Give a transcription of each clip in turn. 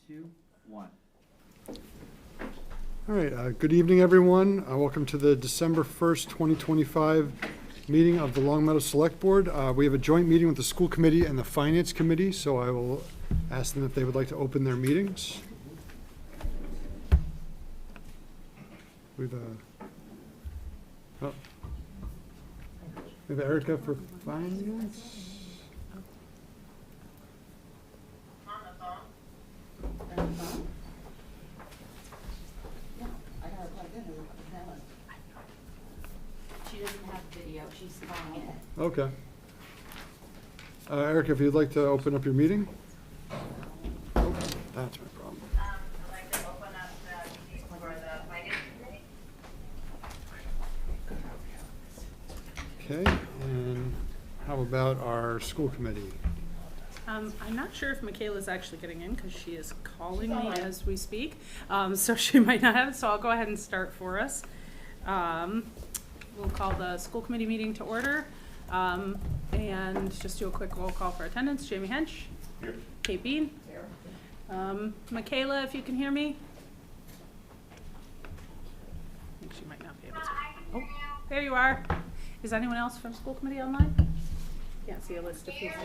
2, 1. All right, good evening, everyone. Welcome to the December 1st, 2025 meeting of the Long Meadow Select Board. We have a joint meeting with the School Committee and the Finance Committee, so I will ask them if they would like to open their meetings. We've we have Erica for Finance. She doesn't have video, she's calling it. Okay. Erica, if you'd like to open up your meeting? Oh, that's my problem. I'd like to open up the meeting for the finance committee. Okay, and how about our school committee? I'm not sure if Michaela's actually getting in because she is calling me as we speak. So she might not have, so I'll go ahead and start for us. We'll call the school committee meeting to order. And just do a quick roll call for attendance. Jamie Hench. Here. Kate Bean. Here. Michaela, if you can hear me. I think she might not be able to. Oh, there you are. Is anyone else from school committee online? Can't see a list of people.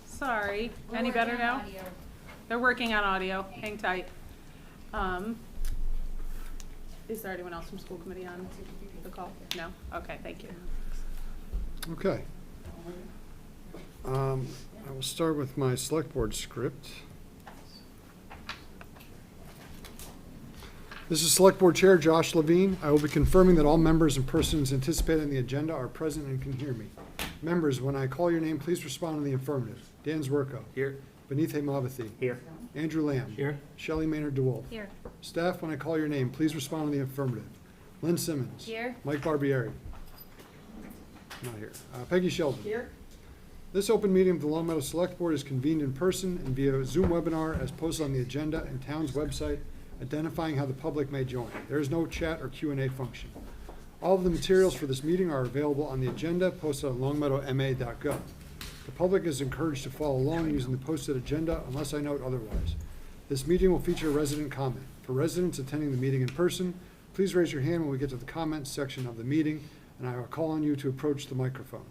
Sorry. Any better now? They're working on audio. Hang tight. Is there anyone else from school committee on the call? No? Okay, thank you. Okay. I will start with my select board script. This is Select Board Chair Josh Levine. I will be confirming that all members and persons anticipated on the agenda are present and can hear me. Members, when I call your name, please respond in the affirmative. Dan Zwerko. Here. Benith Mavathi. Here. Andrew Lamb. Here. Shelley Maynard DeWolf. Here. Staff, when I call your name, please respond in the affirmative. Lynn Simmons. Here. Mike Barbieri. Not here. Peggy Sheldon. Here. This open meeting of the Long Meadow Select Board is convened in person and via Zoom webinar as posted on the agenda and town's website, identifying how the public may join. There is no chat or Q&A function. All of the materials for this meeting are available on the agenda posted on longmeadowma.gov. The public is encouraged to follow along using the posted agenda unless I note otherwise. This meeting will feature a resident comment. For residents attending the meeting in person, please raise your hand when we get to the comments section of the meeting, and I will call on you to approach the microphone.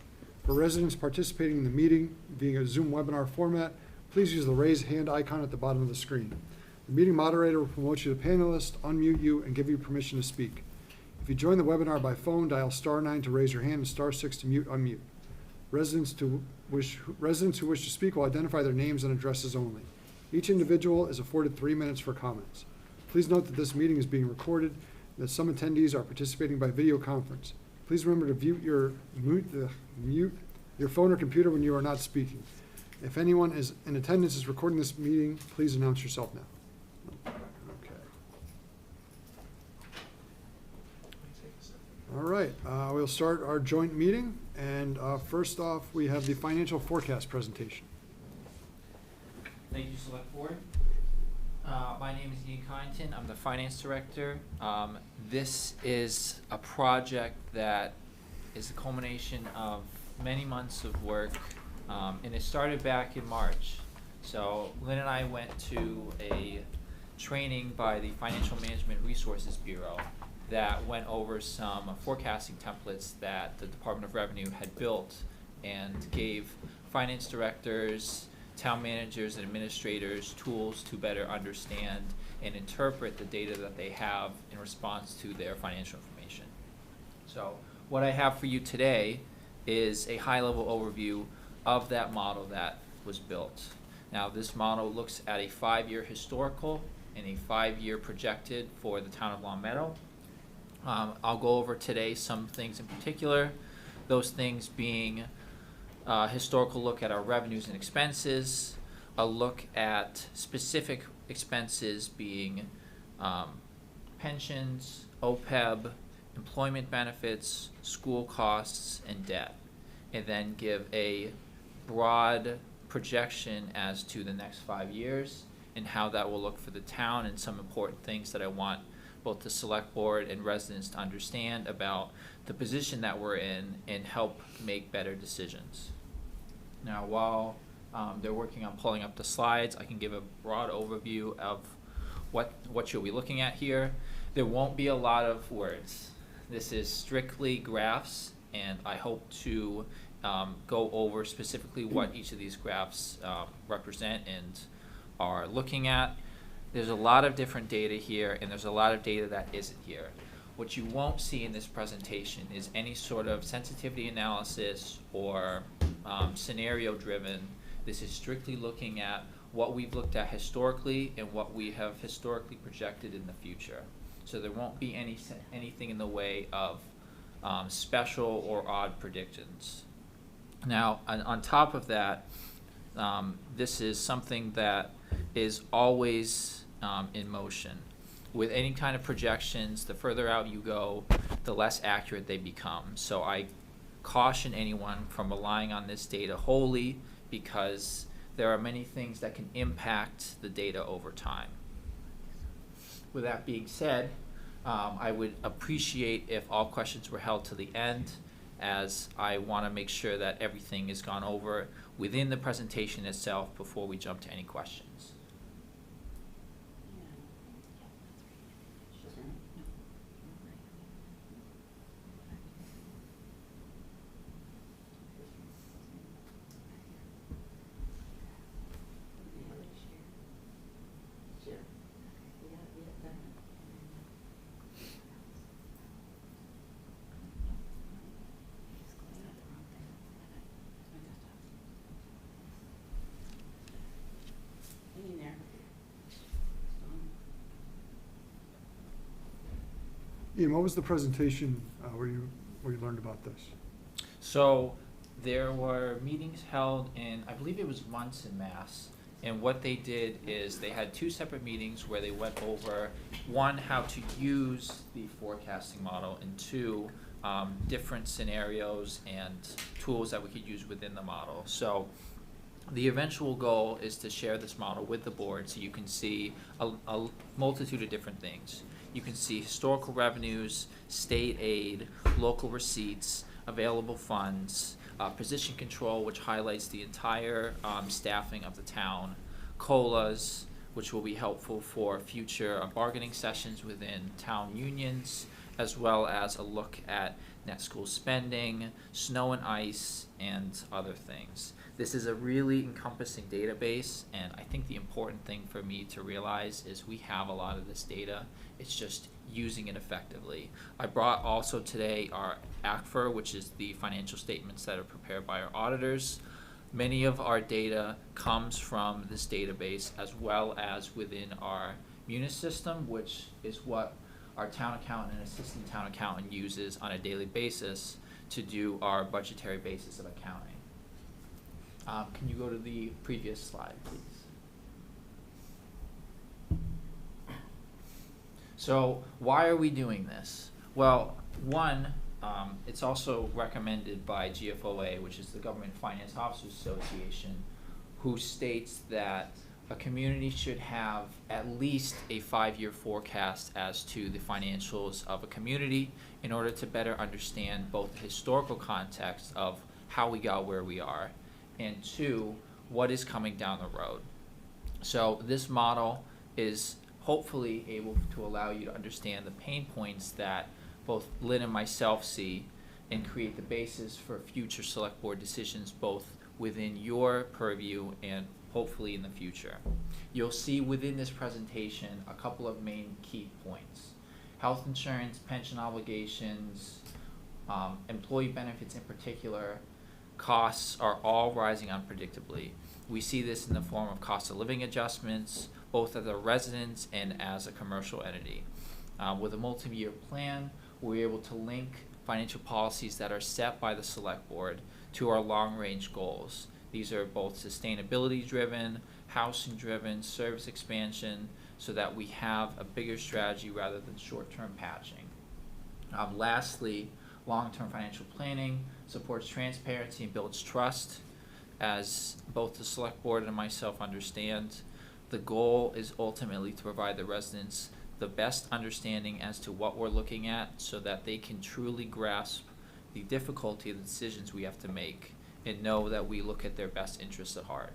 For residents participating in the meeting via Zoom webinar format, please use the raise hand icon at the bottom of the screen. The meeting moderator will promote you to panelist, unmute you, and give you permission to speak. If you join the webinar by phone, dial *9 to raise your hand and *6 to mute, unmute. Residents who wish to speak will identify their names and addresses only. Each individual is afforded 3 minutes for comments. Please note that this meeting is being recorded and that some attendees are participating by video conference. Please remember to mute your phone or computer when you are not speaking. If anyone is in attendance is recording this meeting, please announce yourself now. Okay. All right, we'll start our joint meeting. And first off, we have the financial forecast presentation. Thank you, Select Board. My name is Ian Kyneton. I'm the Finance Director. This is a project that is a culmination of many months of work, and it started back in March. So Lynn and I went to a training by the Financial Management Resources Bureau that went over some forecasting templates that the Department of Revenue had built and gave finance directors, town managers, and administrators tools to better understand and interpret the data that they have in response to their financial information. So what I have for you today is a high-level overview of that model that was built. Now, this model looks at a 5-year historical and a 5-year projected for the town of Long Meadow. I'll go over today some things in particular, those things being a historical look at our revenues and expenses, a look at specific expenses being pensions, OPEB, employment benefits, school costs, and debt, and then give a broad projection as to the next 5 years and how that will look for the town and some important things that I want both the select board and residents to understand about the position that we're in and help make better decisions. Now, while They're working on pulling up the slides. I can give a broad overview of what you'll be looking at here. There won't be a lot of words. This is strictly graphs, and I hope to go over specifically what each of these graphs represent and are looking at. There's a lot of different data here, and there's a lot of data that isn't here. What you won't see in this presentation is any sort of sensitivity analysis or scenario driven. This is strictly looking at what we've looked at historically and what we have historically projected in the future. So there won't be anything in the way of special or odd predictions. Now, on top of that, this is something that is always in motion. With any kind of projections, the further out you go, the less accurate they become. So I caution anyone from relying on this data wholly, because there are many things that can impact the data over time. With that being said, I would appreciate if all questions were held to the end, as I want to make sure that everything is gone over within the presentation itself before we jump to any questions. Ian, what was the presentation where you learned about this? So there were meetings held in, I believe it was Munson, Mass. And what they did is they had two separate meetings where they went over, one, how to use the forecasting model, and two, different scenarios and tools that we could use within the model. So the eventual goal is to share this model with the board so you can see a multitude of different things. You can see historical revenues, state aid, local receipts, available funds, position control, which highlights the entire staffing of the town, COLAs, which will be helpful for future bargaining sessions within town unions, as well as a look at net school spending, snow and ice, and other things. This is a really encompassing database, and I think the important thing for me to realize is we have a lot of this data. It's just using it effectively. I brought also today our ACFR, which is the financial statements that are prepared by our auditors. Many of our data comes from this database, as well as within our Munis system, which is what our town accountant and assistant town accountant uses on a daily basis to do our budgetary basis of accounting. Can you go to the previous slide, please? So why are we doing this? Well, one, it's also recommended by GFOA, which is the Government Finance Officers Association, who states that a community should have at least a 5-year forecast as to the financials of a community in order to better understand both the historical context of how we got where we are, and two, what is coming down the road. So this model is hopefully able to allow you to understand the pain points that both Lynn and myself see, and create the basis for future select board decisions both within your purview and hopefully in the future. You'll see within this presentation a couple of main key points. Health insurance, pension obligations, employee benefits in particular, costs are all rising unpredictably. We see this in the form of cost of living adjustments, both as a residence and as a commercial entity. With a multi-year plan, we're able to link financial policies that are set by the select board to our long-range goals. These are both sustainability driven, housing driven, service expansion, so that we have a bigger strategy rather than short-term patching. Lastly, long-term financial planning supports transparency and builds trust. As both the select board and myself understand, the goal is ultimately to provide the residents the best understanding as to what we're looking at so that they can truly grasp the difficulty of the decisions we have to make and know that we look at their best interests at heart.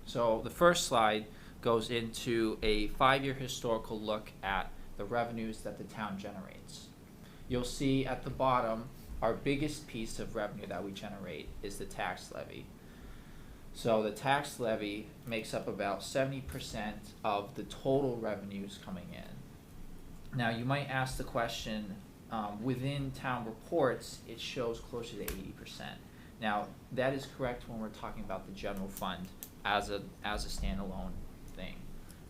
So the first slide goes into a 5-year historical look at the revenues that the town generates. You'll see at the bottom, our biggest piece of revenue that we generate is the tax levy. So the tax levy makes up about 70% of the total revenues coming in. Now you might ask the question, within town reports, it shows closer to 80%. Now that is correct when we're talking about the general fund as a standalone thing.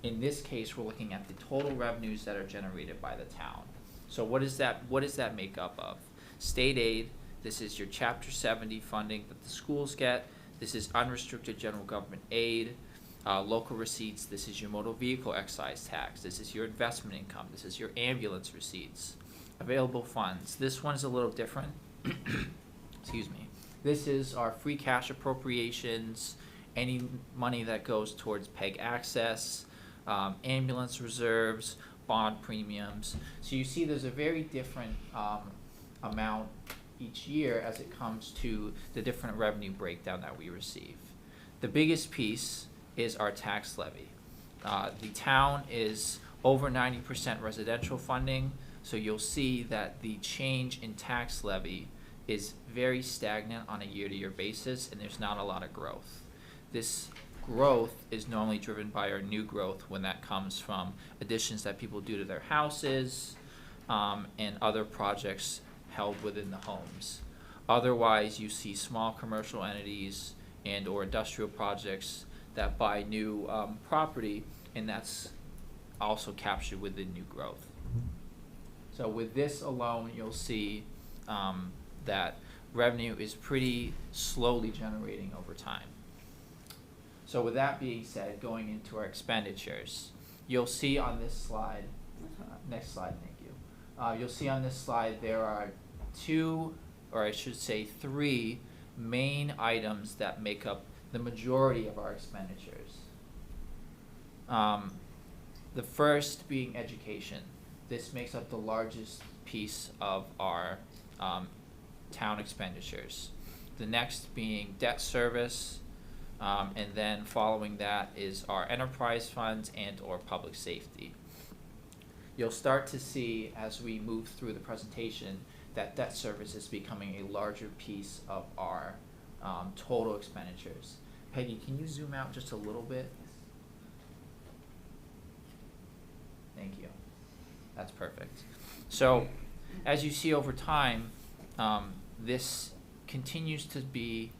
In this case, we're looking at the total revenues that are generated by the town. So what does that make up of? State aid, this is your Chapter 70 funding that the schools get. This is unrestricted general government aid. Local receipts, this is your motor vehicle excise tax. This is your investment income. This is your ambulance receipts. Available funds. This one's a little different. Excuse me. This is our free cash appropriations, any money that goes towards PEG access, ambulance reserves, bond premiums. So you see there's a very different amount each year as it comes to the different revenue breakdown that we receive. The biggest piece is our tax levy. The town is over 90% residential funding, so you'll see that the change in tax levy is very stagnant on a year-to-year basis, and there's not a lot of growth. This growth is normally driven by our new growth when that comes from additions that people do to their houses, and other projects held within the homes. Otherwise, you see small commercial entities and or industrial projects that buy new property, and that's also captured within new growth. So with this alone, you'll see that revenue is pretty slowly generating over time. So with that being said, going into our expenditures, you'll see on this slide, next slide, thank you. You'll see on this slide there are two, or I should say 3 main items that make up the majority of our expenditures. The first being education. This makes up the largest piece of our town expenditures. The next being debt service, and then following that is our enterprise funds and or public safety. You'll start to see as we move through the presentation that debt service is becoming a larger piece of our total expenditures. Peggy, can you zoom out just a little bit? Thank you. That's perfect. So, as you see over time, this continues to be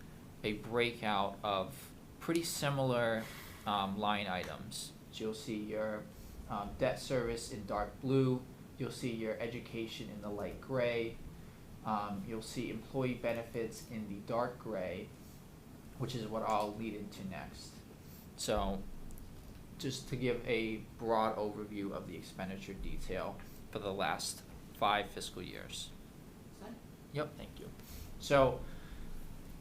a breakout of pretty similar line items. So you'll see your debt service in dark blue. You'll see your education in the light gray. You'll see employee benefits in the dark gray, which is what I'll lead into next. So just to give a broad overview of the expenditure detail for the last 5 fiscal years. Yep, thank you. So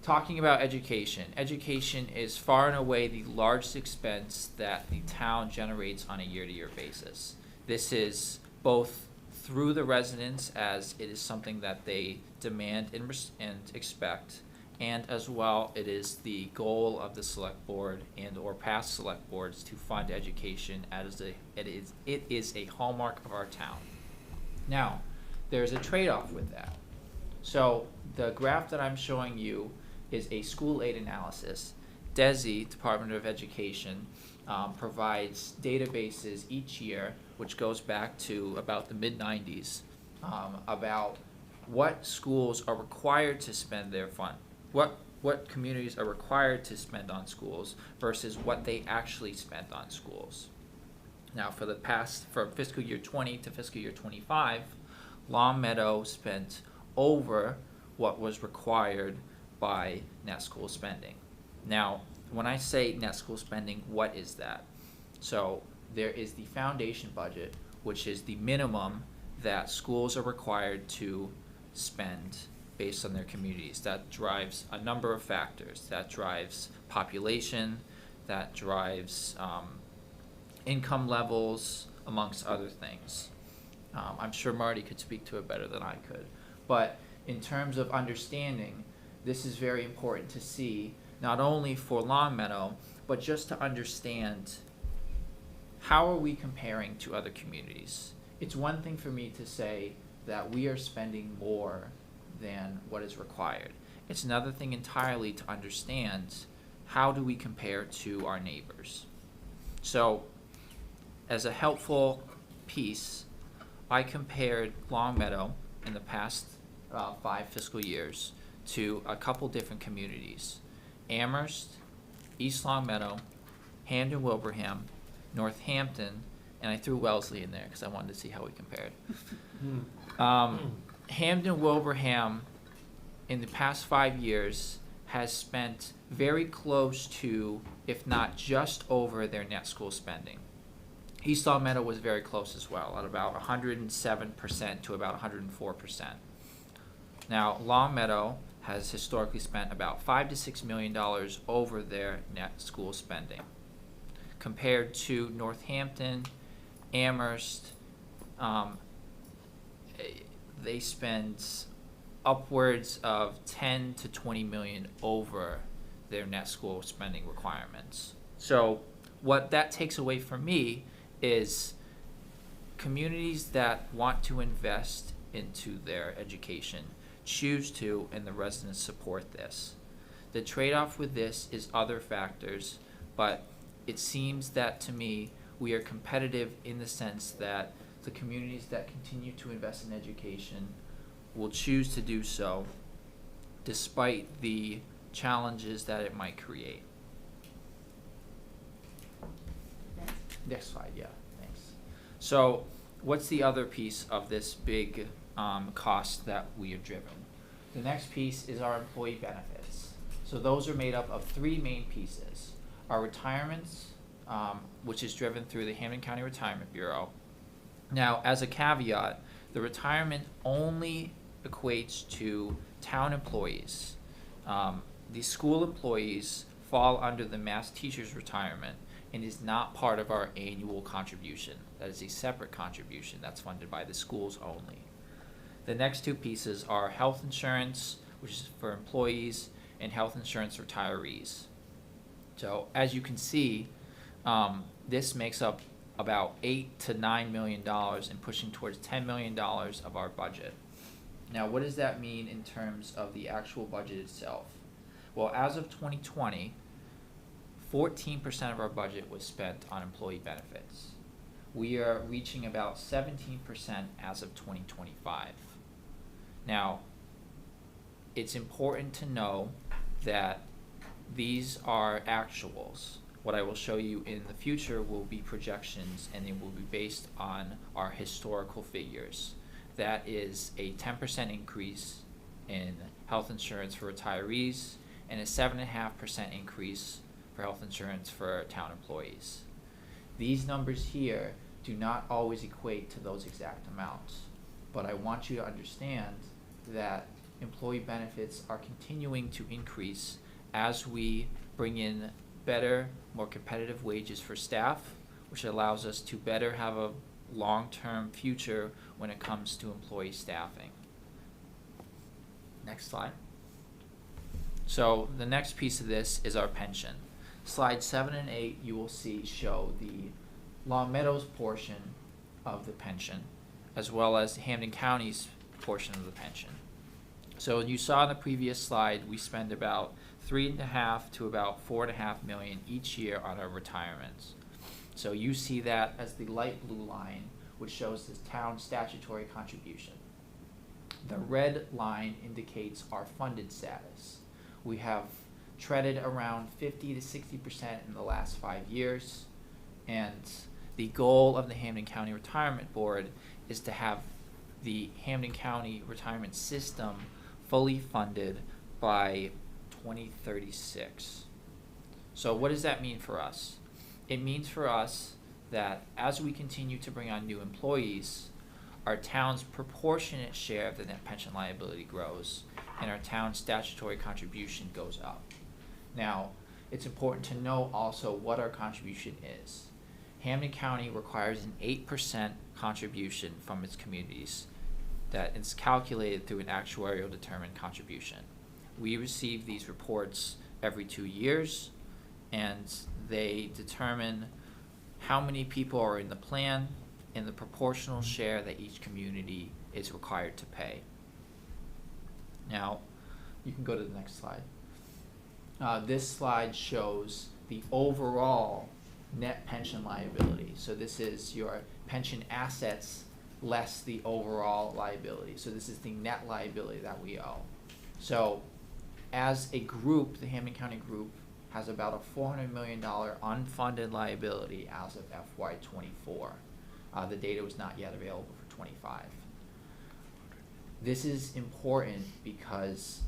talking about education. Education is far and away the largest expense that the town generates on a year-to-year basis. This is both through the residents, as it is something that they demand and expect, and as well it is the goal of the select board and or past select boards to fund education as it is a hallmark of our town. Now, there's a trade-off with that. So the graph that I'm showing you is a school aid analysis. DESE, Department of Education, provides databases each year, which goes back to about the mid-90s, about what schools are required to spend their fund, what communities are required to spend on schools versus what they actually spent on schools. Now, from fiscal year 20 to fiscal year 25, Long Meadow spent over what was required by net school spending. Now, when I say net school spending, what is that? So there is the foundation budget, which is the minimum that schools are required to spend based on their communities. That drives a number of factors. That drives population, that drives income levels, amongst other things. I'm sure Marty could speak to it better than I could. But in terms of understanding, this is very important to see, not only for Longmeadow, but just to understand how are we comparing to other communities. It's one thing for me to say that we are spending more than what is required. It's another thing entirely to understand how do we compare to our neighbors. So, as a helpful piece, I compared Longmeadow in the past 5 fiscal years to a couple different communities: Amherst, East Longmeadow, Hamden Wilbraham, Northampton, and I threw Wellesley in there because I wanted to see how we compared. Hamden Wilbraham in the past 5 years has spent very close to, if not just over, their net school spending. East Longmeadow was very close as well, at about 107% to about 104%. Now, Longmeadow has historically spent about $5 to $6 million over their net school spending, compared to Northampton, Amherst. They spend upwards of 10 to 20 million over their net school spending requirements. So what that takes away from me is communities that want to invest into their education choose to, and the residents support this. The trade-off with this is other factors, but it seems that to me we are competitive in the sense that the communities that continue to invest in education will choose to do so despite the challenges that it might create. Next slide, yeah, thanks. So what's the other piece of this big cost that we have driven? The next piece is our employee benefits. So those are made up of 3 main pieces: our retirements, which is driven through the Hamden County Retirement Bureau. Now, as a caveat, the retirement only equates to town employees. The school employees fall under the Mass Teachers Retirement and is not part of our annual contribution. That is a separate contribution that's funded by the schools only. The next 2 pieces are health insurance, which is for employees, and health insurance retirees. So as you can see, this makes up about $8 to $9 million and pushing towards $10 million of our budget. Now, what does that mean in terms of the actual budget itself? Well, as of 2020, 14% of our budget was spent on employee benefits. We are reaching about 17% as of 2025. Now, it's important to know that these are actuals. What I will show you in the future will be projections, and they will be based on our historical figures. That is a 10% increase in health insurance for retirees and a 7.5% increase for health insurance for town employees. These numbers here do not always equate to those exact amounts, but I want you to understand that employee benefits are continuing to increase as we bring in better, more competitive wages for staff, which allows us to better have a long-term future when it comes to employee staffing. Next slide. So the next piece of this is our pension. Slides 7 and 8 you will see show the Longmeadow's portion of the pension, as well as Hamden County's portion of the pension. So you saw in the previous slide we spend about $3.5 to about $4.5 million each year on our retirements. So you see that as the light blue line, which shows the town statutory contribution. The red line indicates our funded status. We have treaded around 50 to 60% in the last 5 years, and the goal of the Hamden County Retirement Board is to have the Hamden County retirement system fully funded by 2036. So what does that mean for us? It means for us that as we continue to bring on new employees, our town's proportionate share of the net pension liability grows and our town's statutory contribution goes up. Now, it's important to know also what our contribution is. Hamden County requires an 8% contribution from its communities that is calculated through an actuarial determined contribution. we receive these reports every 2 years, and they determine how many people are in the plan and the proportional share that each community is required to pay. Now, you can go to the next slide. This slide shows the overall net pension liability. So this is your pension assets less the overall liability. So this is the net liability that we owe. So as a group, the Hampden County Group has about a $400 million unfunded liability as of FY24. The data was not yet available for 25. This is important because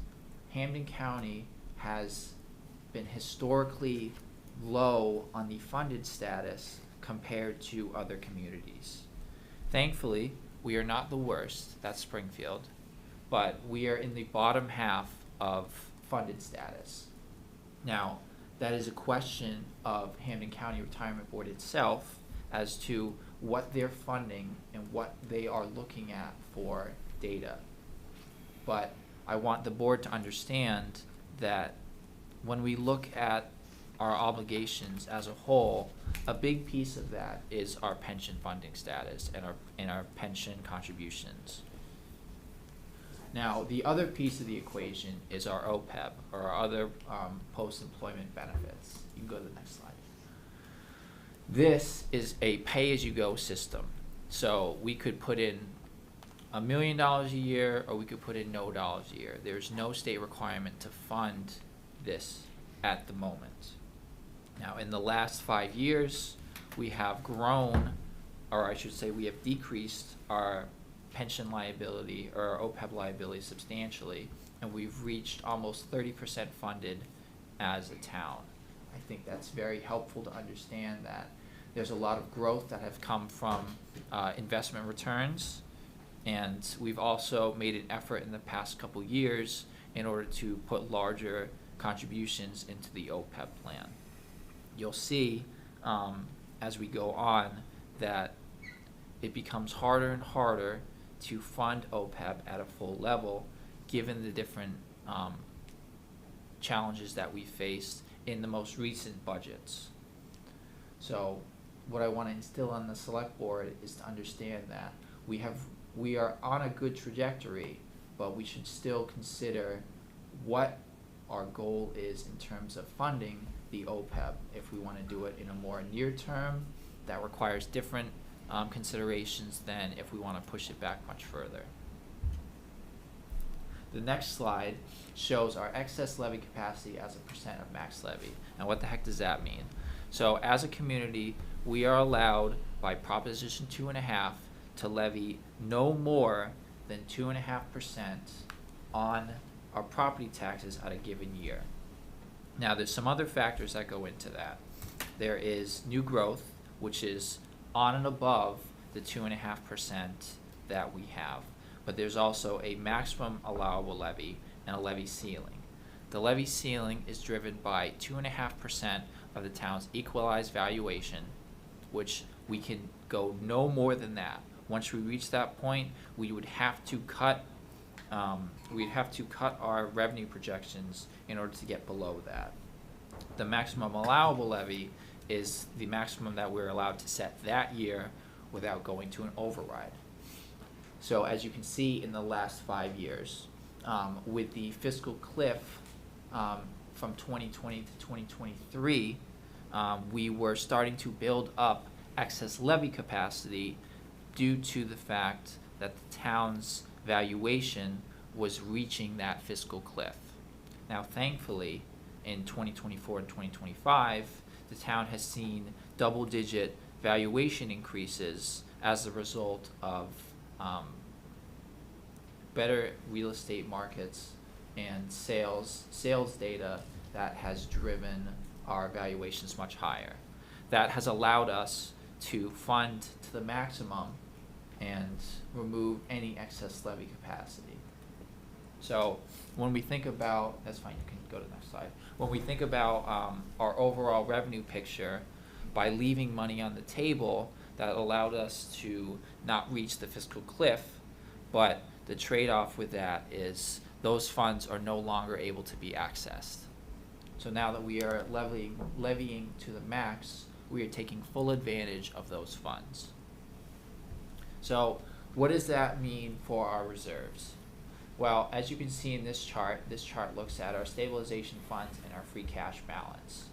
Hampden County has been historically low on the funded status compared to other communities. Thankfully, we are not the worst, that's Springfield, but we are in the bottom half of funded status. Now, that is a question of Hampden County Retirement Board itself as to what they're funding and what they are looking at for data. But I want the board to understand that when we look at our obligations as a whole, a big piece of that is our pension funding status and our pension contributions. Now, the other piece of the equation is our OPEB, or our other post-employment benefits. You can go to the next slide. This is a pay-as-you-go system. So we could put in $1 million a year, or we could put in no dollars a year. There's no state requirement to fund this at the moment. Now, in the last 5 years, we have grown, or I should say we have decreased our pension liability, or our OPEB liability substantially, and we've reached almost 30% funded as a town. I think that's very helpful to understand that there's a lot of growth that have come from investment returns, and we've also made an effort in the past couple years in order to put larger contributions into the OPEB plan. You'll see as we go on that it becomes harder and harder to fund OPEB at a full level given the different challenges that we faced in the most recent budgets. So what I want to instill on the select board is to understand that we are on a good trajectory, but we should still consider what our goal is in terms of funding the OPEB. If we want to do it in a more near term, that requires different considerations than if we want to push it back much further. The next slide shows our excess levy capacity as a percent of max levy. And what the heck does that mean? So as a community, we are allowed by Proposition 2.5 to levy no more than 2.5% on our property taxes at a given year. Now, there's some other factors that go into that. There is new growth, which is on and above the 2.5% that we have. But there's also a maximum allowable levy and a levy ceiling. The levy ceiling is driven by 2.5% of the town's equalized valuation, which we can go no more than that. Once we reach that point, we would have to cut our revenue projections in order to get below that. The maximum allowable levy is the maximum that we're allowed to set that year without going to an override. So as you can see in the last 5 years, with the fiscal cliff from 2020 to 2023, we were starting to build up excess levy capacity due to the fact that the town's valuation was reaching that fiscal cliff. Now, thankfully, in 2024 and 2025, the town has seen double-digit valuation increases as a result of better real estate markets and sales data that has driven our valuations much higher. That has allowed us to fund to the maximum and remove any excess levy capacity. So when we think about, that's fine, you can go to the next slide. When we think about our overall revenue picture, by leaving money on the table, that allowed us to not reach the fiscal cliff, but the trade-off with that is those funds are no longer able to be accessed. So now that we are levying to the max, we are taking full advantage of those funds. So what does that mean for our reserves? Well, as you can see in this chart looks at our stabilization funds and our free cash balance.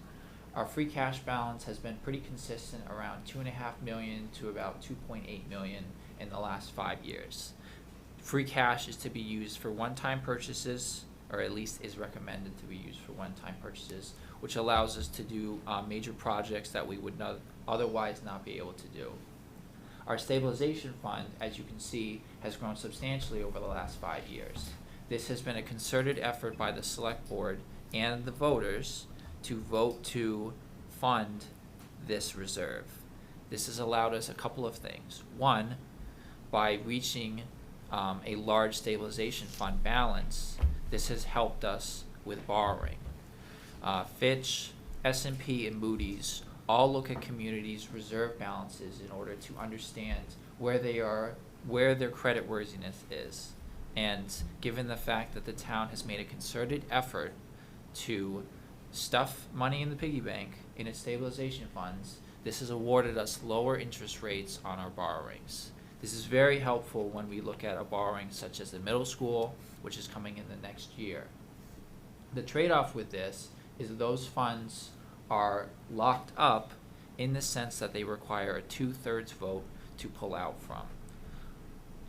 Our free cash balance has been pretty consistent around $2.5 million to about $2.8 million in the last 5 years. Free cash is to be used for one-time purchases, or at least is recommended to be used for one-time purchases, which allows us to do major projects that we would otherwise not be able to do. Our stabilization fund, as you can see, has grown substantially over the last 5 years. This has been a concerted effort by the select board and the voters to vote to fund this reserve. This has allowed us a couple of things. One, by reaching a large stabilization fund balance, this has helped us with borrowing. Fitch, S&P, and Moody's all look at communities' reserve balances in order to understand where their creditworthiness is. And given the fact that the town has made a concerted effort to stuff money in the piggy bank in its stabilization funds, this has awarded us lower interest rates on our borrowings. This is very helpful when we look at a borrowing such as the middle school, which is coming in the next year. The trade-off with this is those funds are locked up in the sense that they require a 2/3 vote to pull out from.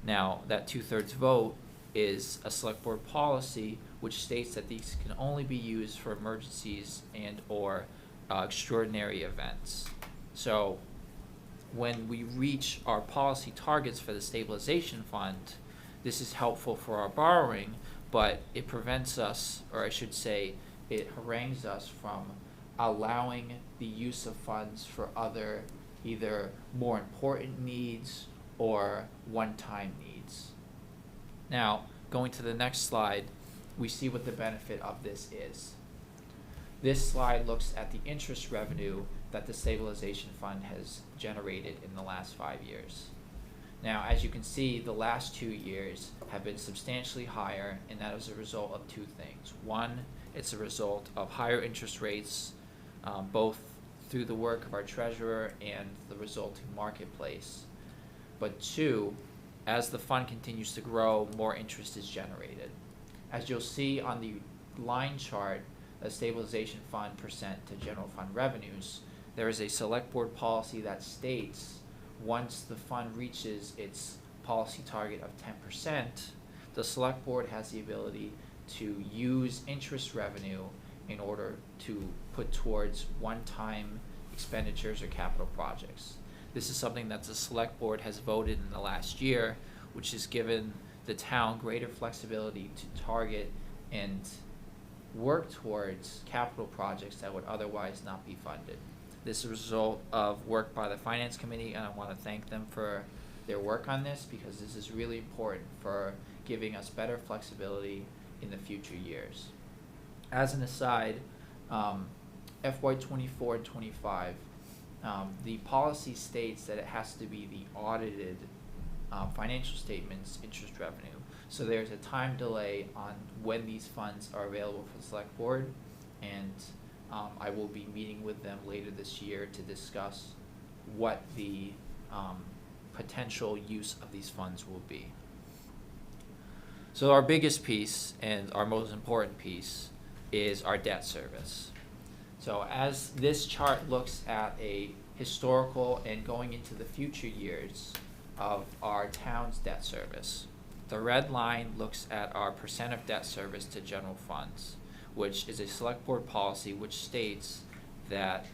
Now, that 2/3 vote is a select board policy which states that these can only be used for emergencies and or extraordinary events. So when we reach our policy targets for the stabilization fund, this is helpful for our borrowing, but it prevents us, or I should say, it harangues us from allowing the use of funds for other, either more important needs or one-time needs. Now, going to the next slide, we see what the benefit of this is. This slide looks at the interest revenue that the stabilization fund has generated in the last 5 years. Now, as you can see, the last 2 years have been substantially higher, and that is a result of two things. One, it's a result of higher interest rates, both through the work of our treasurer and the resulting marketplace. But two, as the fund continues to grow, more interest is generated. As you'll see on the line chart, a stabilization fund percent to general fund revenues, there is a select board policy that states once the fund reaches its policy target of 10%, the select board has the ability to use interest revenue in order to put towards one-time expenditures or capital projects. This is something that the select board has voted in the last year, which has given the town greater flexibility to target and work towards capital projects that would otherwise not be funded. This is a result of work by the Finance Committee, and I want to thank them for their work on this, because this is really important for giving us better flexibility in the future years. As an aside, FY24 and 25, the policy states that it has to be the audited financial statements interest revenue. So there's a time delay on when these funds are available for the select board, and I will be meeting with them later this year to discuss what the potential use of these funds will be. So our biggest piece and our most important piece is our debt service. So as this chart looks at a historical and going into the future years of our town's debt service, the red line looks at our percent of debt service to general funds, which is a select board policy which states that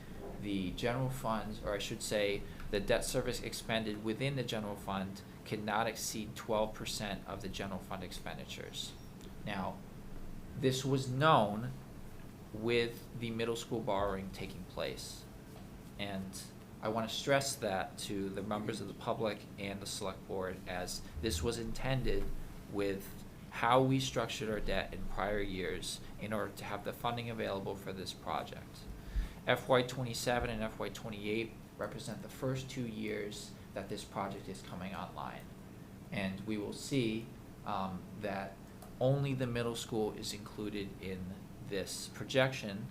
the general funds, or I should say, the debt service expended within the general fund cannot exceed 12% of the general fund expenditures. Now, this was known with the middle school borrowing taking place, and I want to stress that to the members of the public and the select board, as this was intended with how we structured our debt in prior years in order to have the funding available for this project. FY27 and FY28 represent the first 2 years that this project is coming online, and we will see that only the middle school is included in this projection.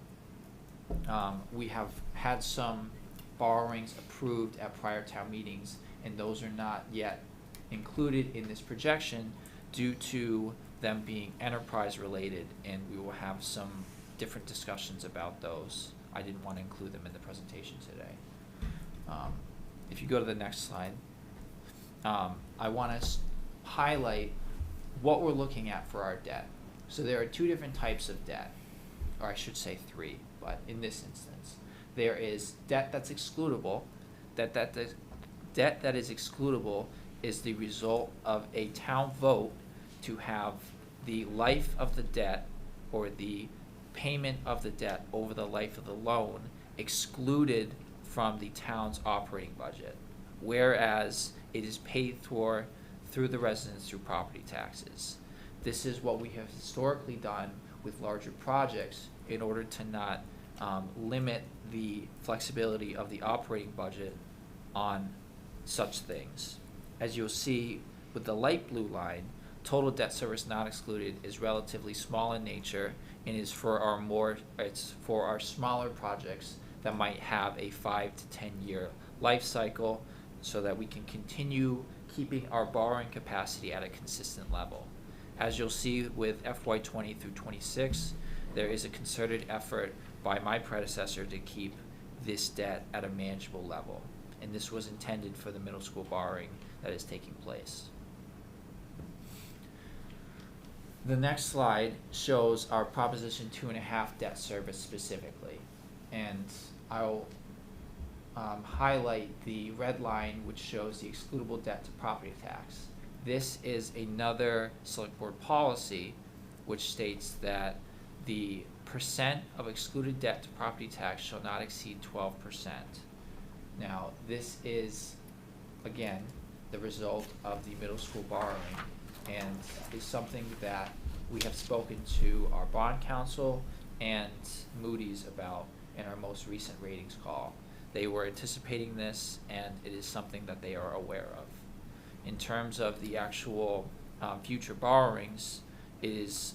We have had some borrowings approved at prior town meetings, and those are not yet included in this projection due to them being enterprise related, and we will have some different discussions about those. I didn't want to include them in the presentation today. If you go to the next slide, I want to highlight what we're looking at for our debt. So there are two different types of debt, or I should say three, but in this instance, there is debt that's excludable. Debt that is excludable is the result of a town vote to have the life of the debt or the payment of the debt over the life of the loan excluded from the town's operating budget, whereas it is paid for through the residents through property taxes. This is what we have historically done with larger projects in order to not limit the flexibility of the operating budget on such things. As you'll see with the light blue line, total debt service not excluded is relatively small in nature and is for our smaller projects that might have a 5 to 10 year life cycle, so that we can continue keeping our borrowing capacity at a consistent level. As you'll see with FY20 through 26, there is a concerted effort by my predecessor to keep this debt at a manageable level, and this was intended for the middle school borrowing that is taking place. The next slide shows our Proposition 2.5 debt service specifically, and I'll highlight the red line which shows the excludable debt to property tax. This is another select board policy which states that the percent of excluded debt to property tax shall not exceed 12%. Now, this is, again, the result of the middle school borrowing, and is something that we have spoken to our bond counsel and Moody's about in our most recent ratings call. They were anticipating this, and it is something that they are aware of. In terms of the actual future borrowings, it is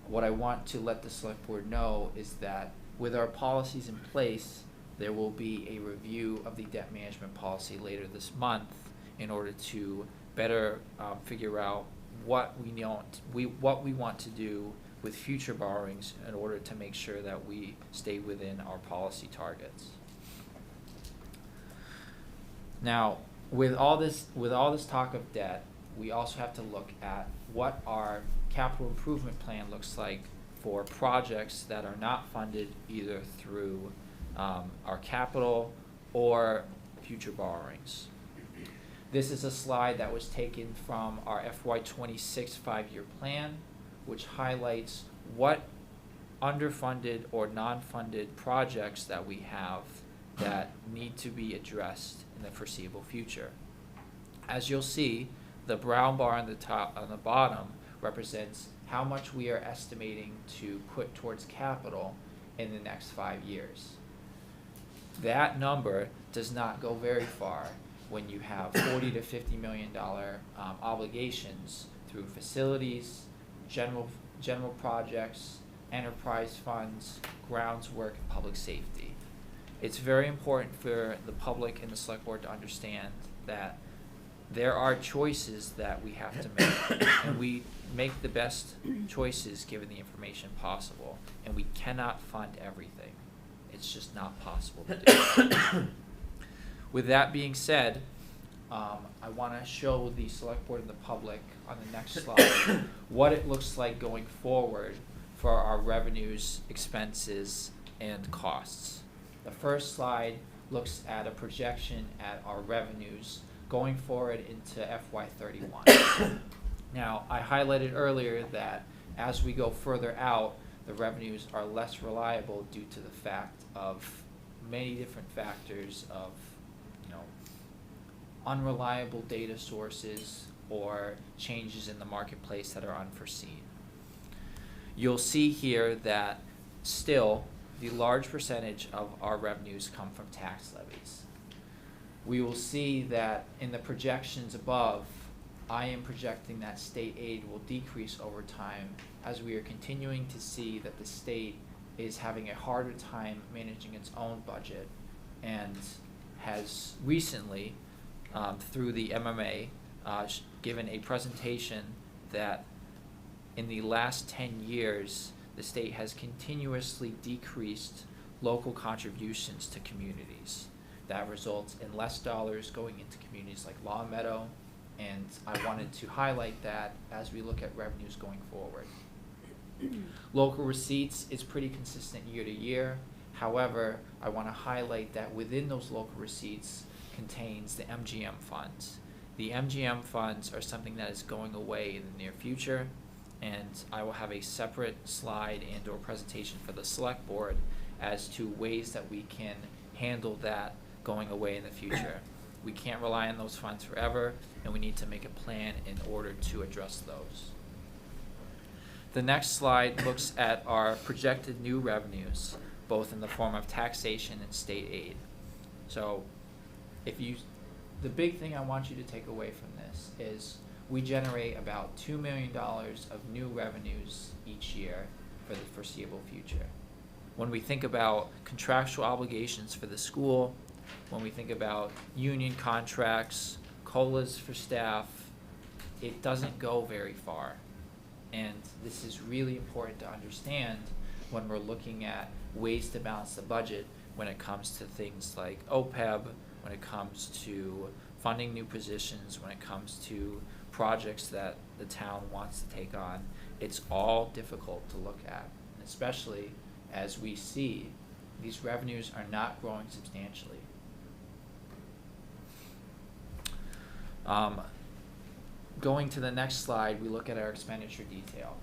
what I want to let the select board know is that with our policies in place, there will be a review of the debt management policy later this month in order to better figure out what we want to do with future borrowings in order to make sure that we stay within our policy targets. Now, with all this talk of debt, we also have to look at what our capital improvement plan looks like for projects that are not funded either through our capital or future borrowings. This is a slide that was taken from our FY26 5-year plan, which highlights what underfunded or non-funded projects that we have that need to be addressed in the foreseeable future. As you'll see, the brown bar on the bottom represents how much we are estimating to put towards capital in the next 5 years. That number does not go very far when you have $40 to $50 million obligations through facilities, general projects, enterprise funds, grounds work, and public safety. It's very important for the public and the select board to understand that there are choices that we have to make, and we make the best choices given the information possible, and we cannot fund everything. It's just not possible to do. With that being said, I want to show the select board and the public on the next slide what it looks like going forward for our revenues, expenses, and costs. The first slide looks at a projection at our revenues going forward into FY31. Now, I highlighted earlier that as we go further out, the revenues are less reliable due to the fact of many different factors of, unreliable data sources or changes in the marketplace that are unforeseen. You'll see here that still the large percentage of our revenues come from tax levies. We will see that in the projections above, I am projecting that state aid will decrease over time as we are continuing to see that the state is having a harder time managing its own budget and has recently, through the MMA, given a presentation that in the last 10 years, the state has continuously decreased local contributions to communities. That results in less dollars going into communities like Long Meadow, and I wanted to highlight that as we look at revenues going forward. Local receipts is pretty consistent year to year. However, I want to highlight that within those local receipts contains the MGM funds. The MGM funds are something that is going away in the near future, and I will have a separate slide and or presentation for the select board as to ways that we can handle that going away in the future. We can't rely on those funds forever, and we need to make a plan in order to address those. The next slide looks at our projected new revenues, both in the form of taxation and state aid. So the big thing I want you to take away from this is we generate about $2 million of new revenues each year for the foreseeable future. When we think about contractual obligations for the school, when we think about union contracts, COLAs for staff, it doesn't go very far. And this is really important to understand when we're looking at ways to balance the budget when it comes to things like OPEB, when it comes to funding new positions, when it comes to projects that the town wants to take on. It's all difficult to look at, and especially as we see these revenues are not growing substantially. Going to the next slide, we look at our expenditure detail.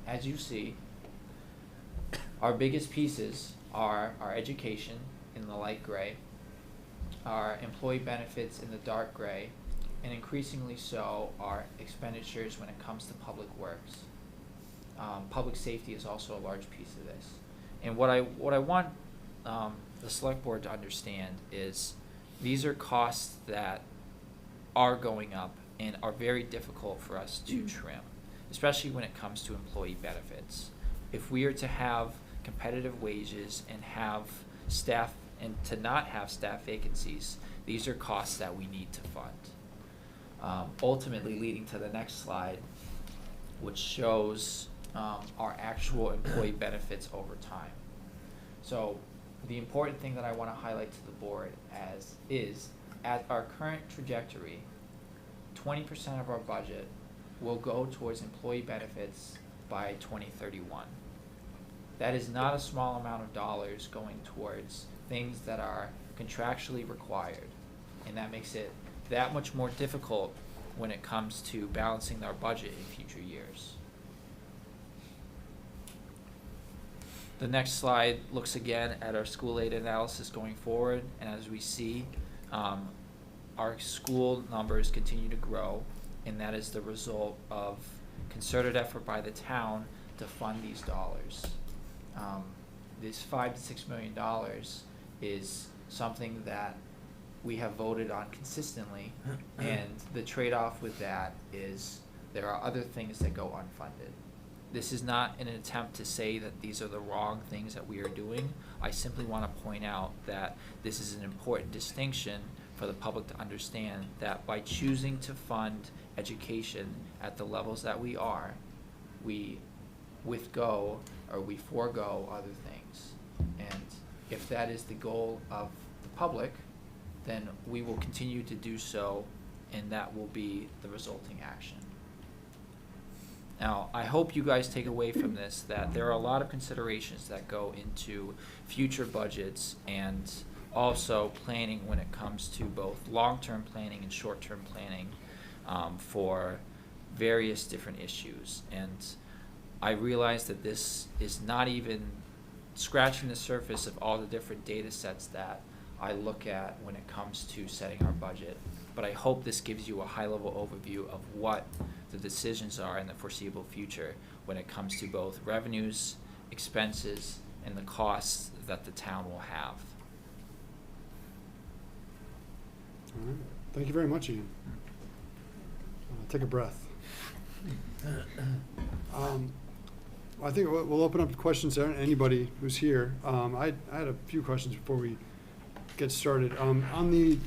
As you see, our biggest pieces are our education in the light gray, our employee benefits in the dark gray, and increasingly so our expenditures when it comes to public works. Public safety is also a large piece of this. And what I want the select board to understand is these are costs that are going up and are very difficult for us to trim, especially when it comes to employee benefits. If we are to have competitive wages and have staff, and to not have staff vacancies, these are costs that we need to fund. Ultimately leading to the next slide, which shows our actual employee benefits over time. So the important thing that I want to highlight to the board is at our current trajectory, 20% of our budget will go towards employee benefits by 2031. That is not a small amount of dollars going towards things that are contractually required, and that makes it that much more difficult when it comes to balancing our budget in future years. The next slide looks again at our school aid analysis going forward, and as we see, our school numbers continue to grow, and that is the result of concerted effort by the town to fund these dollars. This $5 to $6 million is something that we have voted on consistently, and the trade-off with that is there are other things that go unfunded. This is not an attempt to say that these are the wrong things that we are doing. I simply want to point out that this is an important distinction for the public to understand, that by choosing to fund education at the levels that we are, we forego other things. And if that is the goal of the public, then we will continue to do so, and that will be the resulting action. Now, I hope you guys take away from this that there are a lot of considerations that go into future budgets and also planning when it comes to both long-term planning and short-term planning for various different issues. And I realize that this is not even scratching the surface of all the different data sets that I look at when it comes to setting our budget. But I hope this gives you a high-level overview of what the decisions are in the foreseeable future when it comes to both revenues, expenses, and the costs that the town will have. All right. Thank you very much, Ian. take a breath. I think we'll open up to questions to anybody who's here. I had a few questions before we get started. On the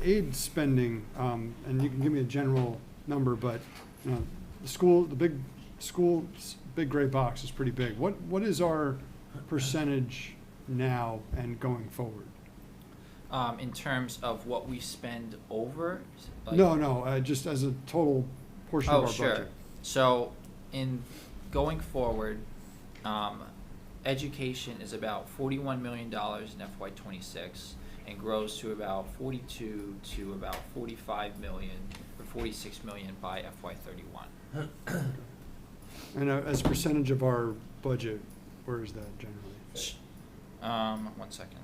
aid spending, and you can give me a general number, but you know, the big gray box is pretty big. What is our percentage now and going forward? In terms of what we spend over? Like- No, just as a total portion of Oh, our sure. budget. So, in going forward, education is about $41 million in FY '26 and grows to about 42 to about 45 million or 46 million by FY '31. And as a percentage of our budget, where is that generally? 1 second.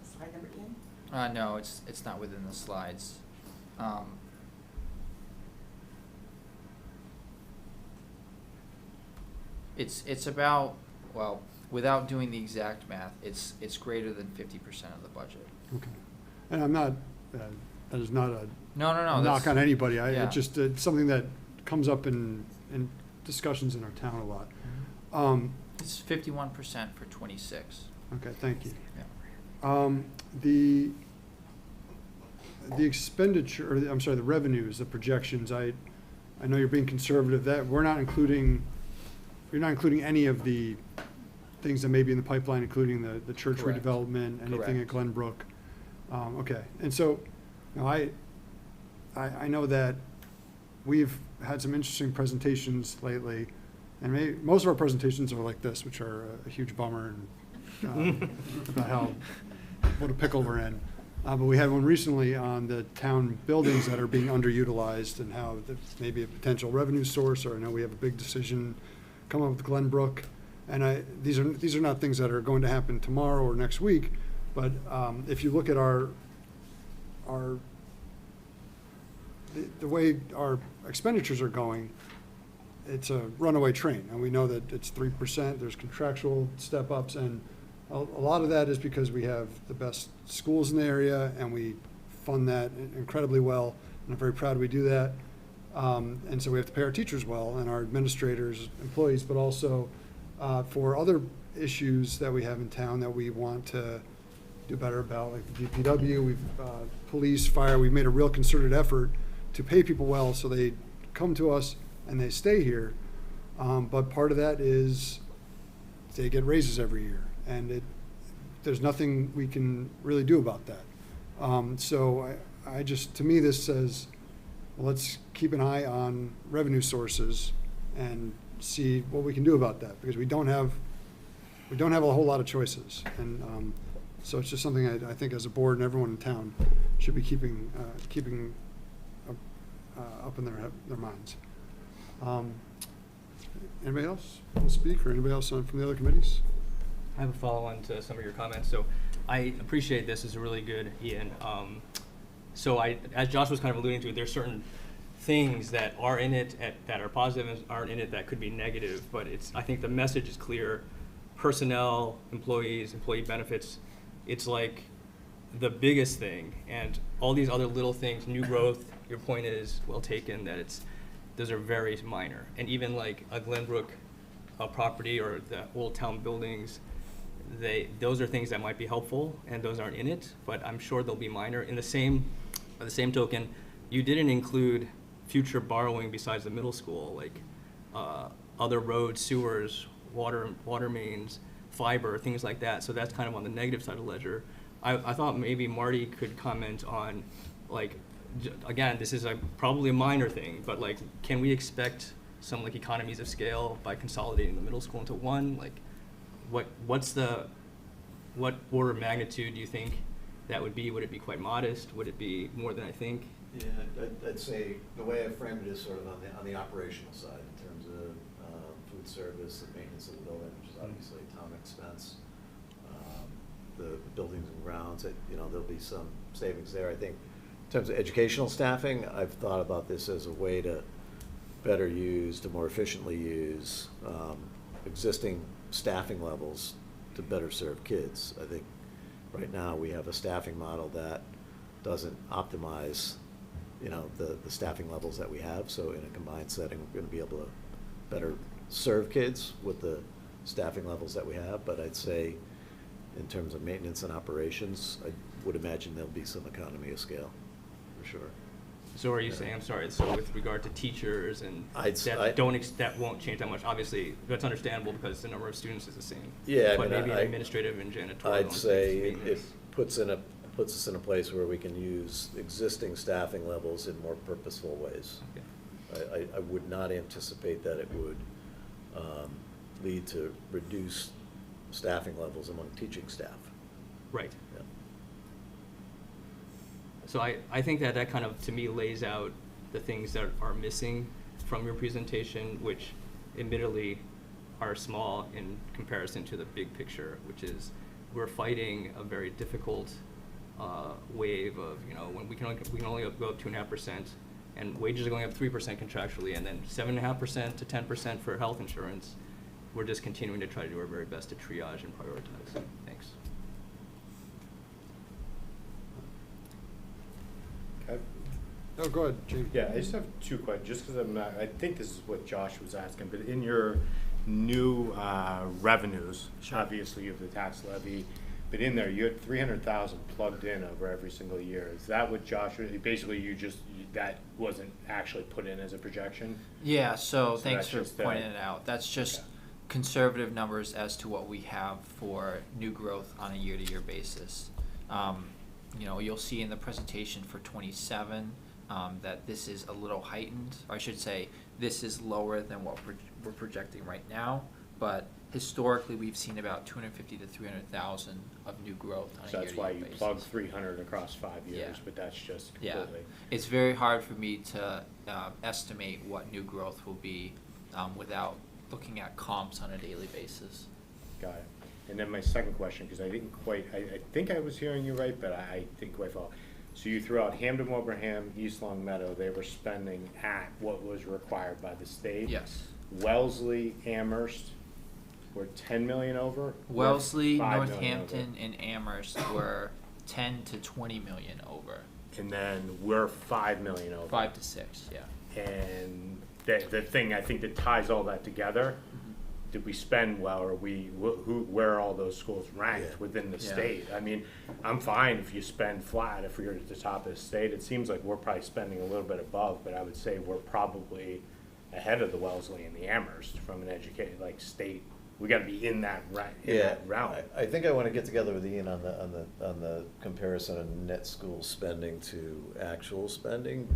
Slide number 10? No, it's not within the slides. It's about, well, without doing the exact math, it's greater than 50% of the budget. Okay. And I'm not, that is not a No, knock that's- on anybody. yeah. It's just it's something that comes up in discussions in our town a lot. It's 51% for '26. Okay, thank you. Yeah. The expenditure, or I'm sorry, the revenues, the projections, I know you're being conservative, that you're not including any of the things that may be in the pipeline, including the church Correct. redevelopment, anything at Correct. Glenbrook. Okay, and so, you know, I know that we've had some interesting presentations lately, and most of our presentations are like this, which are a huge bummer, and about what a pickle we're in. But we had one recently on the town buildings that are being underutilized and how that's maybe a potential revenue source, or I know we have a big decision coming up with Glenbrook. And these are not things that are going to happen tomorrow or next week, but if you look at the way our expenditures are going, it's a runaway train, and we know that it's 3%, there's contractual step-ups, and a lot of that is because we have the best schools in the area, and we fund that incredibly well, and I'm very proud we do that. And so we have to pay our teachers well, and our administrators, employees, but also for other issues that we have in town that we want to do better about, like the DPW, police, fire. We've made a real concerted effort to pay people well so they come to us and they stay here. But part of that is they get raises every year, and there's nothing we can really do about that. So I just, to me, this says, well, let's keep an eye on revenue sources and see what we can do about that, because we don't have a whole lot of choices. And so it's just something I think as a board and everyone in town should be keeping up in their minds. Anybody else want to speak, or anybody else from the other committees? I have a follow-on to some of your comments. So I appreciate this. Is really good, Ian. So as Josh was kind of alluding to, there's certain things that are in it that are positive and aren't in it that could be negative. But I think the message is clear. Personnel, employees, employee benefits, it's like the biggest thing. And all these other little things, new growth, your point is well taken, that those are very minor. And even like a Glenbrook property or the old town buildings, those are things that might be helpful, and those aren't in it, but I'm sure they'll be minor. By the same token, you didn't include future borrowing besides the middle school, like other roads, sewers, water mains, fiber, things like that. So that's kind of on the negative side of the ledger. I thought maybe Marty could comment on, like, again, this is probably a minor thing, but like, can we expect some like economies of scale by consolidating the middle school into one? Like, what order of magnitude do you think that would be? Would it be quite modest? Would it be more than I think? Yeah, I'd say the way I framed it is sort of on the operational side in terms of food service and maintenance of the building, which is obviously a town expense. The buildings and grounds, there'll be some savings there. I think in terms of educational staffing, I've thought about this as a way to better use, to more efficiently use existing staffing levels to better serve kids. I think right now we have a staffing model that doesn't optimize, the staffing levels that we have. So in a combined setting, we're going to be able to better serve kids with the staffing levels that we have. But I'd say in terms of maintenance and operations, I would imagine there'll be some economy of scale, for sure. So are you saying, I'm sorry, so with regard to teachers and that won't change that much? Obviously, that's understandable because the number of students is the same. Yeah, But maybe administrative and janitorial. I'd and say maintenance. it puts us in a place where we can use existing staffing levels in more purposeful ways. Okay. I would not anticipate that it would lead to reduced staffing levels among teaching staff. Right. Yeah. So I think that kind of, to me, lays out the things that are missing from your presentation, which admittedly are small in comparison to the big picture, which is we're fighting a very difficult wave of, when we can only go up 2.5%, and wages are going up 3% contractually, and then 7.5% to 10% for health insurance. We're just continuing to try to do our very best to triage and prioritize. Thanks. Oh, go ahead, Jamie. Yeah, I just have two questions, just because I think this is what Josh was asking, but in your new revenues, obviously you have the tax levy, but in there you had 300,000 plugged in over every single year. Is that what Josh, basically that wasn't actually put in as a projection? Yeah, so thanks that's for just, pointing it out. That's just okay. conservative numbers as to what we have for new growth on a year-to-year basis. You'll see in the presentation for 27 that this is a little heightened, or I should say this is lower than what we're projecting right now, but historically we've seen about 250 to 300,000 of new growth on a So year-to-year that's why you basis. plugged 300 across 5 years, Yeah. but that's just Yeah, completely. it's very hard for me to estimate what new growth will be without looking at comps on a daily basis. Got it. And then my second question, because I didn't quite, I think I was hearing you right, but I didn't quite follow. So you threw out Hamden, Wilbraham, East Long Meadow, they were spending at what was required by the state? Yes. Wellesley, Amherst were 10 million over? or Wellesley, 5 million Northampton, and Amherst were 10 to 20 million over. over? And then we're 5 million over? 5 to 6, yeah. And the thing I think that ties all that together, did we spend well, or where are all those schools ranked Yeah. within the Yeah. state? I mean, I'm fine if you spend flat, if you're at the top of the state. It seems like we're probably spending a little bit above, but I would say we're probably ahead of the Wellesley and the Amherst from an state. We gotta be in that realm. I think I want to get together with Ian on the comparison of net school spending to actual spending.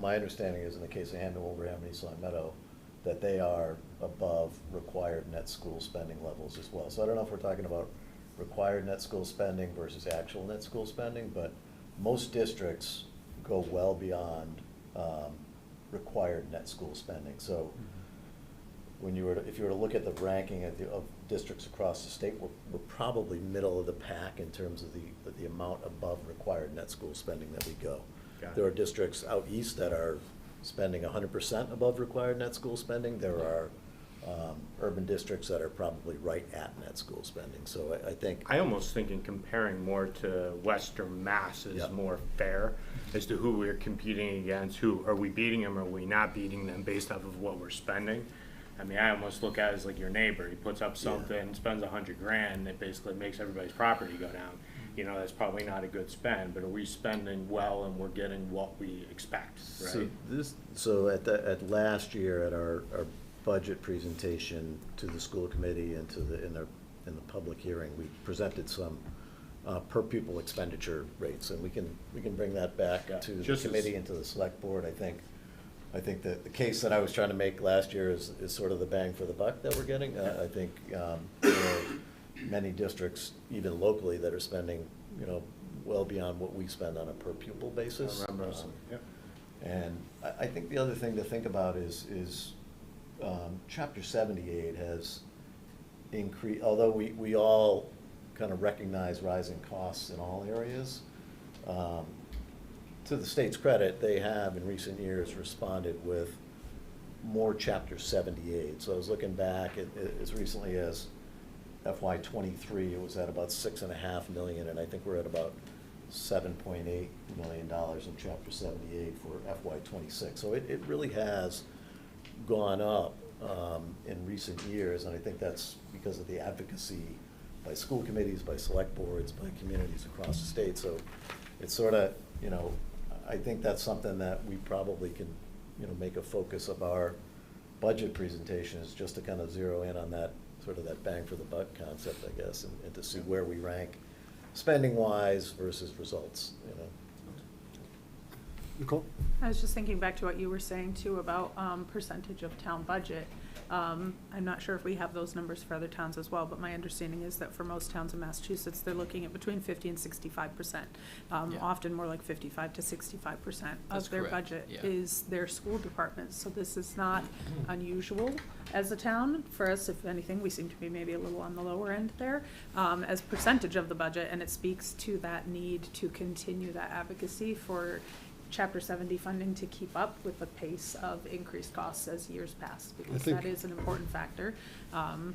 My understanding is in the case of Hamden, Wilbraham, and East Long Meadow, that they are above required net school spending levels as well. So I don't know if we're talking about required net school spending versus actual net school spending, but most districts go well beyond required net school spending. So if you were to look at the ranking of districts across the state, we're probably middle of the pack in terms of the amount above required net school spending that we go. Got it. There are districts out east that are spending 100% above required net school spending. There are urban districts that are probably right at net school spending. So I think. I almost think in comparing more to Western Mass is Yep. more fair as to who we're competing against, who, are we beating them, or are we not beating them based off of what we're spending? I mean, I almost look at it as like your neighbor. He puts up something, spends $100,000, it basically makes everybody's property go down. That's probably not a good spend, but are we spending well and we're getting what we expect, right? So at last year, at our budget presentation to the school committee and in the public hearing, we presented some per pupil expenditure rates, and we can bring that back Yeah, to the just as- committee and to the select board. I think that the case that I was trying to make last year is sort of the bang for the buck that we're getting. I think there are many districts, even locally, that are spending, well beyond what we spend on a per pupil basis. I remember some, yeah. And I think the other thing to think about is Chapter 78 has increased, although we all kind of recognize rising costs in all areas. To the state's credit, they have in recent years responded with more Chapter 78. So I was looking back at, as recently as FY '23, it was at about $6.5 million, and I think we're at about $7.8 million in Chapter 78 for FY '26. So it really has gone up in recent years, and I think that's because of the advocacy by school committees, by select boards, by communities across the state. So it's sort of, you know, I think that's something that we probably can, you know, make a focus of our budget presentation, is just to kind of zero in on that, sort of that bang for the buck concept, I guess, and to see where we rank spending wise versus results, you know. Nicole? I was just thinking back to what you were saying too about percentage of town budget. I'm not sure if we have those numbers for other towns as well, but my understanding is that for most towns in Massachusetts, they're looking at between 50 and 65%. Yeah. Often more like 55 to 65% That's of their correct, budget yeah. is their school departments. So this is not unusual as a town. For us, if anything, we seem to be maybe a little on the lower end there as percentage of the budget, and it speaks to that need to continue that advocacy for Chapter 70 funding to keep up with the pace of increased costs as years pass, because think- that is an important factor. And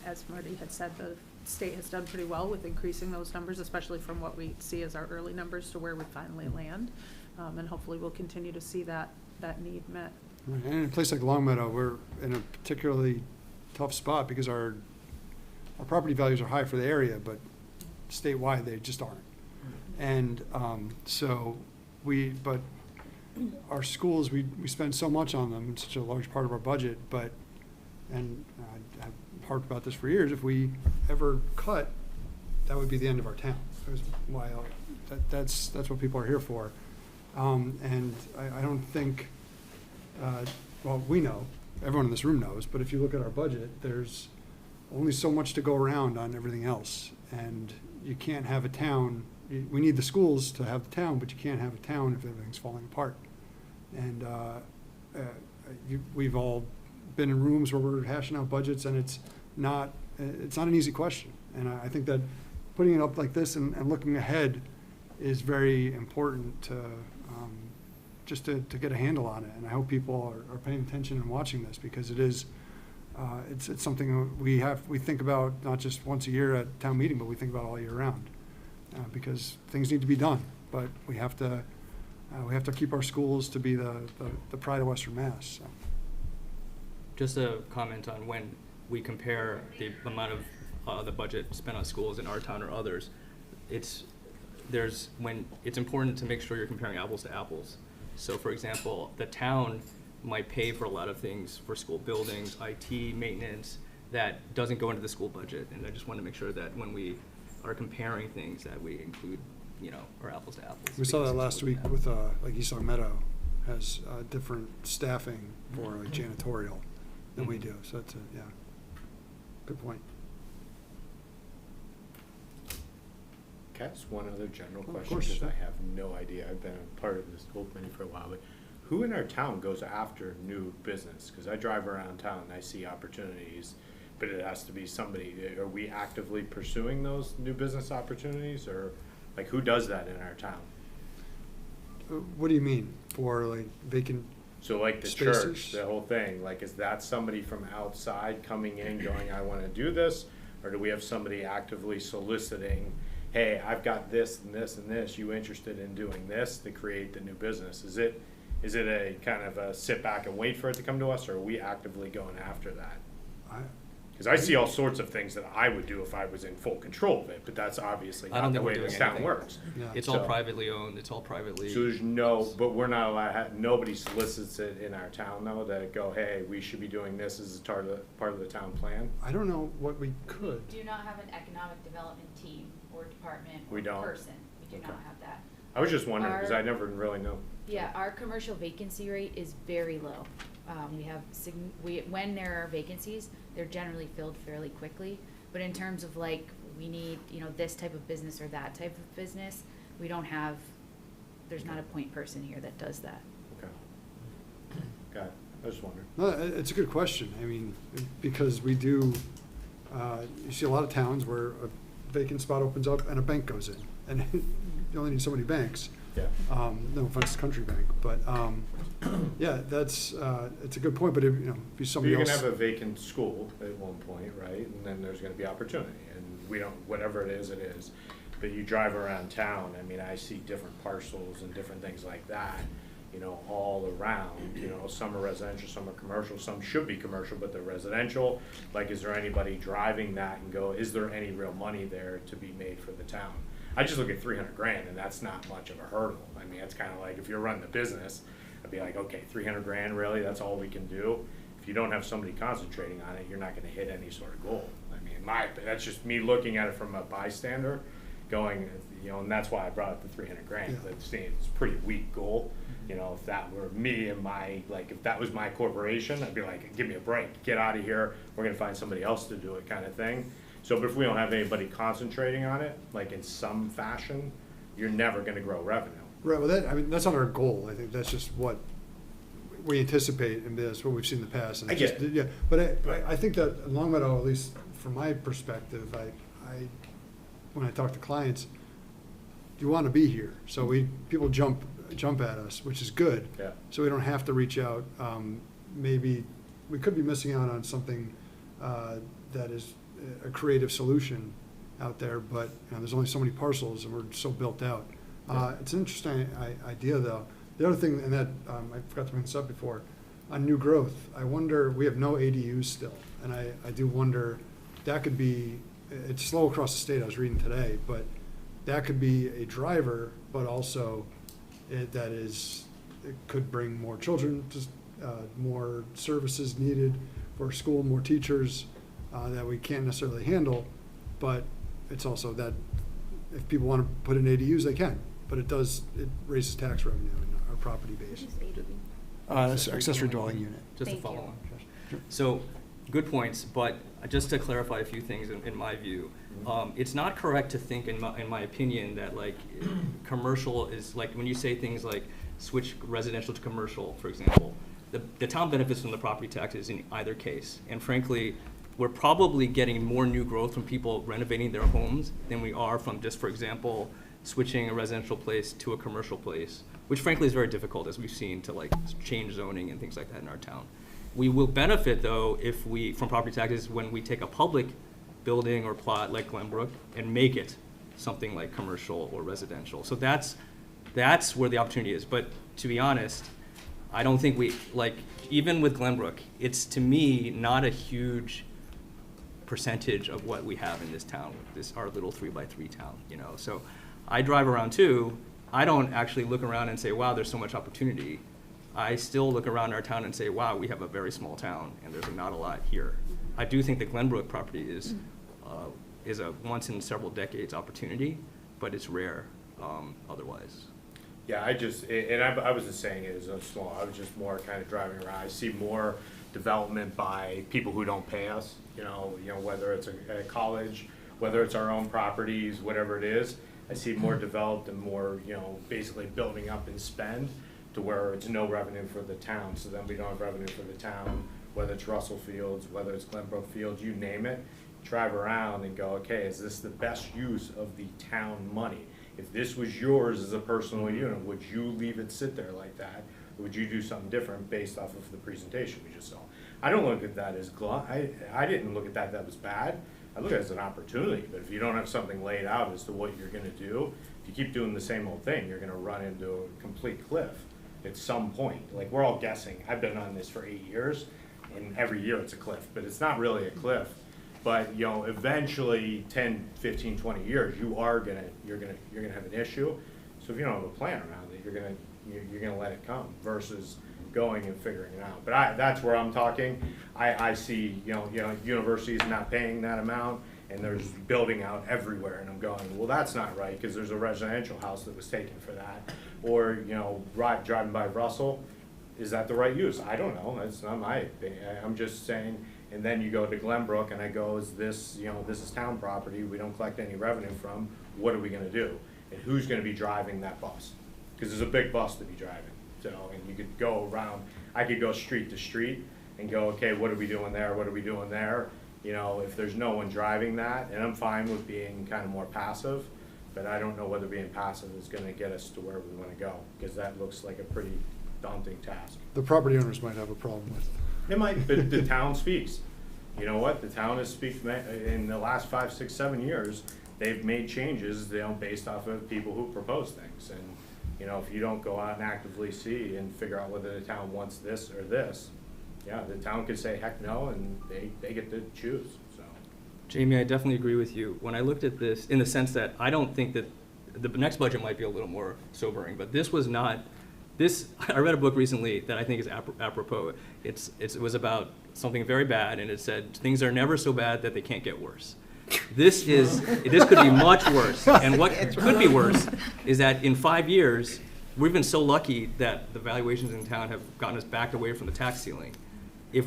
as Marty had said, the state has done pretty well with increasing those numbers, especially from what we see as our early numbers to where we finally land. And hopefully we'll continue to see that need met. Right, and in a place like Longmeadow, we're in a particularly tough spot because our property values are high for the area, but statewide, they just aren't. And but our schools, we spend so much on them, it's such a large part of our budget, and I've harped about this for years, if we ever cut, that would be the end of our town. That's what people are here for. And I don't think, well, we know, everyone in this room knows, but if you look at our budget, there's only so much to go around on everything else. And you can't have a town, we need the schools to have the town, but you can't have a town if everything's falling apart. And we've all been in rooms where we're hashing out budgets, and it's not an easy question. And I think that putting it up like this and looking ahead is very important to just to get a handle on it. And I hope people are paying attention and watching this, because it is it's something we think about not just once a year at town meeting, but we think about all year round, because things need to be done. But we have to keep our schools to be the pride of Western Mass. So. Just a comment on when we compare the amount of the budget spent on schools in our town or others, it's important to make sure you're comparing apples to apples. So for example, the town might pay for a lot of things for school buildings, IT, maintenance, that doesn't go into the school budget. And I just want to make sure that when we are comparing things that we include, our apples to apples. We saw that last week with like East Long Meadow has different staffing for like janitorial than we do. So that's good point. Can I ask one other general Of question? course. Because I have no idea. I've been a part of the school committee for a while, but who in our town goes after new business? Because I drive around town and I see opportunities, but it has to be somebody. Are we actively pursuing those new business opportunities, or like who does that in our town? What do you mean for like vacant? So like the spaces? church, the whole thing, like is that somebody from outside coming in going, I want to do this? Or do we have somebody actively soliciting, hey, I've got this and this and this, you interested in doing this to create the new business? Is it a kind of a sit back and wait for it to come to us, or are we actively going after that? Because I see all sorts of things that I would do if I was in full control of it, but that's obviously I don't not the think we're way doing this town anything. works. Yeah. It's So- all privately owned, it's all privately. So there's but we're not allowed, nobody solicits it in our town though, that go, hey, we should be doing this as a part of the town plan? I don't know what we could. We do not have an economic development team or department We or don't? person. We do not Okay. have that. I was just wondering, because Our- I never really know. Yeah, our commercial vacancy rate is very low. We have when there are vacancies, they're generally filled fairly quickly. But in terms of like, we need, this type of business or that type of business, we don't have, there's not a point person here that does that. Okay. Got it. I was just wondering. No, it's a good question. I mean, because we do, you see a lot of towns where a vacant spot opens up and a bank goes in, and you only need so many banks. Yeah. No offense to Country Bank, but, yeah, that's, it's a good point, but if, you know, if So somebody you're else. gonna have a vacant school at one point, right? And then there's gonna be opportunity, and we don't, whatever it is, it is. But you drive around town, I mean, I see different parcels and different things like that, you know, all around. You know, some are residential, some are commercial, some should be commercial, but they're residential. Like, is there anybody driving that and go, is there any real money there to be made for the town? I just look at 300 grand, and that's not much of a hurdle. I mean, it's kind of like, if you're running the business, I'd be like, okay, 300 grand, really, that's all we can do? If you don't have somebody concentrating on it, you're not gonna hit any sort of goal. I mean, that's just me looking at it from a bystander, going, you know, and that's why I brought up the 300 grand. Yeah. It's a pretty weak goal. You know, if that were me and if that was my corporation, I'd be like, give me a break, get out of here, we're gonna find somebody else to do it, kind of thing. So, but if we don't have anybody concentrating on it, like in some fashion, you're never gonna grow revenue. Right, well, I mean, that's not our goal. I think that's just what we anticipate, and that's what we've seen in the past. And I it's get just- it. Yeah, but I think that Long Meadow, at least from my perspective, when I talk to clients, you want to be here. So people jump at us, which is good. Yeah. So we don't have to reach out. Maybe we could be missing out on something that is a creative solution out there, but you know, there's only so many parcels, and we're so built out. It's an interesting idea, though. The other thing, and that I forgot to bring this up before, on new growth, I wonder, we have no ADUs still, and I do wonder, that could be, it's slow across the state, I was reading today, but that could be a driver, but also it could bring more children, just more services needed for school, more teachers that we can't necessarily handle, but it's also that if people want to put in ADUs, they can, but it raises tax revenue in our property base. It's accessory dwelling unit. Just to Thank follow you. on, Josh. So, good points, but just to clarify a few things in my view, it's not correct to think, in my opinion, that like commercial is like, when you say things like switch residential to commercial, for example, the town benefits from the property taxes in either case. And frankly, we're probably getting more new growth from people renovating their homes than we are from just, for example, switching a residential place to a commercial place, which frankly is very difficult, as we've seen, to like change zoning and things like that in our town. We will benefit, though, from property taxes when we take a public building or plot like Glenbrook and make it something like commercial or residential. So that's where the opportunity is. But to be honest, I don't think even with Glenbrook, it's, to me, not a huge percentage of what we have in this town, our little 3x3 town, you know. So I drive around too. I don't actually look around and say, wow, there's so much opportunity. I still look around our town and say, wow, we have a very small town and there's not a lot here. I do think the Glenbrook property is a once in several decades opportunity, but it's rare otherwise. Yeah, I wasn't saying it as a small, I was just more kind of driving around. I see more development by people who don't pay us, you know, whether it's a college, whether it's our own properties, whatever it is. I see more developed and more, you know, basically building up in spend to where it's no revenue for the town. So then we don't have revenue for the town, whether it's Russell Fields, whether it's Glenbrook Fields, you name it. Drive around and go, okay, is this the best use of the town money? If this was yours as a personal unit, would you leave it sit there like that? Or would you do something different based off of the presentation we just saw? I don't look at that as I didn't look at that was bad. I look at it as an opportunity, but if you don't have something laid out as to what you're gonna do, if you keep doing the same old thing, you're gonna run into a complete cliff at some point. Like, we're all guessing. I've been on this for 8 years, and every year it's a cliff, but it's not really a cliff. But, you know, eventually 10, 15, 20 years, you're gonna have an issue. So if you don't have a plan around it, you're gonna let it come versus going and figuring it out. But that's where I'm talking. I see, you know, universities not paying that amount, and there's building out everywhere, and I'm going, well, that's not right, because there's a residential house that was taken for that. Or, you know, driving by Russell, is that the right use? I don't know. That's not my opinion. I'm just saying. And then you go to Glenbrook, and I go, is this, you know, this is town property, we don't collect any revenue from, what are we gonna do? And who's gonna be driving that bus? Because there's a big bus to be driving, so, and you could go around, I could go street to street and go, okay, what are we doing there, what are we doing there? You know, if there's no one driving that, and I'm fine with being kind of more passive, But I don't know whether being passive is gonna get us to where we wanna go, because that looks like a pretty daunting task. The property owners might have a problem with. It might, but the town speaks. You know what, the town has in the last 5, 6, 7 years, they've made changes, based off of people who propose things. And, you know, if you don't go out and actively see and figure out whether the town wants this or this, yeah, the town could say heck no, and they get to choose, so. Jamie, I definitely agree with you. When I looked at this, in the sense that I don't think that, the next budget might be a little more sobering, but this was not, I read a book recently that I think is apropos. It was about something very bad, and it said, things are never so bad that they can't get worse. This could be much worse, and what could be worse is that in 5 years, we've been so lucky that the valuations in town have gotten us back away from the tax ceiling. If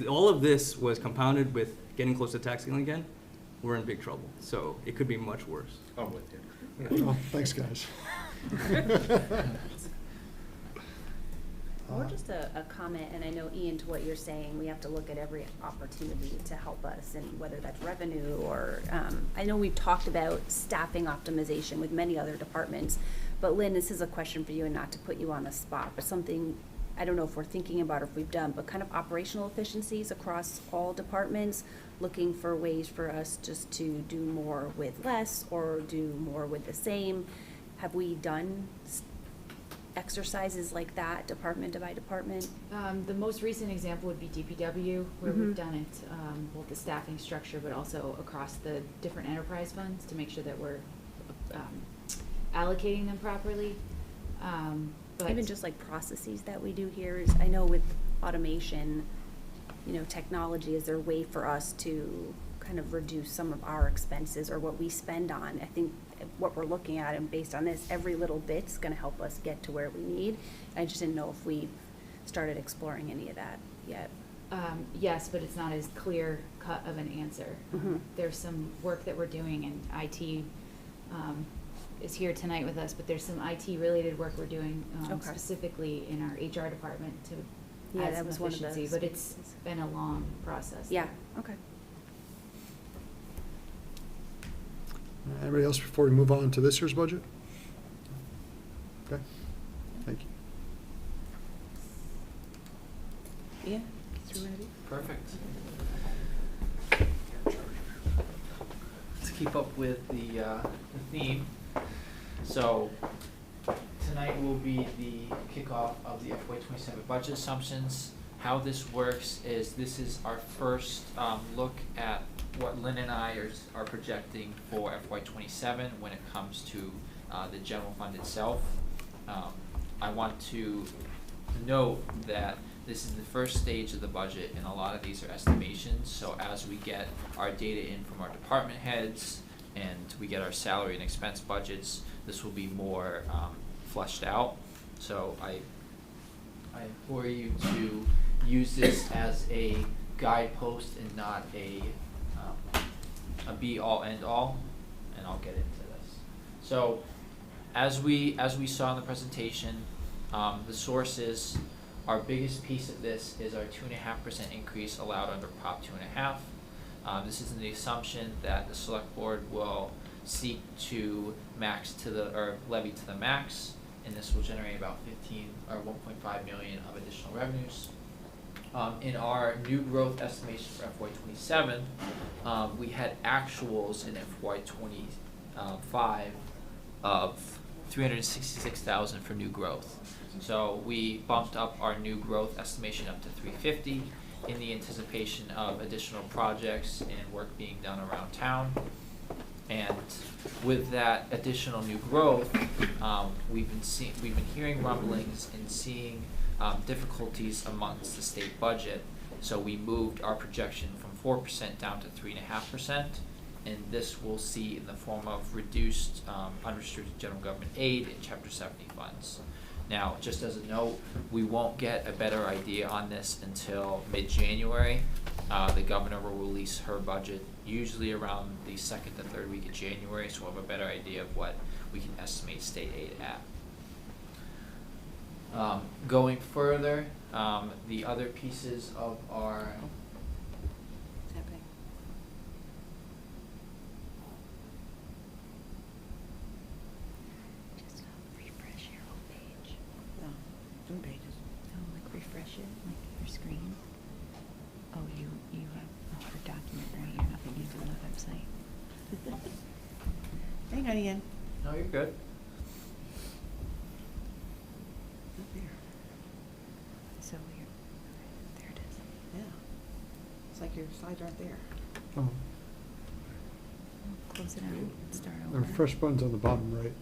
all of this was compounded with getting close to tax ceiling again, we're in big trouble. So it could be much worse. I'm with you. Oh, thanks, guys. Or just a comment, and I know, Ian, to what you're saying, we have to look at every opportunity to help us, and whether that's revenue or, I know we've talked about staffing optimization with many other departments, but Lynn, this is a question for you, and not to put you on the spot, but something, I don't know if we're thinking about or if we've done, but kind of operational efficiencies across all departments, looking for ways for us just to do more with less or do more with the same. Have we done exercises like that, department by department? The most recent example would be DPW, where Mhm. we've done it, both the staffing structure, but also across the different enterprise funds to make sure that we're, allocating them properly. But Even just like processes that we do here is, I know with automation, you know, technology, is there a way for us to kind of reduce some of our expenses or what we spend on? I think what we're looking at, and based on this, every little bit's gonna help us get to where we need. I just didn't know if we've started exploring any of that yet. Yes, but it's not as clear cut of an answer. Mhm. There's some work that we're doing, and IT is here tonight with us, but there's some IT related work we're doing Okay. specifically in our HR department to Yeah, add that some was one of the efficiency, but it's spaces. been a long process. Yeah, okay. Anybody else before we move on to this year's budget? Okay, thank you. Yeah, through ready? Perfect. Let's keep up with the theme. So tonight will be the kickoff of the FY27 budget assumptions. How this works is this is our first look at what Lynn and I are projecting for FY27 when it comes to the general fund itself. I want to note that this is the first stage of the budget, and a lot of these are estimations. So as we get our data in from our department heads and we get our salary and expense budgets, this will be more fleshed out. So I implore you to use this as a guidepost and not a be all end all, and I'll get into this. So as we saw in the presentation, the sources, our biggest piece of this is our 2.5% increase allowed under Prop 2.5. This is in the assumption that the select board will seek to levy to the max, and this will generate about 1.5 million of additional revenues. In our new growth estimation for FY27, we had actuals in FY25 of 366,000 for new growth. So we bumped up our new growth estimation up to 350 in the anticipation of additional projects and work being done around town. And with that additional new growth, we've been hearing rumblings and seeing difficulties amongst the state budget. So we moved our projection from 4% down to 3.5%, and this we'll see in the form of reduced unrestricted general government aid in Chapter 70 funds. Now, just as a note, we won't get a better idea on this until mid-January. The governor will release her budget usually around the second to third week of January, so we'll have a better idea of what we can estimate state aid at. Going further, the other pieces of our Is that right? Hang on, Ian. No, you're good. Up there. So we're, there it is. Yeah. It's like your slides aren't there. Oh, Close it out, start the over. refresh button's on the bottom right.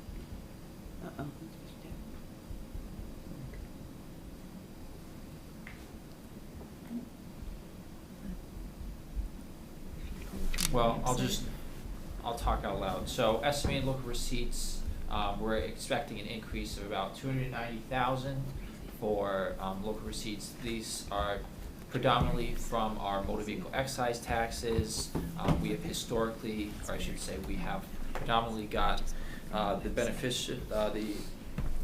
Uh-oh. Well, I'll talk out loud. So estimated local receipts, we're expecting an increase of about 290,000 for local receipts. These are predominantly from our motor vehicle excise taxes. We have historically, or I should say, we have predominantly got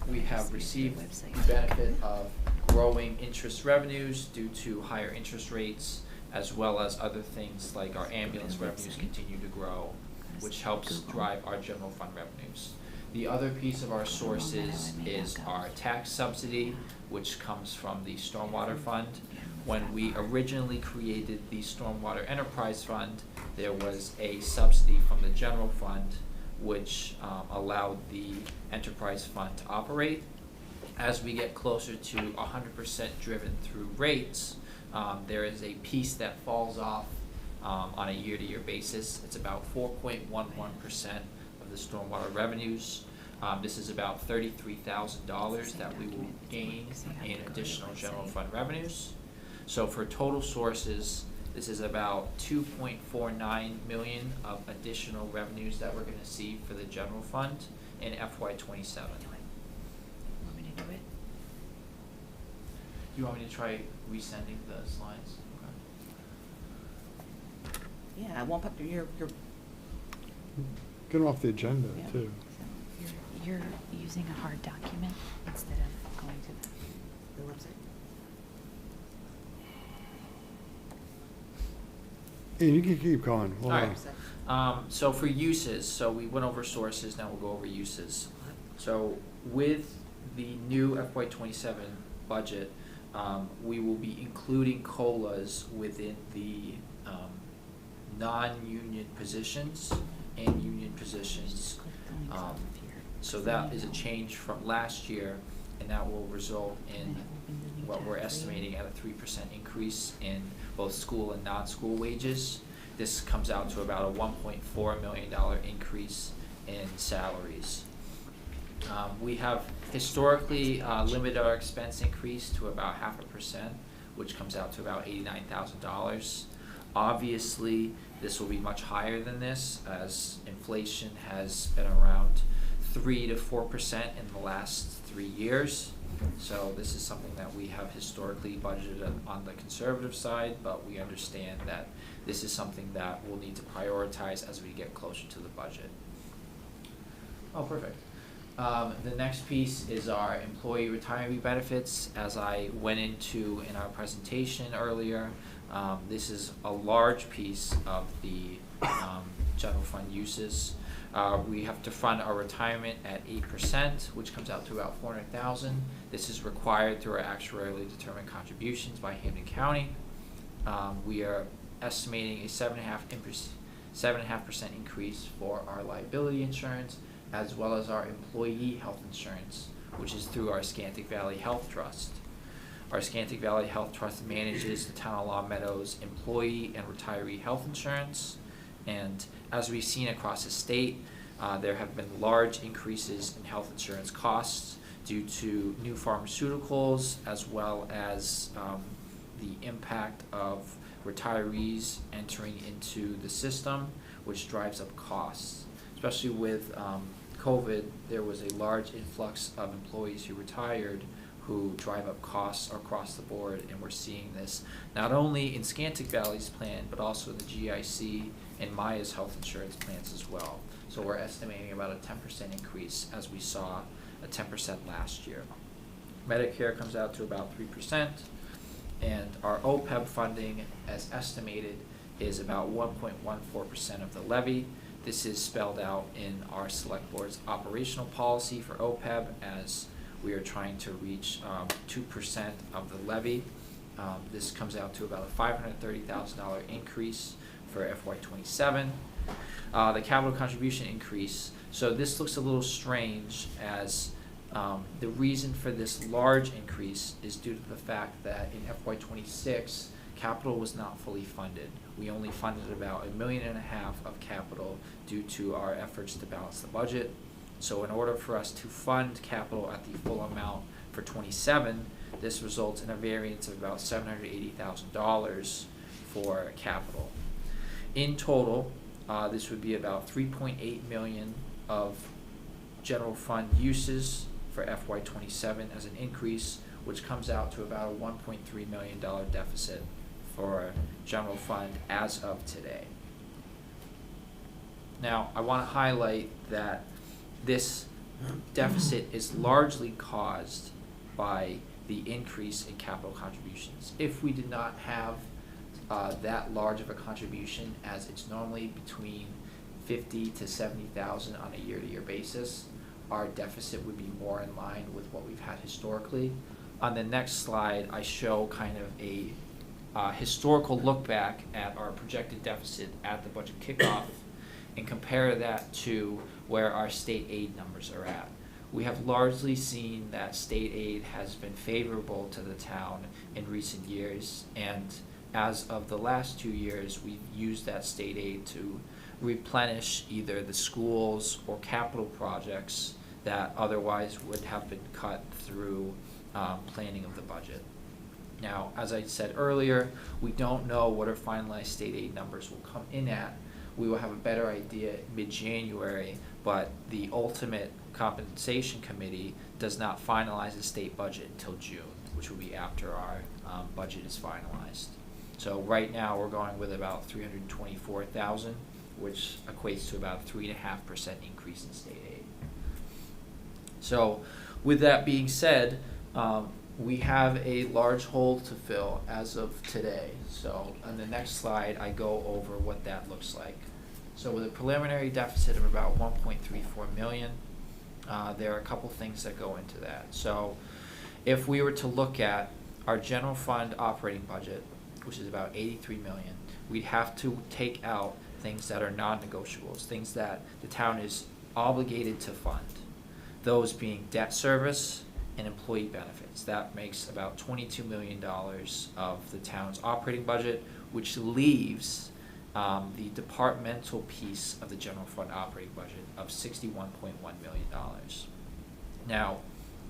we have received the benefit of growing interest revenues due to higher interest rates, as well as other things like our ambulance revenues continue to grow, which helps drive our general fund revenues. The other piece of our sources is our tax subsidy, which comes from the Stormwater Fund. When we originally created the Stormwater Enterprise Fund, there was a subsidy from the general fund, which allowed the enterprise fund to operate. As we get closer to 100% driven through rates, there is a piece that falls off on a year-to-year basis. It's about 4.11% of the stormwater revenues. This is about $33,000 that we will gain in additional general fund revenues. So for total sources, this is about 2.49 million of additional revenues that we're going to see for the general fund in FY27. Want me to do it? Do you want me to try resending the slides? Okay. Yeah, it won't pop, you're, Get them off the agenda, Yeah. too. So you're using a hard document instead of going to the website. Ian, you can keep going. Hold All on. right. So for uses, so we went over sources, now we'll go over uses. So with the new FY27 budget, we will be including COLAs within the non-union positions and union positions. So that is a change from last year, and that will result in what we're estimating at a 3% increase in both school and non-school wages. This comes out to about a $1.4 million increase in salaries. We have historically limited our expense increase to about 0.5%, which comes out to about $89,000. Obviously, this will be much higher than this, as inflation has been around 3 to 4% in the last 3 years. So this is something that we have historically budgeted on the conservative side, but we understand that this is something that we'll need to prioritize as we get closer to the budget. Oh, perfect. The next piece is our employee retiree benefits. As I went into in our presentation earlier, this is a large piece of the general fund uses. We have to fund our retirement at 8%, which comes out to about $400,000. This is required through our actuarially determined contributions by Hampden County. We are estimating a 7.5% increase for our liability insurance, as well as our employee health insurance, which is through our Scantic Valley Health Trust. Our Scantic Valley Health Trust manages the Town of Long Meadow's employee and retiree health insurance. And as we've seen across the state, there have been large increases in health insurance costs due to new pharmaceuticals, as well as the impact of retirees entering into the system, which drives up costs. Especially with COVID, there was a large influx of employees who retired who drive up costs across the board, and we're seeing this not only in Scantic Valley's plan, but also in the GIC and Maya's health insurance plans as well. So we're estimating about a 10% increase, as we saw a 10% last year. Medicare comes out to about 3%, and our OPEB funding, as estimated, is about 1.14% of the levy. This is spelled out in our select board's operational policy for OPEB, as we are trying to reach 2% of the levy. This comes out to about a $530,000 increase for FY27. The capital contribution increase, So this looks a little strange as the reason for this large increase is due to the fact that in FY '26, capital was not fully funded. We only funded about $1.5 million of capital due to our efforts to balance the budget. So in order for us to fund capital at the full amount for '27, this results in a variance of about $780,000 for capital. In total, this would be about $3.8 million of general fund uses for FY '27 as an increase, which comes out to about a $1.3 million deficit for general fund as of today. Now, I want to highlight that this deficit is largely caused by the increase in capital contributions. If we did not have that large of a contribution, as it's normally between 50 to 70,000 on a year-to-year basis, our deficit would be more in line with what we've had historically. On the next slide, I show kind of a historical look back at our projected deficit at the budget kickoff and compare that to where our state aid numbers are at. We have largely seen that state aid has been favorable to the town in recent years, and as of the last 2 years, we've used that state aid to replenish either the schools or capital projects that otherwise would have been cut through planning of the budget. Now, as I said earlier, we don't know what our finalized state aid numbers will come in at. We will have a better idea mid-January, but the ultimate compensation committee does not finalize the state budget until June, which will be after our budget is finalized. So right now, we're going with about $324,000, which equates to about a 3.5% increase in state aid. So with that being said, we have a large hole to fill as of today. So on the next slide, I go over what that looks like. So with a preliminary deficit of about 1.34 million, there are a couple things that go into that. So if we were to look at our general fund operating budget, which is about 83 million, we'd have to take out things that are non-negotiables, things that the town is obligated to fund. Those being debt service and employee benefits. That makes about $22 million of the town's operating budget, which leaves the departmental piece of the general fund operating budget of $61.1 million. Now,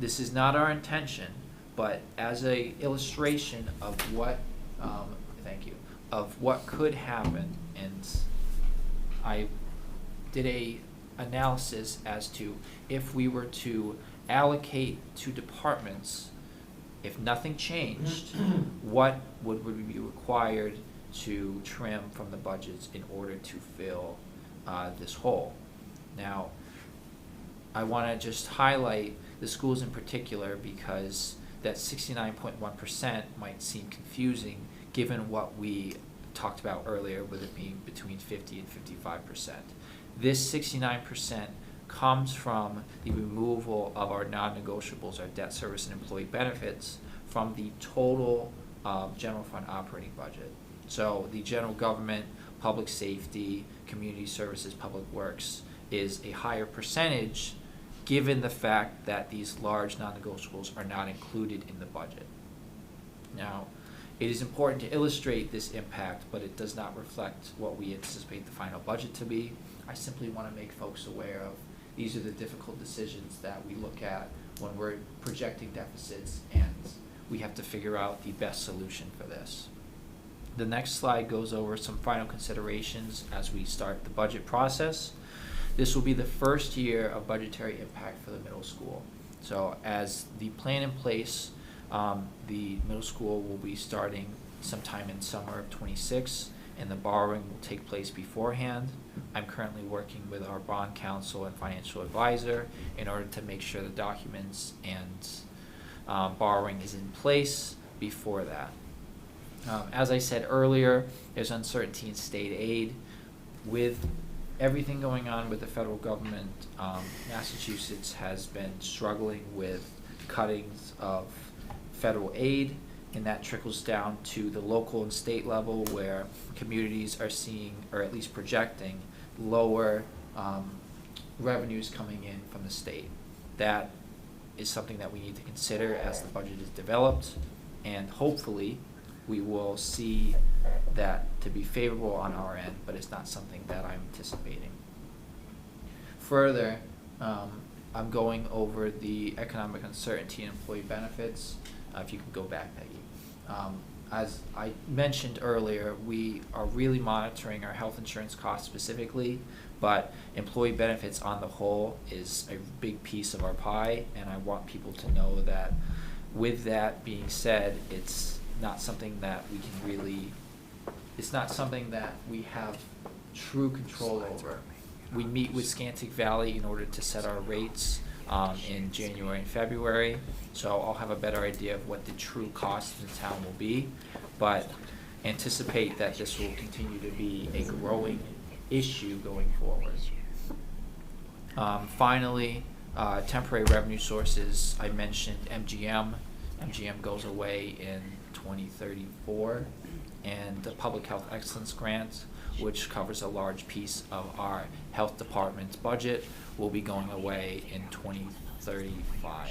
this is not our intention, but as a illustration of what, of what could happen, and I did a analysis as to if we were to allocate to departments, if nothing changed, what would be required to trim from the budgets in order to fill this hole. Now, I want to just highlight the schools in particular because that 69.1% might seem confusing given what we talked about earlier with it being between 50 and 55%. This 69% comes from the removal of our non-negotiables, our debt service and employee benefits, from the total general fund operating budget. So the general government, public safety, community services, public works is a higher percentage given the fact that these large non-negotiables are not included in the budget. Now, it is important to illustrate this impact, but it does not reflect what we anticipate the final budget to be. I simply want to make folks aware of these are the difficult decisions that we look at when we're projecting deficits, and we have to figure out the best solution for this. The next slide goes over some final considerations as we start the budget process. This will be the first year of budgetary impact for the middle school. So as the plan in place, the middle school will be starting sometime in summer of '26, and the borrowing will take place beforehand. I'm currently working with our bond counsel and financial advisor in order to make sure the documents and borrowing is in place before that. As I said earlier, there's uncertainty in state aid. With everything going on with the federal government, Massachusetts has been struggling with cuttings of federal aid, and that trickles down to the local and state level where communities are seeing, or at least projecting, lower revenues coming in from the state. That is something that we need to consider as the budget is developed, and hopefully we will see that to be favorable on our end, but it's not something that I'm anticipating. Further, I'm going over the economic uncertainty and employee benefits. If you could go back, Peggy. As I mentioned earlier, we are really monitoring our health insurance costs specifically, but employee benefits on the whole is a big piece of our pie, and I want people to know that with that being said, it's not something that we can really, it's not something that we have true control over. We meet with Scantic Valley in order to set our rates in January and February, so I'll have a better idea of what the true cost in the town will be, but anticipate that this will continue to be a growing issue going forward. Finally, temporary revenue sources. I mentioned MGM. MGM goes away in 2034, and the Public Health Excellence Grant, which covers a large piece of our health department's budget, will be going away in 2035.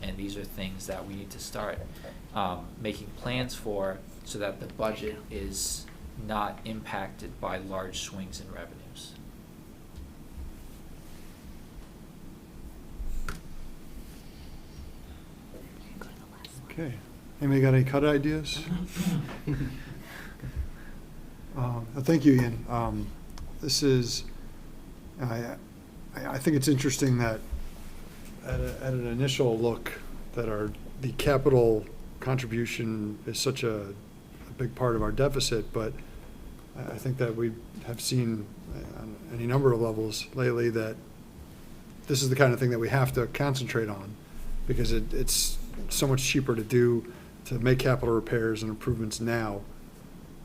And these are things that we need to start making plans for, so that the budget is not impacted by large swings in revenues. Okay. Anybody got any cut ideas? Thank you, Ian. This is, I think it's interesting that at an initial look that the capital contribution is such a big part of our deficit, but I think that we have seen on any number of levels lately that this is the kind of thing that we have to concentrate on, because it's so much cheaper to make capital repairs and improvements now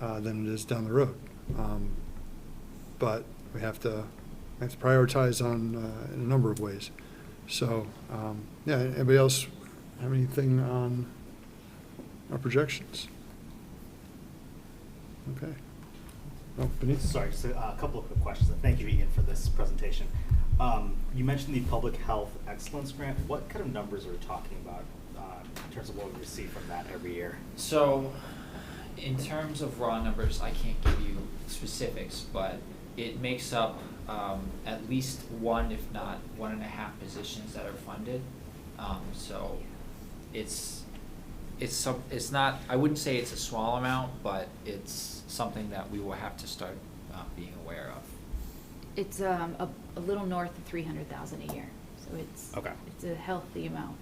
than it is down the road. But we have to prioritize in a number of ways. So, yeah, anybody else have anything on our projections? Okay. Oh, Benita? Sorry, just a couple of quick questions. And thank you, Ian, for this presentation. You mentioned the Public Health Excellence Grant. What kind of numbers are we talking about in terms of what we receive from that every year? So, in terms of raw numbers, I can't give you specifics, but it makes up at least one, if not 1.5 positions that are funded. So it's not, I wouldn't say it's a small amount, but it's something that we will have to start being aware of. It's a little north of 300,000 a year, so Okay. it's a healthy amount.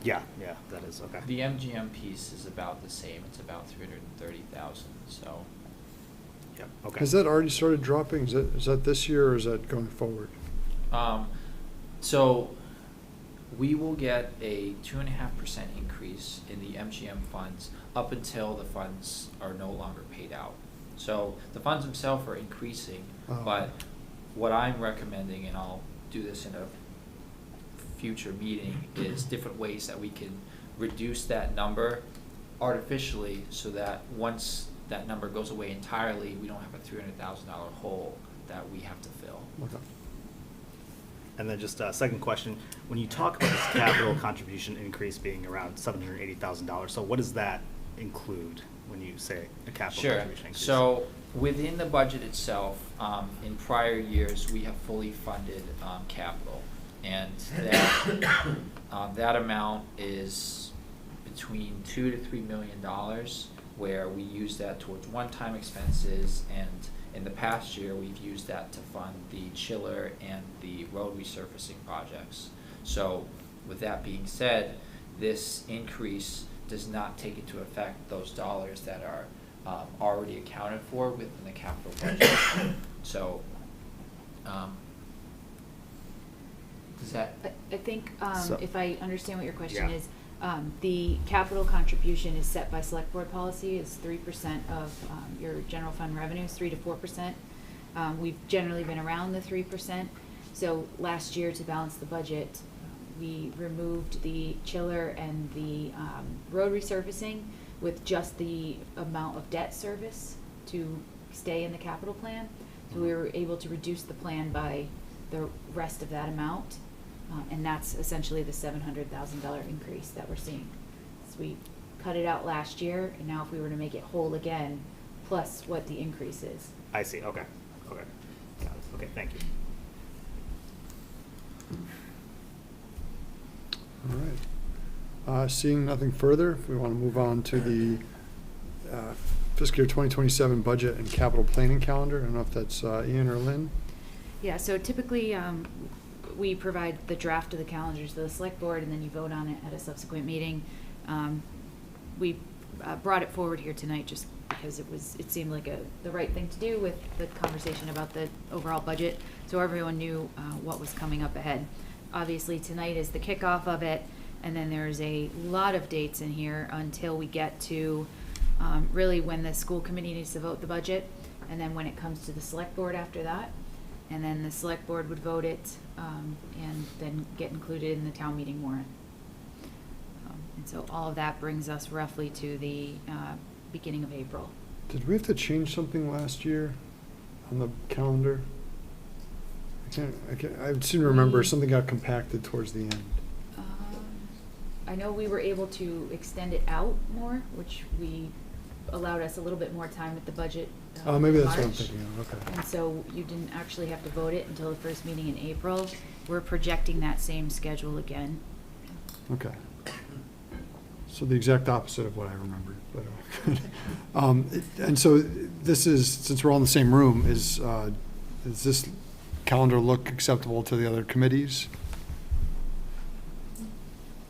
Yeah, that is, okay. The MGM piece is about the same. It's about 330,000. So. Yep, okay. Has that already started dropping? Is that this year, or is that going forward? So we will get a 2.5% increase in the MGM funds up until the funds are no longer paid out. So the funds themselves are increasing, but what I'm recommending, and I'll do this in a future meeting, is different ways that we can reduce that number artificially, so that once that number goes away entirely, we don't have a $300,000 hole that we have to fill. Okay. And then just a second question, when you talk about this capital contribution increase being around $780,000, so what does that include when you say a capital contribution increase? So within the budget itself, in prior years, we have fully funded capital, and that amount is between $2 to $3 million, where we use that towards one-time expenses, and in the past year, we've used that to fund the chiller and the road resurfacing projects. So with that being said, this increase does not take into effect those dollars that are already accounted for within the capital budget. So, does that? I think, So- if I understand what your question Yeah. is, the capital contribution is set by select board policy. It's 3% of your general fund revenues, 3 to 4%. We've generally been around the 3%. So last year, to balance the budget, we removed the chiller and the road resurfacing with just the amount of debt service to stay in the capital plan. So we were able to reduce the plan by the rest of that amount. And that's essentially the $700,000 increase that we're seeing. So we cut it out last year, and now if we were to make it whole again, plus what the increase is. I see, okay, okay. Got it. Okay, thank you. All right. Seeing nothing further, if we want to move on to the fiscal year 2027 budget and capital planning calendar. I don't know if that's Ian or Lynn. Yeah, so typically, we provide the draft of the calendars to the select board, and then you vote on it at a subsequent meeting. We brought it forward here tonight just because it seemed like the right thing to do with the conversation about the overall budget, so everyone knew what was coming up ahead. Obviously, tonight is the kickoff of it, and then there's a lot of dates in here until we get to really when the school committee needs to vote the budget, and then when it comes to the select board after that. And then the select board would vote it, and then get included in the town meeting warrant. And so all of that brings us roughly to the beginning of April. Did we have to change something last year on the calendar? I seem to remember something got compacted towards the end. I know we were able to extend it out more, which allowed us a little bit more time with the budget. Oh, maybe that's what I'm March. thinking of, okay. And so you didn't actually have to vote it until the first meeting in April. We're projecting that same schedule again. Okay. So the exact opposite of what I remembered, but, and so this is, since we're all in the same room, is this calendar look acceptable to the other committees?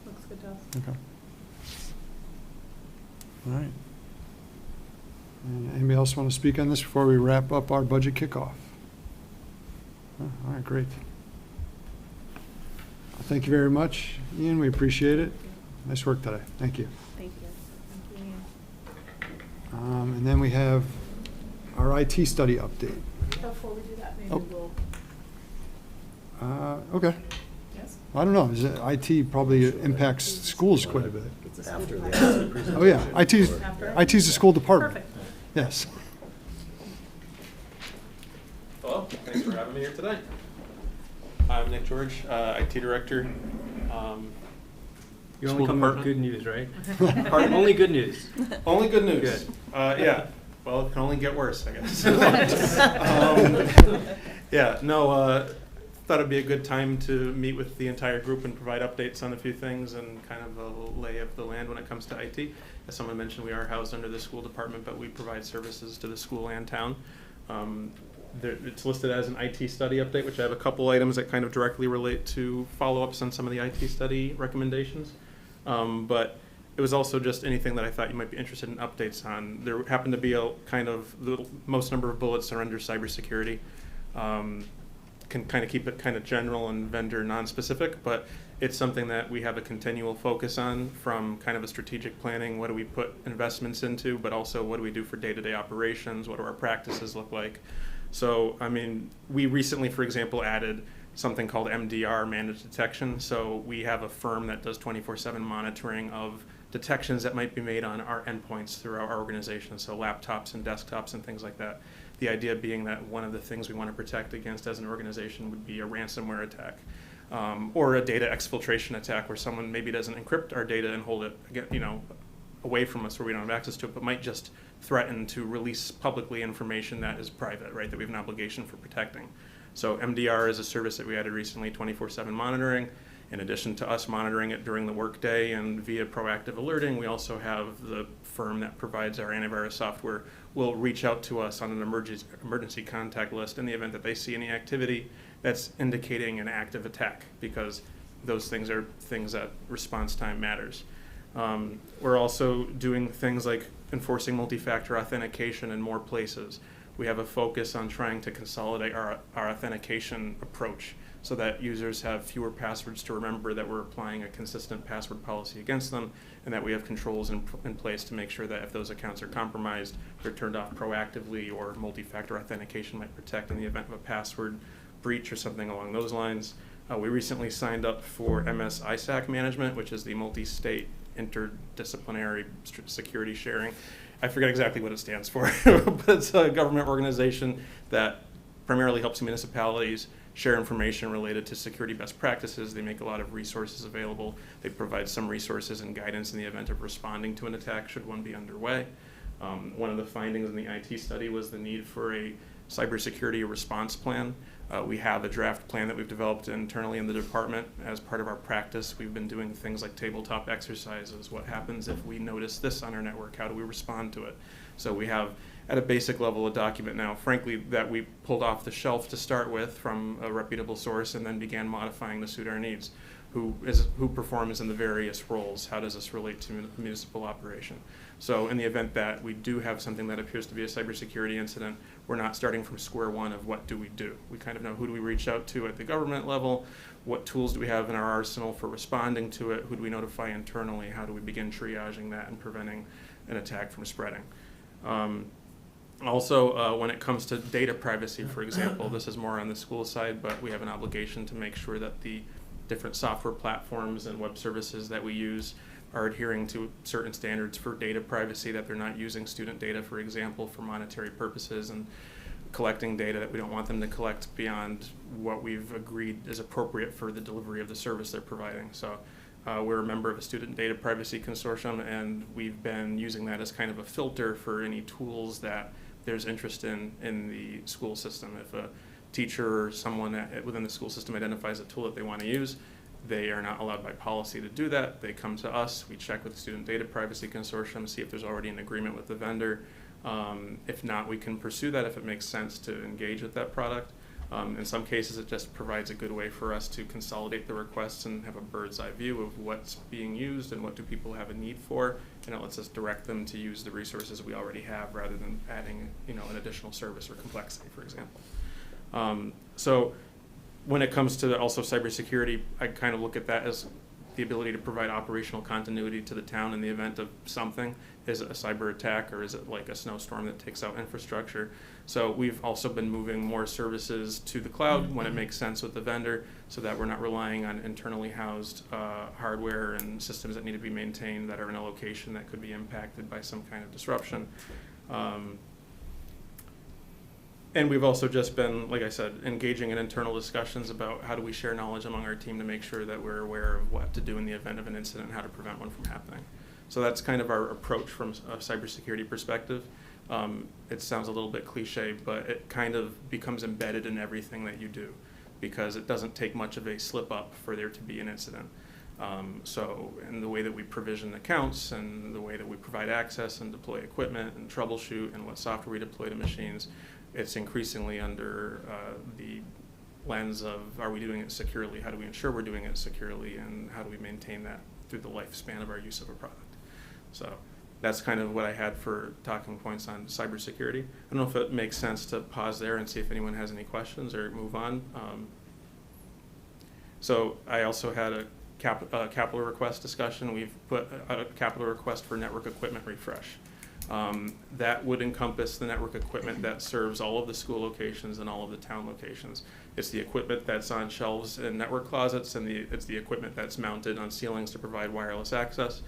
Looks good to us. Okay. All right. Anybody else want to speak on this before we wrap up our budget kickoff? Oh, all right, great. Thank you very much, Ian. We appreciate it. Nice work today. Thank you. Thank you. Thank you, Ian. And then we have our IT study update. Before we do that, maybe Oh. we'll, Okay. yes? I don't know. Is it, IT probably impacts schools quite a bit. After the presentation. Oh, yeah. IT's the school department. Perfect. Yes. Hello, thanks for having me here today. I'm Nick George, IT Director. You School only come with department. good news, right? Pardon? Only good news. Only good news. Good. Yeah, well, it can only get worse, I guess. Yeah, no, thought it'd be a good time to meet with the entire group and provide updates on a few things and kind of a lay of the land when it comes to IT. As someone mentioned, we are housed under the school department, but we provide services to the school and town. It's listed as an IT study update, which I have a couple items that kind of directly relate to follow-ups on some of the IT study recommendations. But it was also just anything that I thought you might be interested in updates on. There happened to be a kind of, the most number of bullets are under cybersecurity. Can kind of keep it kind of general and vendor non-specific, but it's something that we have a continual focus on, from kind of a strategic planning, what do we put investments into, but also what do we do for day-to-day operations, what do our practices look like. So, I mean, we recently, for example, added something called MDR, Managed Detection. So we have a firm that does 24/7 monitoring of detections that might be made on our endpoints throughout our organization, so laptops and desktops and things like that. The idea being that one of the things we want to protect against as an organization would be a ransomware attack, or a data exfiltration attack where someone maybe doesn't encrypt our data and hold it, away from us where we don't have access to it, but might just threaten to release publicly information that is private, right, that we have an obligation for protecting. So MDR is a service that we added recently, 24/7 monitoring. In addition to us monitoring it during the workday and via proactive alerting, we also have the firm that provides our antivirus software will reach out to us on an emergency contact list in the event that they see any activity that's indicating an active attack, because those things are things that response time matters. We're also doing things like enforcing multi-factor authentication in more places. We have a focus on trying to consolidate our authentication approach so that users have fewer passwords to remember, that we're applying a consistent password policy against them, and that we have controls in place to make sure that if those accounts are compromised, they're turned off proactively, or multi-factor authentication might protect in the event of a password breach or something along those lines. We recently signed up for MS ISAC management, which is the multi-state interdisciplinary security sharing. I forget exactly what it stands for, but it's a government organization that primarily helps municipalities share information related to security best practices. They make a lot of resources available. They provide some resources and guidance in the event of responding to an attack should one be underway. One of the findings in the IT study was the need for a cybersecurity response plan. We have a draft plan that we've developed internally in the department. As part of our practice, we've been doing things like tabletop exercises. What happens if we notice this on our network? How do we respond to it? So we have, at a basic level, a document now, frankly, that we pulled off the shelf to start with from a reputable source and then began modifying to suit our needs. Who performs in the various roles? How does this relate to municipal operation? So in the event that we do have something that appears to be a cybersecurity incident, we're not starting from square one of what do we do. We kind of know who do we reach out to at the government level, what tools do we have in our arsenal for responding to it, who do we notify internally, how do we begin triaging that and preventing an attack from spreading. Also, when it comes to data privacy, for example, this is more on the school side, but we have an obligation to make sure that the different software platforms and web services that we use are adhering to certain standards for data privacy, that they're not using student data, for example, for monetary purposes and collecting data that we don't want them to collect beyond what we've agreed is appropriate for the delivery of the service they're providing. So we're a member of a student data privacy consortium, and we've been using that as kind of a filter for any tools that there's interest in the school system. If a teacher or someone within the school system identifies a tool that they want to use, they are not allowed by policy to do that. They come to us, we check with the Student Data Privacy Consortium, see if there's already an agreement with the vendor. If not, we can pursue that if it makes sense to engage with that product. In some cases, it just provides a good way for us to consolidate the requests and have a bird's eye view of what's being used and what do people have a need for, and it lets us direct them to use the resources we already have rather than adding, an additional service or complexity, for example. So when it comes to also cybersecurity, I kind of look at that as the ability to provide operational continuity to the town in the event of something. Is it a cyber attack, or is it like a snowstorm that takes out infrastructure? So we've also been moving more services to the cloud when it makes sense with the vendor, so that we're not relying on internally housed hardware and systems that need to be maintained that are in a location that could be impacted by some kind of disruption. And we've also just been, like I said, engaging in internal discussions about how do we share knowledge among our team to make sure that we're aware of what to do in the event of an incident and how to prevent one from happening. So that's kind of our approach from a cybersecurity perspective. It sounds a little bit cliche, but it kind of becomes embedded in everything that you do, because it doesn't take much of a slip up for there to be an incident. So in the way that we provision accounts and the way that we provide access and deploy equipment and troubleshoot and what software we deploy to machines, it's increasingly under the lens of, are we doing it securely? How do we ensure we're doing it securely? And how do we maintain that through the lifespan of our use of a product? So that's kind of what I had for talking points on cybersecurity. I don't know if it makes sense to pause there and see if anyone has any questions or move on. So I also had a capital request discussion. We've put a capital request for network equipment refresh. That would encompass the network equipment that serves all of the school locations and all of the town locations. It's the equipment that's on shelves in network closets, and it's the equipment that's mounted on ceilings to provide wireless access.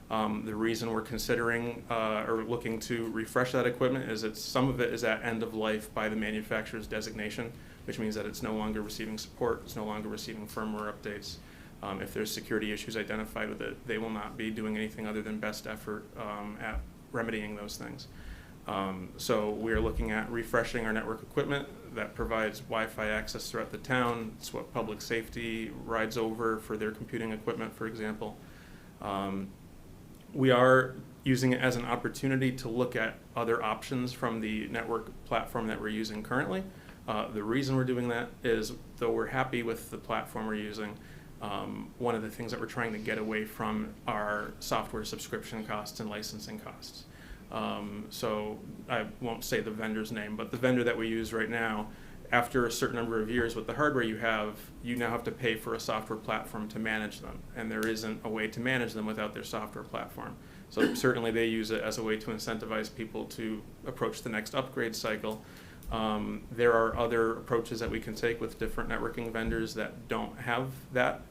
The reason we're considering or looking to refresh that equipment is some of it is at end of life by the manufacturer's designation, which means that it's no longer receiving support, it's no longer receiving firmware updates. If there's security issues identified with it, they will not be doing anything other than best effort at remedying those things. So we're looking at refreshing our network equipment that provides Wi-Fi access throughout the town. It's what public safety rides over for their computing equipment, for example. We are using it as an opportunity to look at other options from the network platform that we're using currently. The reason we're doing that is, though we're happy with the platform we're using, one of the things that we're trying to get away from are software subscription costs and licensing costs. So I won't say the vendor's name, but the vendor that we use right now, after a certain number of years with the hardware you now have to pay for a software platform to manage them, and there isn't a way to manage them without their software platform. So certainly they use it as a way to incentivize people to approach the next upgrade cycle. There are other approaches that we can take with different networking vendors that don't have that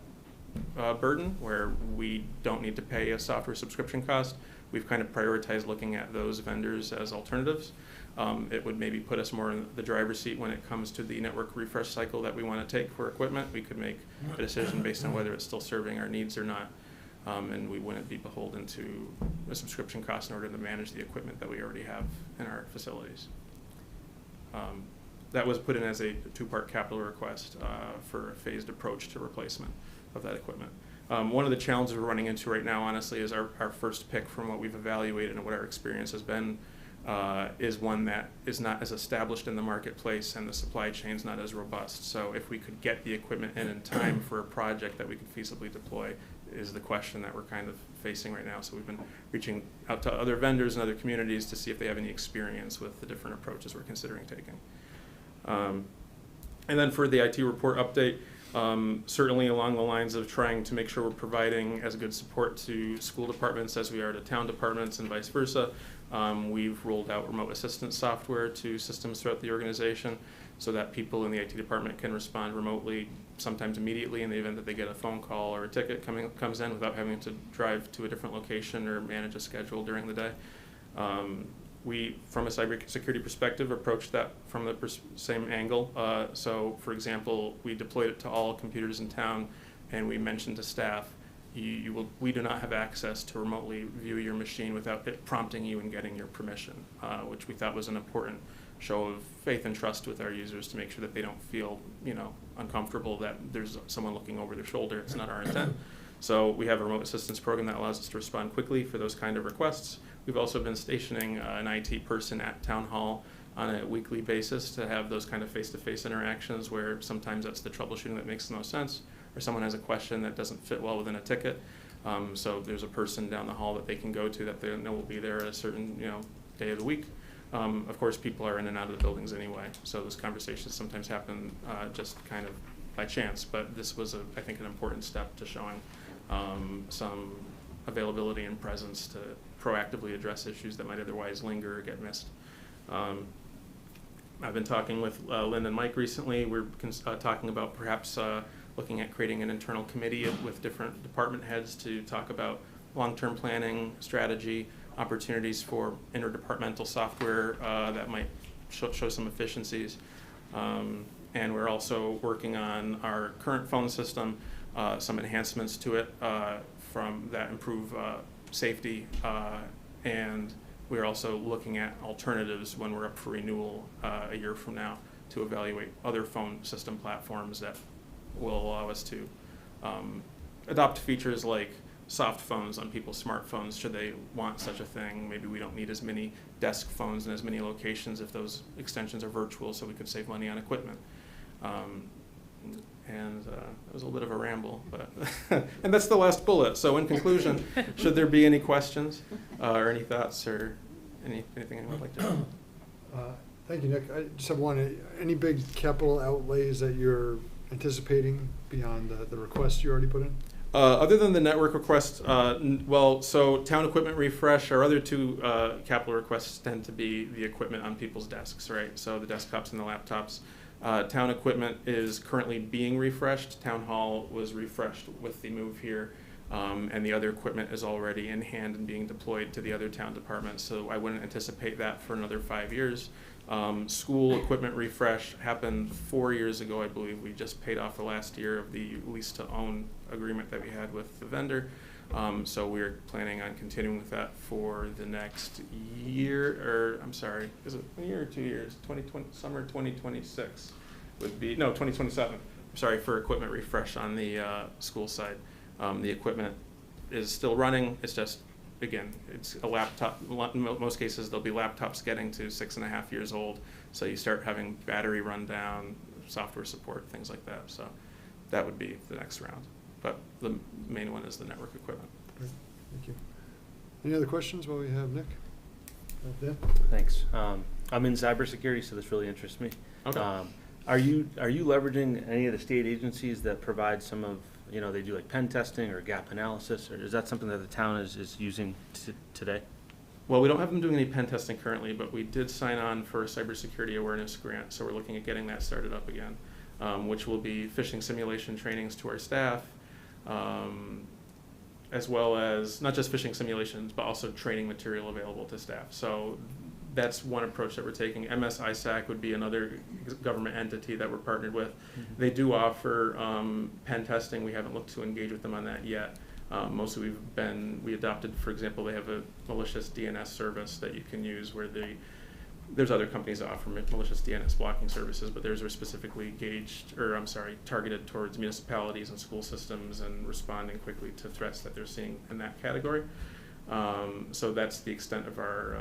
burden, where we don't need to pay a software subscription cost. we've kind of prioritized looking at those vendors as alternatives. It would maybe put us more in the driver's seat when it comes to the network refresh cycle that we want to take for equipment. We could make a decision based on whether it's still serving our needs or not. And we wouldn't be beholden to a subscription cost in order to manage the equipment that we already have in our facilities. That was put in as a two-part capital request for a phased approach to replacement of that equipment. One of the challenges we're running into right now, honestly, is our first pick from what we've evaluated and what our experience has been is one that is not as established in the marketplace and the supply chain's not as robust. So if we could get the equipment in time for a project that we could feasibly deploy is the question that we're kind of facing right now. So we've been reaching out to other vendors and other communities to see if they have any experience with the different approaches we're considering taking. And then for the IT report update, certainly along the lines of trying to make sure we're providing as good support to school departments as we are to town departments and vice versa. We've rolled out remote assistance software to systems throughout the organization so that people in the IT department can respond remotely, sometimes immediately in the event that they get a phone call or a ticket comes in without having to drive to a different location or manage a schedule during the day. We, from a cybersecurity perspective, approached that from the same angle. So, for example, we deployed it to all computers in town, and we mentioned to staff, we do not have access to remotely view your machine without it prompting you and getting your permission, which we thought was an important show of faith and trust with our users to make sure that they don't feel, uncomfortable that there's someone looking over their shoulder. It's not our intent. So we have a remote assistance program that allows us to respond quickly for those kind of requests. We've also been stationing an IT person at Town Hall on a weekly basis to have those kind of face-to-face interactions where sometimes that's the troubleshooting that makes the most sense, or someone has a question that doesn't fit well within a ticket. So there's a person down the hall that they can go to that they know will be there at a certain day of the week. Of course, people are in and out of the buildings anyway, so those conversations sometimes happen just kind of by chance, but this was, I think, an important step to showing some availability and presence to proactively address issues that might otherwise linger or get missed. I've been talking with Lynn and Mike recently. We're talking about perhaps looking at creating an internal committee with different department heads to talk about long-term planning, strategy, opportunities for interdepartmental software that might show some efficiencies. And we're also working on our current phone system, some enhancements to it from that improve safety, and we're also looking at alternatives when we're up for renewal a year from now to evaluate other phone system platforms that will allow us to adopt features like soft phones on people's smartphones should they want such a thing. Maybe we don't need as many desk phones in as many locations if those extensions are virtual, so we could save money on equipment. That was a little bit of a ramble, but and that's the last bullet. So in conclusion, should there be any questions or any thoughts or anything I would like to Thank you, Nick. I just have one. Any big capital outlays that you're anticipating beyond the requests you already put in? Other than the network request, so town equipment refresh, our other two capital requests tend to be the equipment on people's desks, right? So the desktops and the laptops. Town equipment is currently being refreshed. Town Hall was refreshed with the move here, and the other equipment is already in hand and being deployed to the other town departments, so I wouldn't anticipate that for another 5 years. School equipment refresh happened 4 years ago, I believe. We just paid off the last year of the lease-to-own agreement that we had with the vendor. So we're planning on continuing with that for the next year, or I'm sorry, is it a year or 2 years? 2020, summer 2026 would be, no, 2027. I'm sorry, for equipment refresh on the school side. The equipment is still running. It's just, again, it's a laptop. In most cases, there'll be laptops getting to 6.5 years old. So you start having battery rundown, software support, things like that. So that would be the next round. But the main one is the network equipment. Great. Thank you. Any other questions while we have Nick? Dan? Thanks. I'm in cybersecurity, so this really interests me. Okay. Are you leveraging any of the state agencies that provide some of, they do like pen testing or gap analysis, or is that something that the town is using today? Well, we don't have them doing any pen testing currently, but we did sign on for a cybersecurity awareness grant, so we're looking at getting that started up again, which will be phishing simulation trainings to our staff, as well as not just fishing simulations, but also training material available to staff. So that's one approach that we're taking. MS ISAC would be another government entity that we're partnered with. They do offer pen testing. We haven't looked to engage with them on that yet. Mostly we adopted, for example, they have a malicious DNS service that you can use where there's other companies that offer malicious DNS blocking services, but theirs are specifically targeted towards municipalities and school systems and responding quickly to threats that they're seeing in that category. So that's the extent of our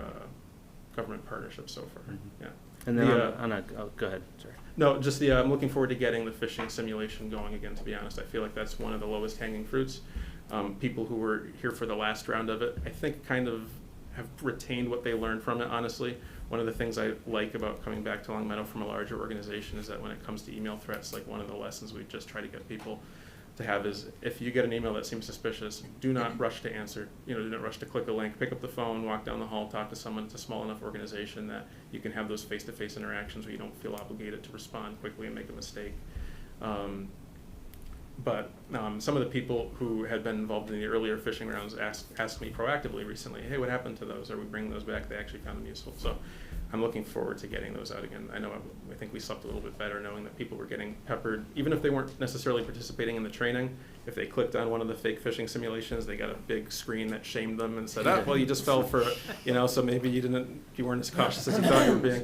government partnership so far. Yeah. And then go ahead, sorry. No, just I'm looking forward to getting the fishing simulation going again, to be honest. I feel like that's one of the lowest hanging fruits. People who were here for the last round of it, I think kind of have retained what they learned from it, honestly. One of the things I like about coming back to Long Meadow from a larger organization is that when it comes to email threats, like one of the lessons we just try to get people to have is if you get an email that seems suspicious, do not rush to answer. Do not rush to click a link. Pick up the phone, walk down the hall, talk to someone. It's a small enough organization that you can have those face-to-face interactions where you don't feel obligated to respond quickly and make a mistake. But some of the people who had been involved in the earlier fishing rounds asked me proactively recently, hey, what happened to those? Are we bringing those back? They actually found them useful. So I'm looking forward to getting those out again. I think we slept a little bit better knowing that people were getting peppered, even if they weren't necessarily participating in the training. If they clicked on one of the fake fishing simulations, they got a big screen that shamed them and said, well, you just fell for it, so maybe you weren't as cautious as you thought you were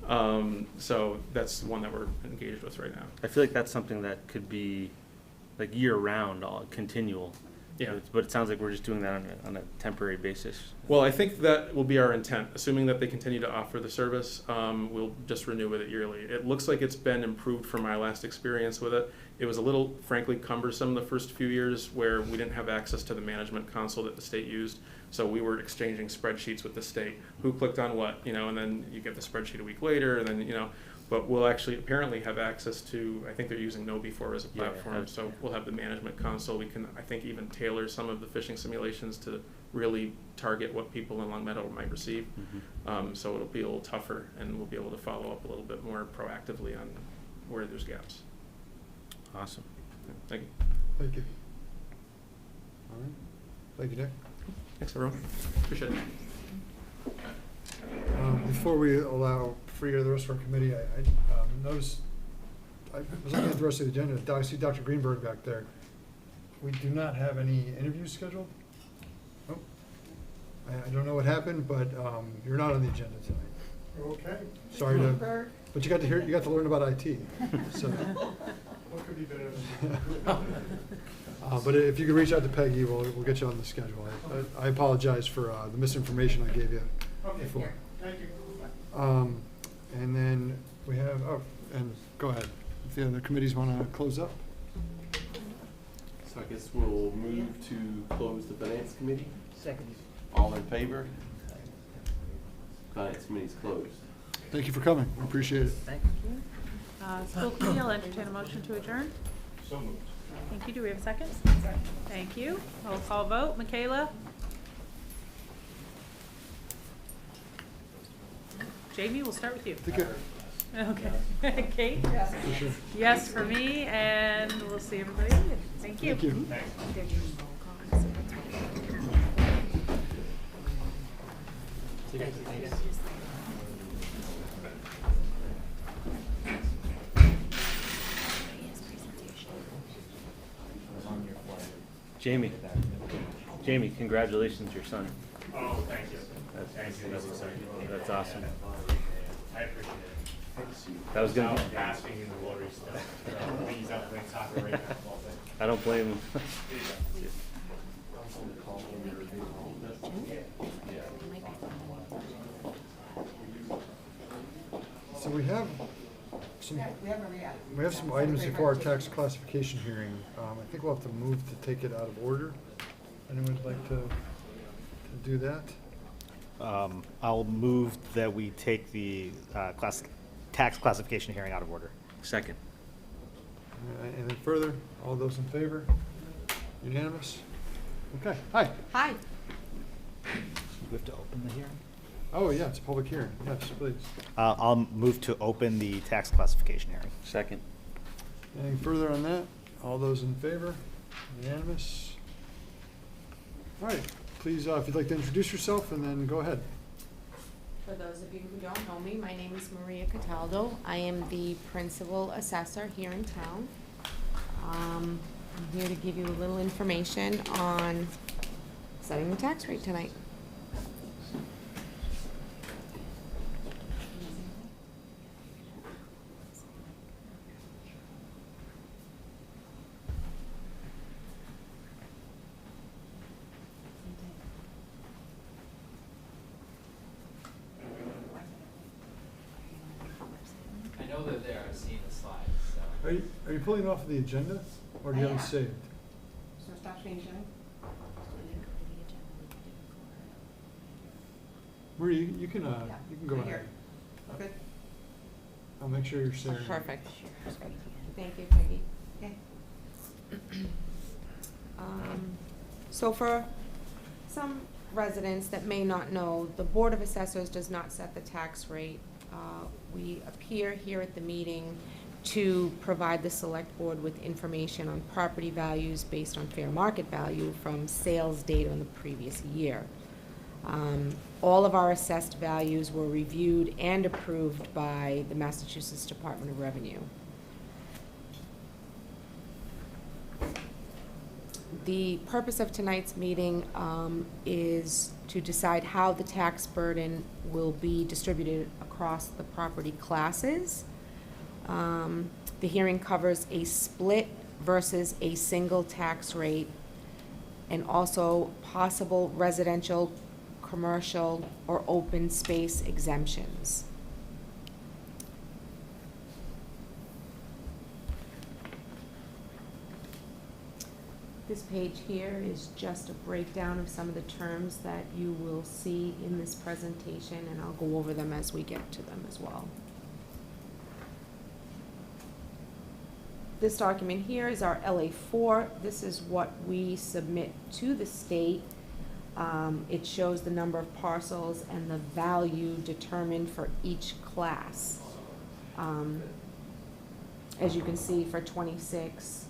being. So that's one that we're engaged with right now. I feel like that's something that could be like year-round, continual. Yeah. But it sounds like we're just doing that on a temporary basis. Well, I think that will be our intent. Assuming that they continue to offer the service, we'll just renew with it yearly. It looks like it's been improved from my last experience with it. It was a little, frankly, cumbersome the first few years where we didn't have access to the management console that the state used. So we were exchanging spreadsheets with the state. Who clicked on what, and then you get the spreadsheet a week later, and then, but we'll actually apparently have access to, I think they're using KnowBe4 as a platform, so we'll have the management console. We can, I think, even tailor some of the fishing simulations to really target what people in Long Meadow might receive. So it'll be a little tougher, and we'll be able to follow up a little bit more proactively on where there's gaps. Awesome. Thank you. Thank you. All right. Thank you, Nick. Thanks, everyone. Appreciate it. Before we allow free to the rest of our committee, I noticed, I was looking at the rest of the agenda, I see Dr. Greenberg back there. We do not have any interviews scheduled? Nope. I don't know what happened, but you're not on the agenda tonight. Okay. Sorry to, but you got to learn about IT. So. What could be better than but if you could reach out to Peggy, we'll get you on the schedule. I apologize for the misinformation I gave you before. Thank you. And then we have, and go ahead. If the other committees want to close up. So I guess we'll move to close the Finance Committee. Second. All in favor? Finance Committee's closed. Thank you for coming. I appreciate it. Thank you. School committee, I'll entertain a motion to adjourn. So moved. Thank you. Do we have a second? Thank you. Roll call vote. Michaela? Jamie, we'll start with you. Take care. Okay. Kate? Yes. For sure. Yes for me, and we'll see everybody later. Thank you. Thank you. They're doing roll call, so that's Jamie, congratulations, your son. Oh, thank you. That's awesome. I appreciate it. That was good. Gasping in the watery stuff. He's out playing soccer right now. I don't blame him. So we have some items before our tax classification hearing. I think we'll have to move to take it out of order. Anyone would like to do that? I'll move that we take the tax classification hearing out of order. Second. Anything further? All those in favor? Unanimous? Okay. Hi. Hi. We have to open the hearing? Oh, yeah, it's a public hearing. Yes, please. I'll move to open the tax classification hearing. Second. Anything further on that? All those in favor? Unanimous? All right, please, if you'd like to introduce yourself, and then go ahead. For those of you who don't know me, my name is Maria Cataldo. I am the principal assessor here in town. I'm here to give you a little information on setting the tax rate tonight. I know they're there, I've seen the slides, so. Are you pulling it off of the agenda, or do you have it saved? So stop screen sharing. Maria, you can go Right ahead. here. Okay. I'll make sure you're sharing. Perfect. Thank you, Peggy. Okay. So for some residents that may not know, the Board of Assessors does not set the tax rate. We appear here at the meeting to provide the Select Board with information on property values based on fair market value from sales data in the previous year. All of our assessed values were reviewed and approved by the Massachusetts Department of Revenue. The purpose of tonight's meeting is to decide how the tax burden will be distributed across the property classes. The hearing covers a split versus a single tax rate, and also possible residential, commercial, or open space exemptions. This page here is just a breakdown of some of the terms that you will see in this presentation, and I'll go over them as we get to them as well. This document here is our LA4. This is what we submit to the state. It shows the number of parcels and the value determined for each class. As you can see, for 26,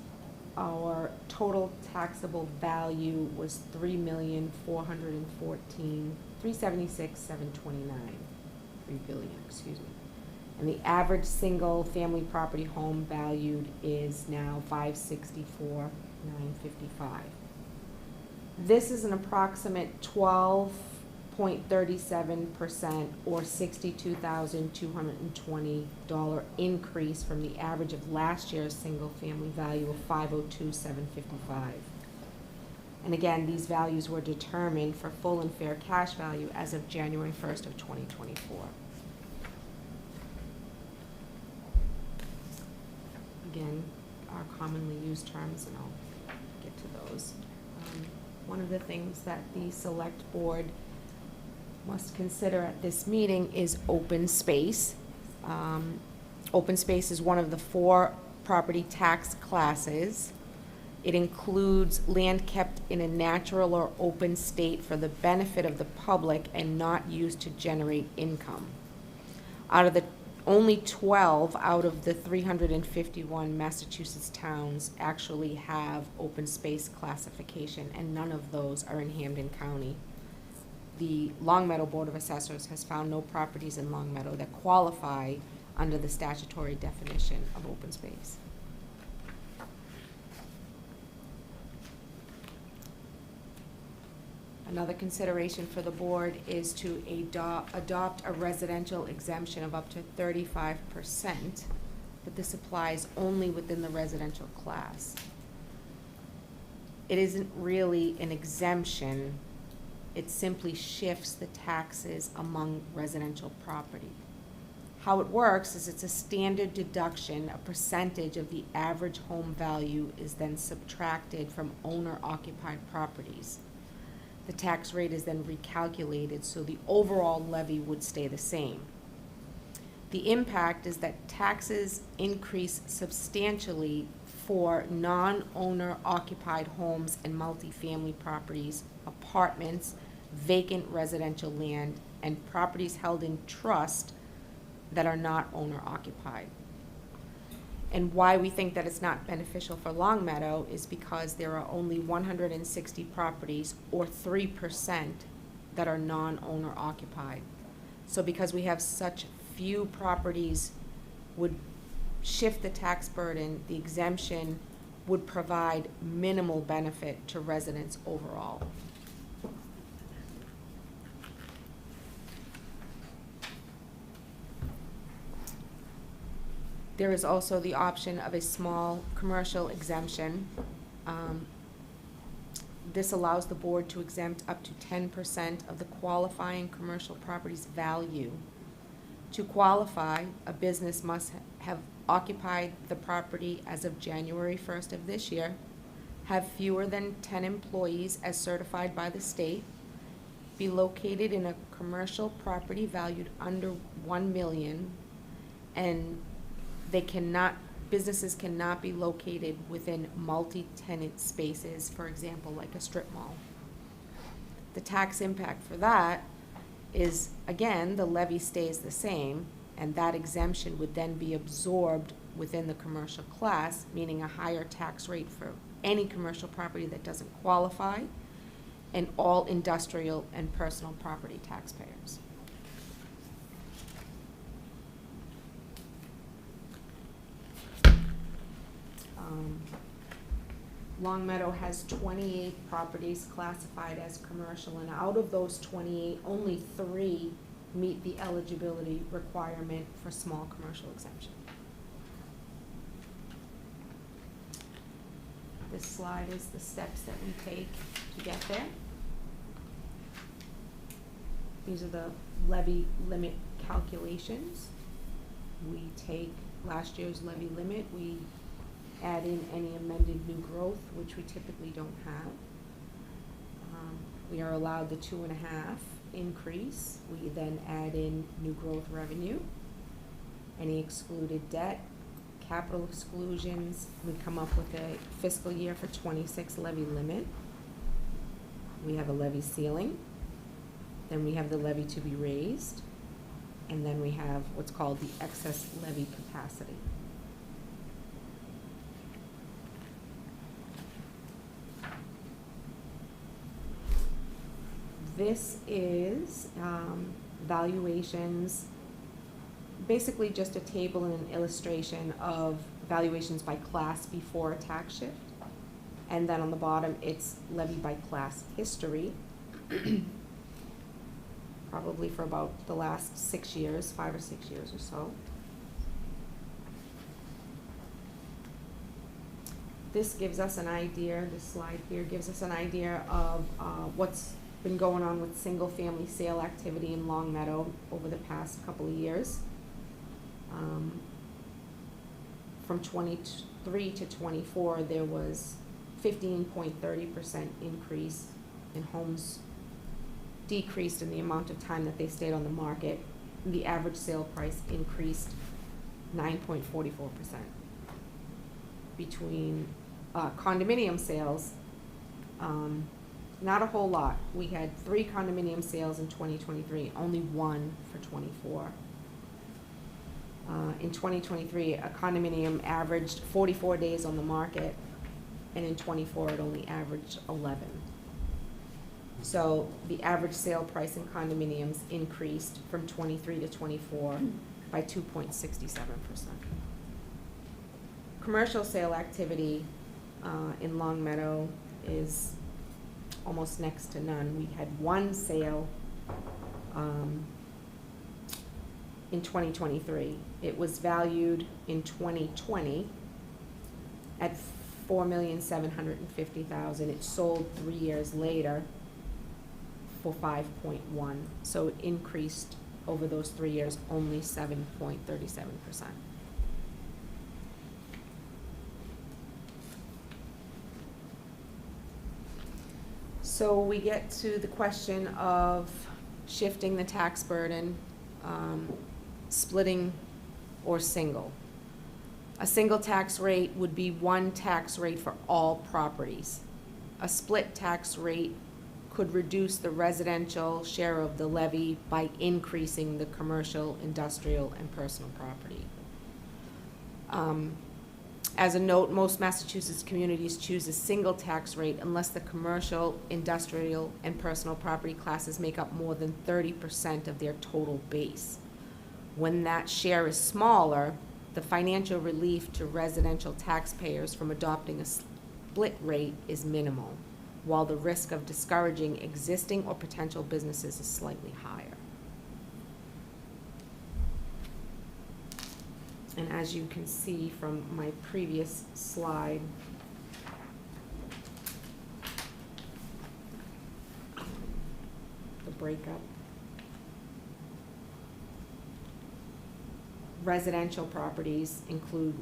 our total taxable value was $3,414,376,729. $3 billion, excuse me. And the average single family property home valued is now $564,955. This is an approximate 12.37% or $62,220 increase from the average of last year's single family value of $502,755. And again, these values were determined for full and fair cash value as of January 1st of 2024. Again, our commonly used terms, and I'll get to those. One of the things that the Select Board must consider at this meeting is open space. Open space is one of the 4 property tax classes. It includes land kept in a natural or open state for the benefit of the public and not used to generate income. Only 12 out of the 351 Massachusetts towns actually have open space classification, and none of those are in Hampden County. The Long Meadow Board of Assessors has found no properties in Long Meadow that qualify under the statutory definition of open space. Another consideration for the board is to adopt a residential exemption of up to 35%, but this applies only within the residential class. It isn't really an exemption, it simply shifts the taxes among residential property. How it works is it's a standard deduction. A percentage of the average home value is then subtracted from owner-occupied properties. The tax rate is then recalculated, so the overall levy would stay the same. The impact is that taxes increase substantially for non-owner occupied homes and multifamily properties, apartments, vacant residential land, and properties held in trust that are not owner occupied. And why we think that it's not beneficial for Long Meadow is because there are only 160 properties, or 3%, that are non-owner occupied. So because we have such few properties, would shift the tax burden, the exemption would provide minimal benefit to residents overall. There is also the option of a small commercial exemption. This allows the board to exempt up to 10% of the qualifying commercial property's value. To qualify, a business must have occupied the property as of January 1st of this year, have fewer than 10 employees as certified by the state, be located in a commercial property valued under 1 million, and businesses cannot be located within multi-tenant spaces, for example, like a strip mall. The tax impact for that is, again, the levy stays the same, and that exemption would then be absorbed within the commercial class, meaning a higher tax rate for any commercial property that doesn't qualify, and all industrial and personal property taxpayers. Long Meadow has 28 properties classified as commercial, and out of those 28, only 3 meet the eligibility requirement for small commercial exemption. This slide is the steps that we take to get there. These are the levy limit calculations. We take last year's levy limit, we add in any amended new growth, which we typically don't have. We are allowed the 2.5 increase. We then add in new growth revenue, any excluded debt, capital exclusions. We come up with a fiscal year for '26 levy limit. We have a levy ceiling. Then we have the levy to be raised. And then we have what's called the excess levy capacity. This is valuations, basically just a table and an illustration of valuations by class before a tax shift. And then on the bottom, it's levy by class history, probably for about the last 6 years, 5 or 6 years or so. This gives us an idea, this slide here gives us an idea of what's been going on with single-family sale activity in Long Meadow over the past couple of years. From 23 to 24, there was 15.30% increase in homes decreased in the amount of time that they stayed on the market. The average sale price increased 9.44%. Between condominium sales, not a whole lot. We had 3 condominium sales in 2023, only 1 for 24. In 2023, a condominium averaged 44 days on the market, and in 24, it only averaged 11. So the average sale price in condominiums increased from 23 to 24 by 2.67%. Commercial sale activity in Long Meadow is almost next to none. We had 1 sale in 2023. It was valued in 2020 at $4,750,000. It sold 3 years later for 5.1. So it increased over those 3 years only 7.37%. So we get to the question of shifting the tax burden, splitting or single. A single tax rate would be 1 tax rate for all properties. A split tax rate could reduce the residential share of the levy by increasing the commercial, industrial, and personal property. As a note, most Massachusetts communities choose a single tax rate unless the commercial, industrial, and personal property classes make up more than 30% of their total base. When that share is smaller, the financial relief to residential taxpayers from adopting a split rate is minimal, while the risk of discouraging existing or potential businesses is slightly higher. And as you can see from my previous slide, the breakup. Residential properties include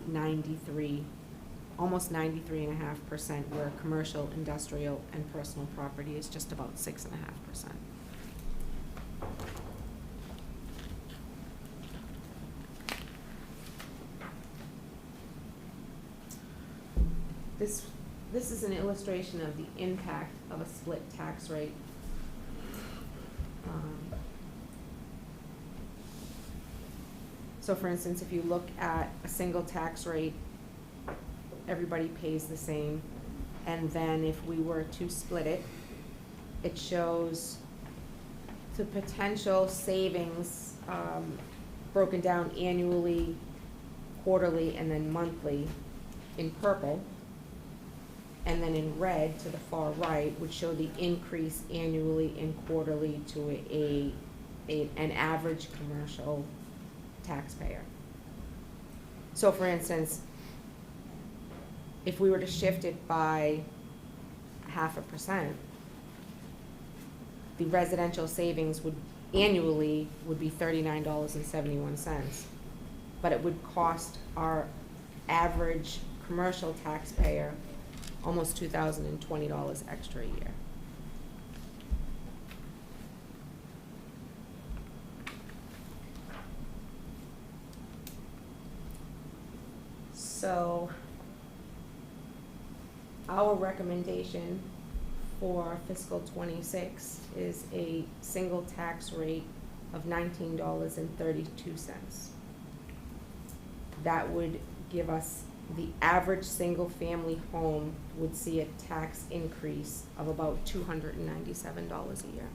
almost 93.5%, where commercial, industrial, and personal property is just about 6.5%. This is an illustration of the impact of a split tax rate. So for instance, if you look at a single tax rate, everybody pays the same. And then if we were to split it, it shows the potential savings broken down annually, quarterly, and then monthly in purple. And then in red to the far right would show the increase annually and quarterly to an average commercial taxpayer. So for instance, if we were to shift it by 0.5%, the residential savings annually would be $39.71, but it would cost our average commercial taxpayer almost $2,020 extra a year. So our recommendation for fiscal '26 is a single tax rate of $19.32. That would give us the average single-family home would see a tax increase of about $297 a year.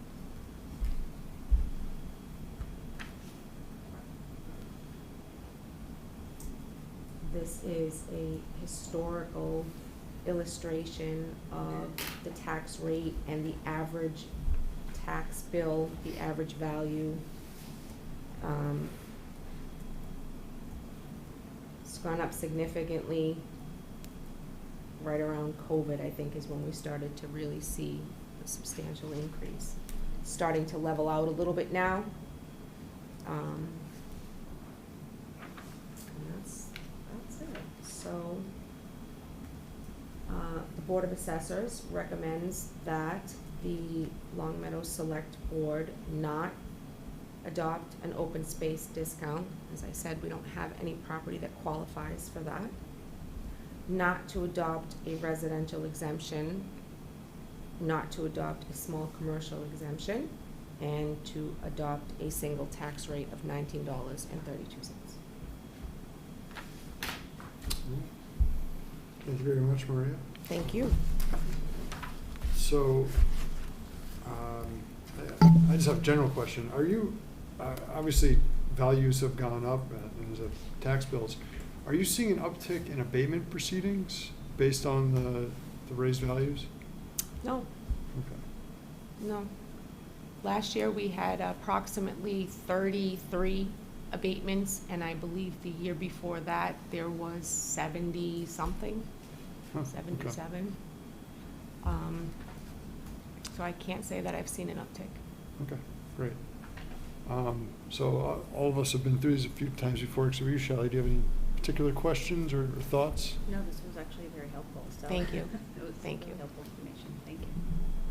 This is a historical illustration of the tax rate and the average tax bill, the average value. It's gone up significantly right around COVID, I think, is when we started to really see a substantial increase. It's starting to level out a little bit now. And that's it. So the Board of Assessors recommends that the Long Meadow Select Board not adopt an open space discount. As I said, we don't have any property that qualifies for that. Not to adopt a residential exemption, not to adopt a small commercial exemption, and to adopt a single tax rate of $19.32. Thank you very much, Maria. Thank you. So, I just have a general question. Are you, obviously, values have gone up in terms of tax bills. Are you seeing an uptick in abatement proceedings based on the raised values? No. Okay. No. Last year, we had approximately 33 abatements, and I believe the year before that, there was 70-something, Huh, 77. So I can't say that I've seen an uptick. Okay, great. So all of us have been through these a few times before, except for you, Shelley. Do you have any particular questions or thoughts? No, this was actually very helpful, so. Thank you. It was Thank really you. helpful information, thank you.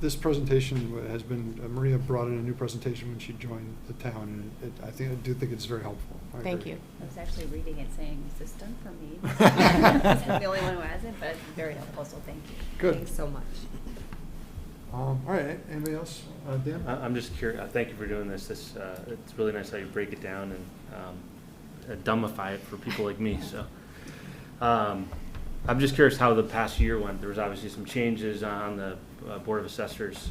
This presentation has been, Maria brought in a new presentation when she joined the town, and I do think it's very helpful. I Thank agree. you. I was actually reading it saying, is this done for me? I'm the only one who hasn't, but it's very helpful, so thank you. Good. Thanks so much. All right, anybody else? Dan? I'm just curious, thank you for doing this. It's really nice how you break it down and dumbify it for people like me, so. I'm just curious how the past year went. There was obviously some changes on the Board of Assessors,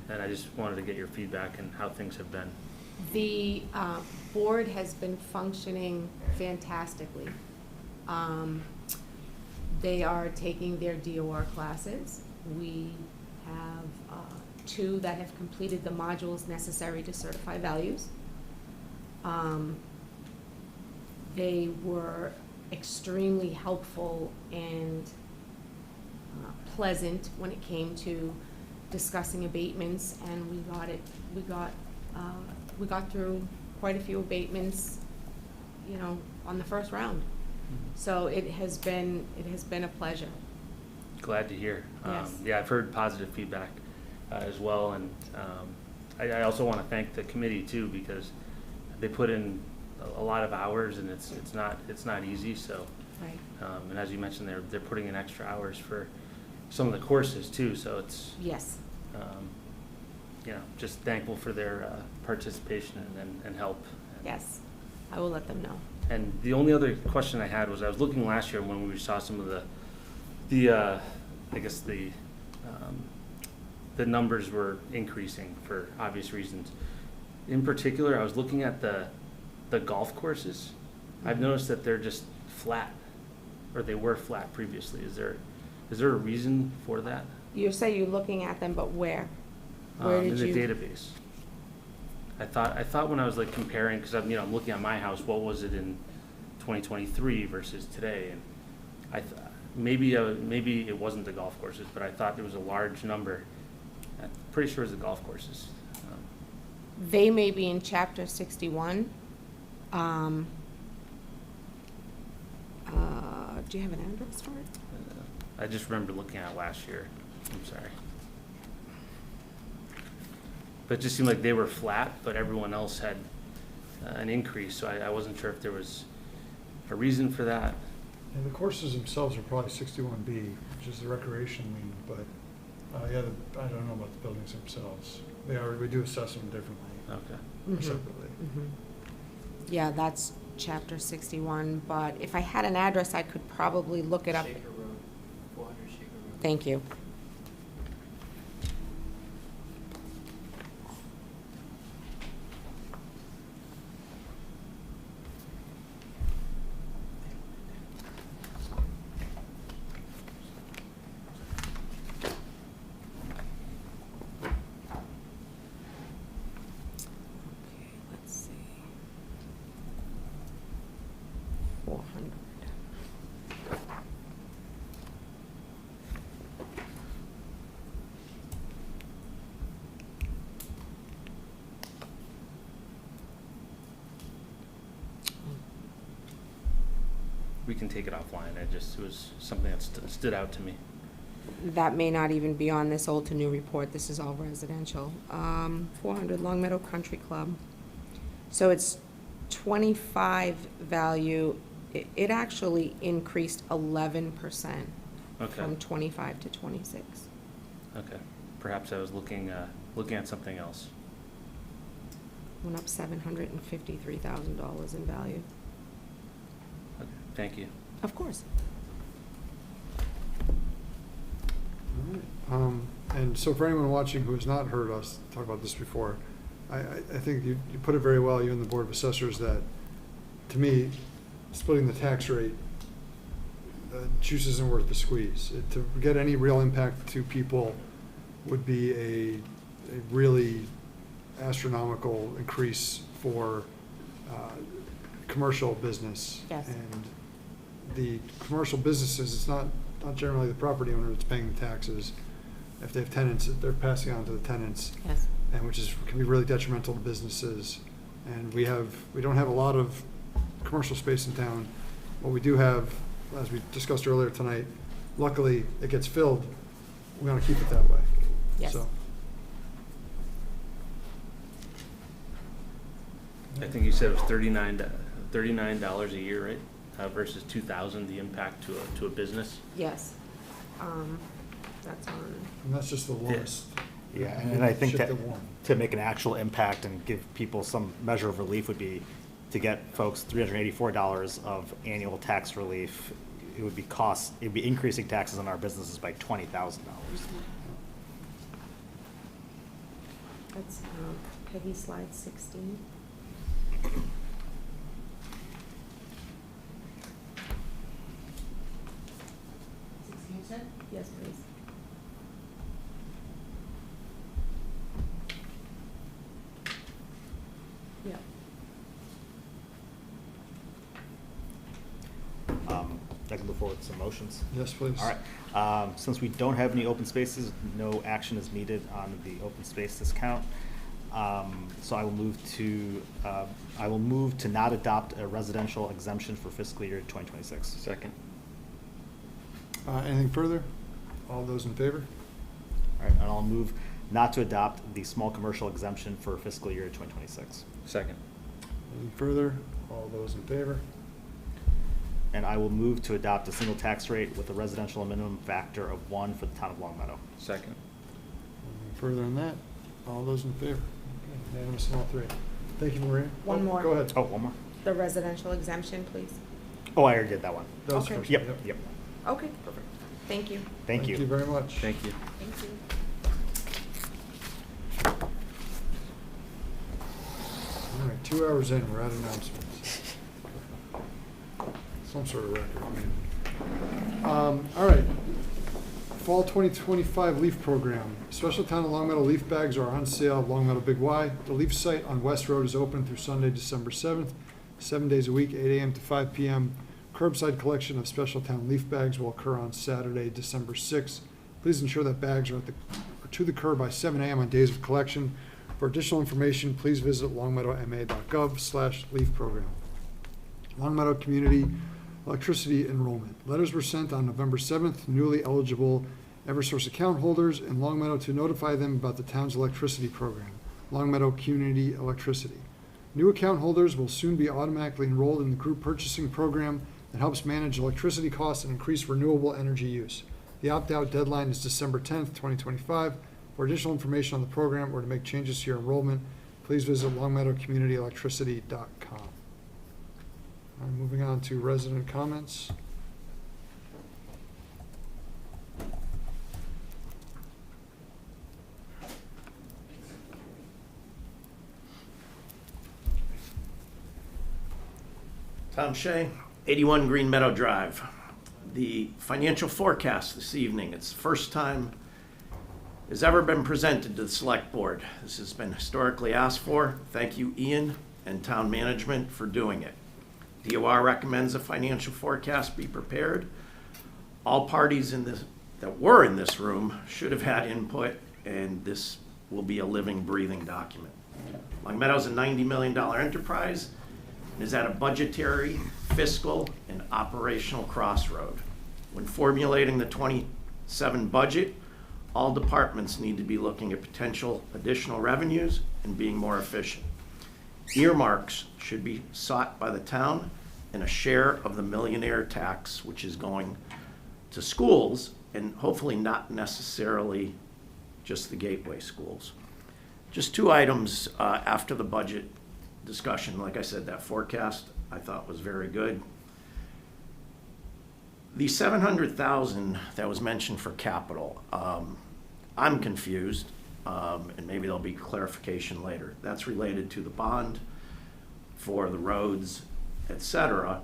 and I just wanted to get your feedback and how things have been. The board has been functioning fantastically. They are taking their DOR classes. We have 2 that have completed the modules necessary to certify values. They were extremely helpful and pleasant when it came to discussing abatements, and we got through quite a few abatements, you know, on the first round. So it has been a pleasure. Glad to hear. Yes. Yeah, I've heard positive feedback as well, and I also want to thank the committee too, because they put in a lot of hours, and it's not easy. So, Right. And as you mentioned, they're putting in extra hours for some of the courses too. So it's Yes. you know, just thankful for their participation and help. Yes. I will let them know. And the only other question I had was, I was looking last year when we saw some of the I guess the numbers were increasing for obvious reasons. In particular, I was looking at the golf courses. I've noticed that they're just flat, or they were flat previously. Is there a reason for that? You say you're looking at them, but where? Where did in you? the database. I thought when I was like comparing, because I'm looking at my house, what was it in 2023 versus today, and maybe it wasn't the golf courses, but I thought there was a large number. I'm pretty sure it was the golf courses. They may be in chapter 61. Do you have an address for it? I just remember looking at it last year. I'm sorry. But it just seemed like they were flat, but everyone else had an increase, so I wasn't sure if there was a reason for that. And the courses themselves are probably 61B, which is the recreation wing, but, I don't know about the buildings themselves. We do assess them differently, Okay. or separately. Yeah, that's chapter 61, but if I had an address, I could probably look it up. Shaker Road, 400 Shaker Road. Thank you. Okay, let's see. 400. We can take it offline. It was something that stood out to me. That may not even be on this old to new report. This is all residential. 400 Long Meadow Country Club. So it's 25 value. It actually increased 11% Okay. from 25 to 26. Okay. Perhaps I was looking at something else. Went up $753,000 in value. Okay. Thank you. Of course. All right. And so for anyone watching who has not heard us talk about this before, I think you put it very well, you and the Board of Assessors, that, to me, splitting the tax rate, juice isn't worth the squeeze. To get any real impact to people would be a really astronomical increase for commercial business. Yes. And the commercial businesses, it's not generally the property owner that's paying the taxes. If they have tenants, they're passing on to the tenants. Yes. And can be really detrimental to businesses. And we don't have a lot of commercial space in town. What we do have, as we discussed earlier tonight, luckily it gets filled. We want to keep it that way. Yes. So, I think you said it was $39 a year, right? Versus $2,000, the impact to a business. Yes. That's on. and that's just the lowest. Yeah, and I think Shift that to one. to make an actual impact and give people some measure of relief would be to get folks $384 of annual tax relief it would be increasing taxes on our businesses by $20,000. That's, Peggy slide 16. You said? Yes, please. Yeah. I can move forward with some motions. Yes, please. All right. Since we don't have any open spaces, no action is needed on the open space discount. So I will move to not adopt a residential exemption for fiscal year 2026. Second. Anything further? All those in favor? All right, and I'll move not to adopt the small commercial exemption for fiscal year 2026. Second. Anything further? All those in favor? And I will move to adopt a single tax rate with a residential minimum factor of 1 for the town of Long Meadow. Second. Anything further on that? All those in favor? Okay, unanimous on all three. Thank you, Maria. One Oh, more. Go ahead. Oh, one more? The residential exemption, please. Oh, I already did that one. That was Okay. first. Yep, yep. Okay, perfect. Thank you. Thank you. Thank you very much. Thank you. Thank you. All right, 2 hours in, we're at announcements. Some sort of record. All right. Fall 2025 leaf program. Special Town of Long Meadow leaf bags are on sale at Long Meadow Big Y. The leaf site on West Road is open through Sunday, December 7th, 7 days a week, 8 a.m. to 5 p.m. Curbside collection of Special Town leaf bags will occur on Saturday, December 6th. Please ensure that bags are to the curb by 7 a.m. on days of collection. For additional information, please visit longmeadowma.gov/leaf program. Long Meadow Community Electricity Enrollment. Letters were sent on November 7th to newly eligible Eversource account holders in Long Meadow to notify them about the town's electricity program, Long Meadow Community Electricity. New account holders will soon be automatically enrolled in the group purchasing program that helps manage electricity costs and increase renewable energy use. The opt-out deadline is December 10th, 2025. For additional information on the program or to make changes to your enrollment, please visit longmeadowcommunityelectricity.com. All right, moving on to resident comments. Tom Shea, 81 Green Meadow Drive. The financial forecast this evening, it's the first time has ever been presented to the Select Board. This has been historically asked for. Thank you, Ian and Town Management, for doing it. DOR recommends a financial forecast be prepared. All parties that were in this room should have had input, and this will be a living, breathing document. Long Meadow's a $90 million enterprise and is at a budgetary, fiscal, and operational crossroad. When formulating the 27 budget, all departments need to be looking at potential additional revenues and being more efficient. Earmarks should be sought by the town, and a share of the millionaire tax, which is going to schools, and hopefully not necessarily just the gateway schools. Just 2 items after the budget discussion. Like I said, that forecast I thought was very good. The $700,000 that was mentioned for capital, I'm confused, and maybe there'll be clarification later. That's related to the bond for the roads, etc.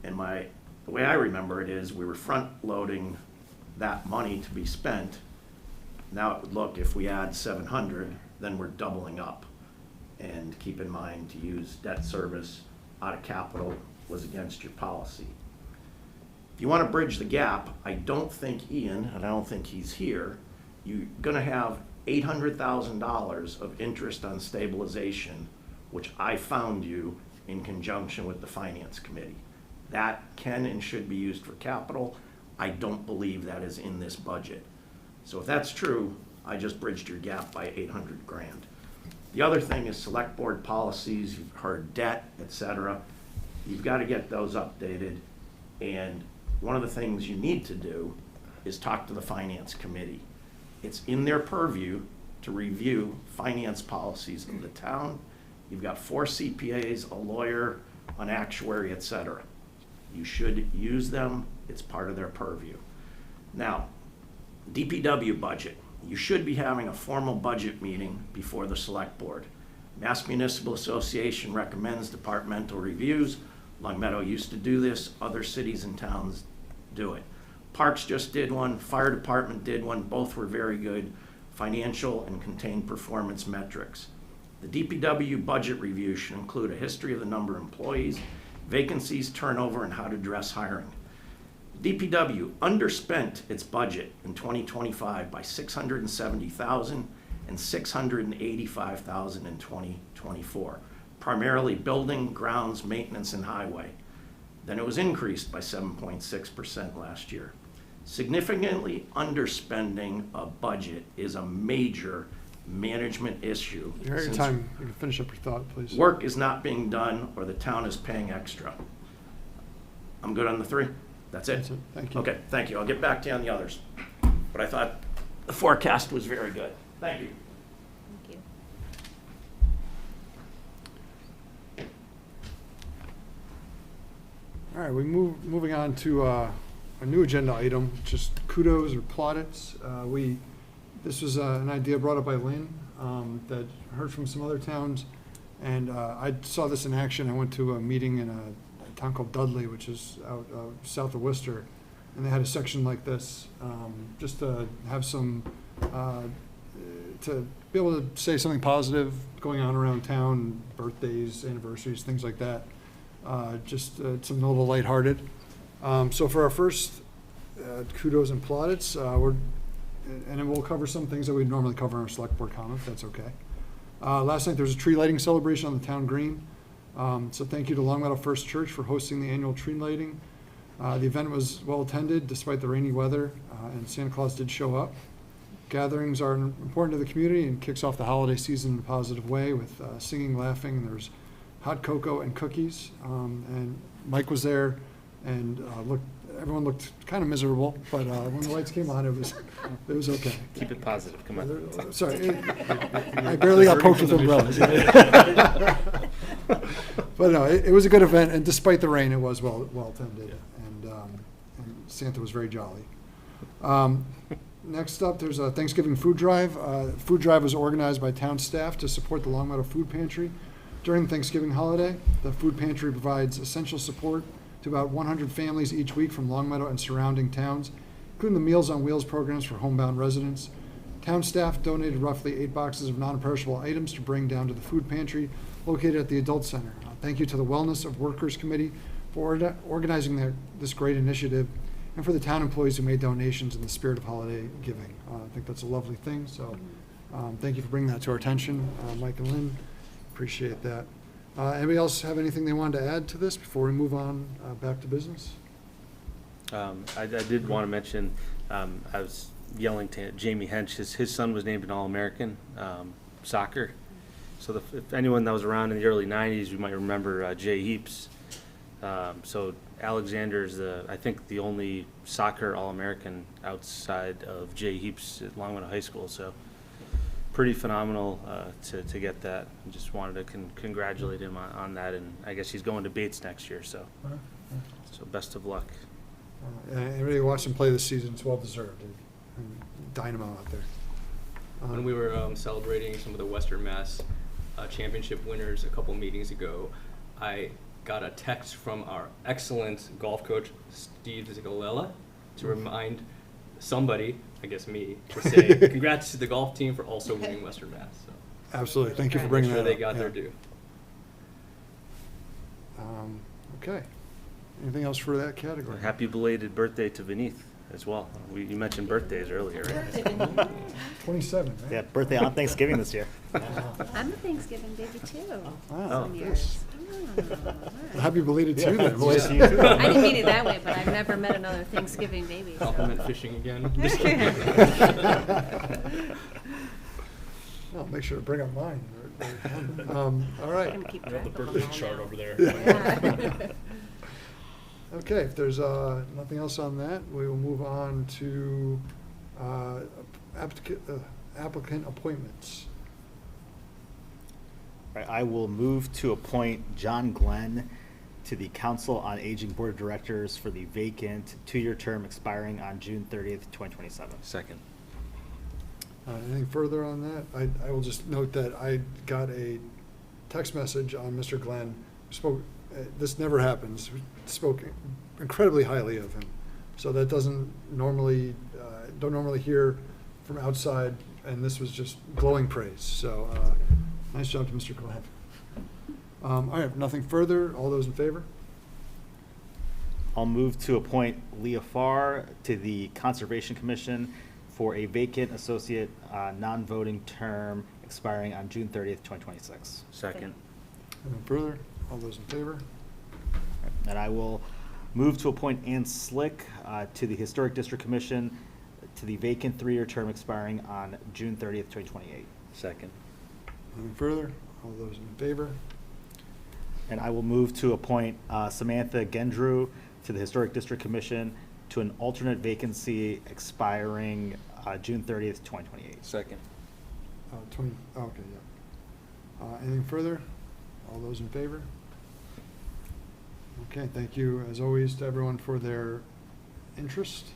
And the way I remember it is we were front-loading that money to be spent. Now it would look, if we add 700, then we're doubling up. And keep in mind, to use debt service out of capital was against your policy. If you want to bridge the gap, I don't think Ian, and I don't think he's here, you're going to have $800,000 of interest on stabilization, which I found you in conjunction with the Finance Committee. That can and should be used for capital. I don't believe that is in this budget. So if that's true, I just bridged your gap by 800 grand. The other thing is Select Board policies. You've heard debt, etc. You've got to get those updated. And one of the things you need to do is talk to the Finance Committee. It's in their purview to review finance policies of the town. You've got 4 CPAs, a lawyer, an actuary, etc. You should use them It's part of their purview. Now, DPW budget. You should be having a formal budget meeting before the select board. Mass Municipal Association recommends departmental reviews. Long Meadow used to do this. Other cities and towns do it. Parks just did one. Fire department did one. Both were very good. Financial and contained performance metrics. The DPW budget review should include a history of the number of employees, vacancies, turnover, and how to address hiring. DPW underspent its budget in 2025 by $670,000 and $685,000 in 2024, primarily building, grounds, maintenance, and highway. Then it was increased by 7.6% last year. Significantly underspending a budget is a major management issue. You're at your since time. You can finish up your thought, please. work is not being done or the town is paying extra. I'm good on the three? That's it? That's it. Thank you. Okay, thank you. I'll get back to you on the others. But I thought the forecast was very good. Thank you. Thank you. All right, moving on to a new agenda item, just kudos or plaudits. This was an idea brought up by Lynn that heard from some other towns, and I saw this in action. I went to a meeting in a town called Dudley, which is out south of Worcester, and they had a section like this, just to have some, to be able to say something positive going on around town, birthdays, anniversaries, things like that. Just something a little lighthearted. So for our first kudos and plaudits, and then we'll cover some things that we'd normally cover in our select board comment, if that's okay. Last night there was a tree lighting celebration on the town green. So thank you to Long Meadow First Church for hosting the annual tree lighting. The event was well attended despite the rainy weather, and Santa Claus did show up. Gatherings are important to the community and kicks off the holiday season in a positive way with singing, laughing. There's hot cocoa and cookies, and Mike was there, and everyone looked kind of miserable, but when the lights came on, it was okay. Keep it positive, come on. Sorry, I barely got poked with umbrellas. But no, it was a good event, and despite the rain, it was well attended, and Santa was very jolly. Next up, there's a Thanksgiving food drive. Food drive was organized by town staff to support the Long Meadow Food Pantry. During the Thanksgiving holiday, the food pantry provides essential support to about 100 families each week from Long Meadow and surrounding towns, including the Meals on Wheels programs for homebound residents. Town staff donated roughly 8 boxes of non-perishable items to bring down to the food pantry located at the Adult Center. Thank you to the Wellness of Workers Committee for organizing this great initiative, and for the town employees who made donations in the spirit of holiday giving. I think that's a lovely thing, so thank you for bringing that to our attention, Mike and Lynn. Appreciate that. Anybody else have anything they wanted to add to this before we move on back to business? I did want to mention, I was yelling to Jamie Hench, his son was named an All-American soccer. So if anyone that was around in the early 90s, you might remember Jay Heaps. So Alexander is, I think, the only soccer All-American outside of Jay Heaps at Long Meadow High School. So pretty phenomenal to get that. I just wanted to congratulate him on that, and I guess he's going to Bates next year. So best of luck. Anybody who watched him play this season, it's well deserved. Dynamo out there. When we were celebrating some of the Western Mass championship winners a couple meetings ago, I got a text from our excellent golf coach, Steve Zigalella, to remind somebody, I guess me, to say congrats to the golf team for also winning Western Mass. So Absolutely. Thank you for bringing that up. They got their due. Okay. Anything else for that category? Happy belated birthday to Vineeth as well. You mentioned birthdays earlier, right? 27, right? Yeah, birthday on Thanksgiving this year. I'm a Thanksgiving baby too. Wow. Some Yes. years. Well, happy belated to you then. Belated to you too. I didn't mean it that way, but I've never met another Thanksgiving baby. so. Compliment fishing again. I'll make sure to bring up mine. All right. I'm gonna keep I have the track of birthday them all chart now. over there. Yeah. Okay, if there's nothing else on that, we will move on to applicant appointments. Right, I will move to appoint John Glenn to the Council on Aging Board of Directors for the vacant 2-year term expiring on June 30th, 2027. Second. Anything further on that? I will just note that I got a text message on Mr. Glenn, who spoke, this never happens, who spoke incredibly highly of him. So that doesn't normally, don't normally hear from outside, and this was just glowing praise. So nice job to Mr. Glenn. All right, nothing further. All those in favor? I'll move to appoint Leah Farr to the Conservation Commission for a vacant associate non-voting term expiring on June 30th, 2026. Second. Anything further? All those in favor? And I will move to appoint Ann Slick to the Historic District Commission to the vacant 3-year term expiring on June 30th, 2028. Second. Anything further? All those in favor? And I will move to appoint Samantha Gendrew to the Historic District Commission to an alternate vacancy expiring June 30th, 2028. Second. 20, okay, yeah. Anything further? All those in favor? Okay, thank you, as always, to everyone for their interest.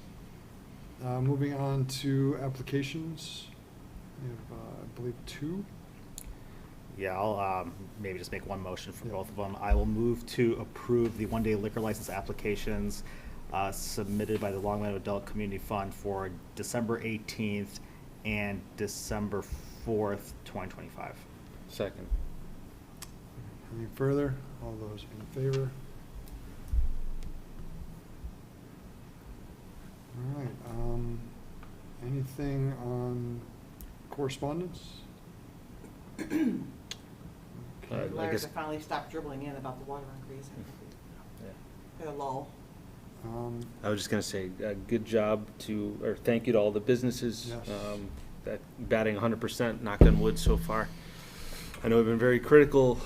Moving on to applications. We have, I believe, 2. Yeah, I'll maybe just make one motion for both of them. I will move to approve the one-day liquor license applications submitted by the Long Meadow Adult Community Fund for December 18th and December 4th, 2025. Second. Anything further? All those in favor? All right, anything on correspondence? I Letters guess- have finally stopped dribbling in about the water increase. Had a lull. I was just gonna say, good job to, or thank you to all the businesses, Yes. that batting 100%, knock on wood so far. I know we've been very critical,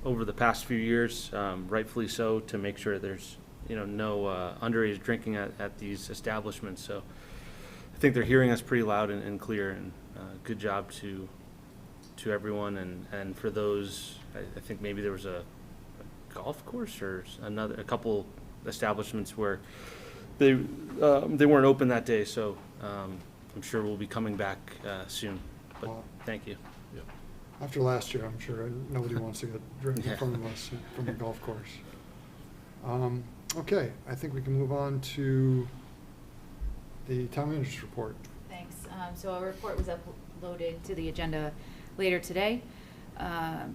over the past few years, rightfully so, to make sure there's, no, underage drinking at these establishments, so I think they're hearing us pretty loud and clear, and, good job to everyone, and for those, I think maybe there was a golf course or a couple establishments where they weren't open that day, so I'm sure we'll be coming back soon. But Well, thank you. After last year, I'm sure nobody wants to get drinking Yeah. from us from the golf course. Okay, I think we can move on to the town manager's report. Thanks. So our report was uploaded to the agenda later today. I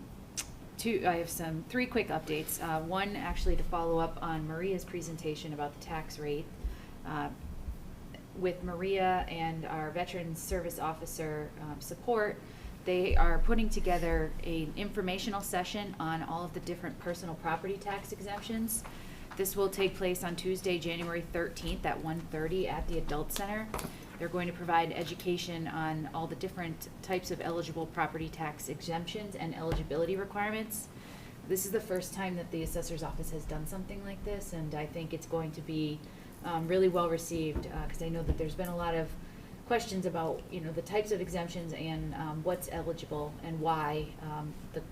have 3 quick updates. One, actually, to follow up on Maria's presentation about the tax rate. With Maria and our Veterans Service Officer support, they are putting together an informational session on all of the different personal property tax exemptions. This will take place on Tuesday, January 13th at 1:30 at the Adult Center. They're going to provide education on all the different types of eligible property tax exemptions and eligibility requirements. This is the first time that the assessor's office has done something like this, and I think it's going to be really well received, because I know that there's been a lot of questions about, the types of exemptions and what's eligible and why the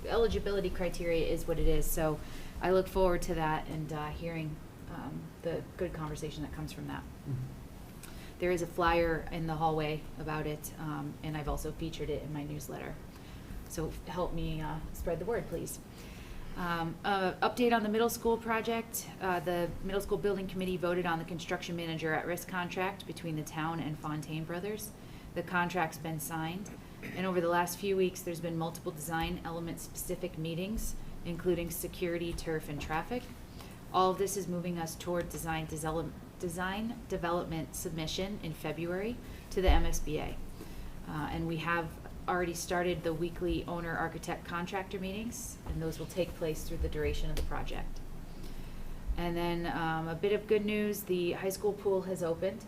eligibility criteria is what it is. So I look forward to that and hearing the good conversation that comes from that. There is a flyer in the hallway about it, and I've also featured it in my newsletter. So help me spread the word, please. Update on the middle school project. The middle school building committee voted on the construction manager at-risk contract between the town and Fontaine Brothers. The contract's been signed, and over the last few weeks, there's been multiple design element-specific meetings, including security, turf, and traffic. All of this is moving us toward design development submission in February to the MSBA. And we have already started the weekly owner architect contractor meetings, and those will take place through the duration of the project. And then a bit of good news, the high school pool has opened.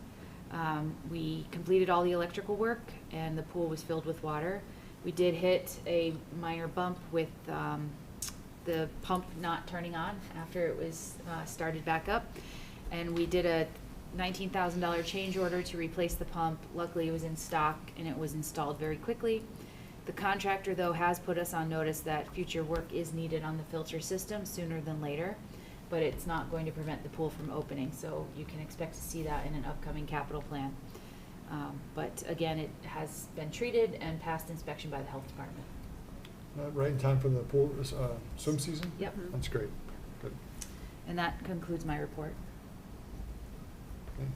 We completed all the electrical work and the pool was filled with water. We did hit a minor bump with the pump not turning on after it was started back up. And we did a $19,000 change order to replace the pump. Luckily, it was in stock and it was installed very quickly. The contractor, though, has put us on notice that future work is needed on the filter system sooner than later, but it's not going to prevent the pool from opening, so you can expect to see that in an upcoming capital plan. But again, it has been treated and passed inspection by the health department. Right in time for the pool, swim season? Yep. That's great. Good. And that concludes my report. Okay,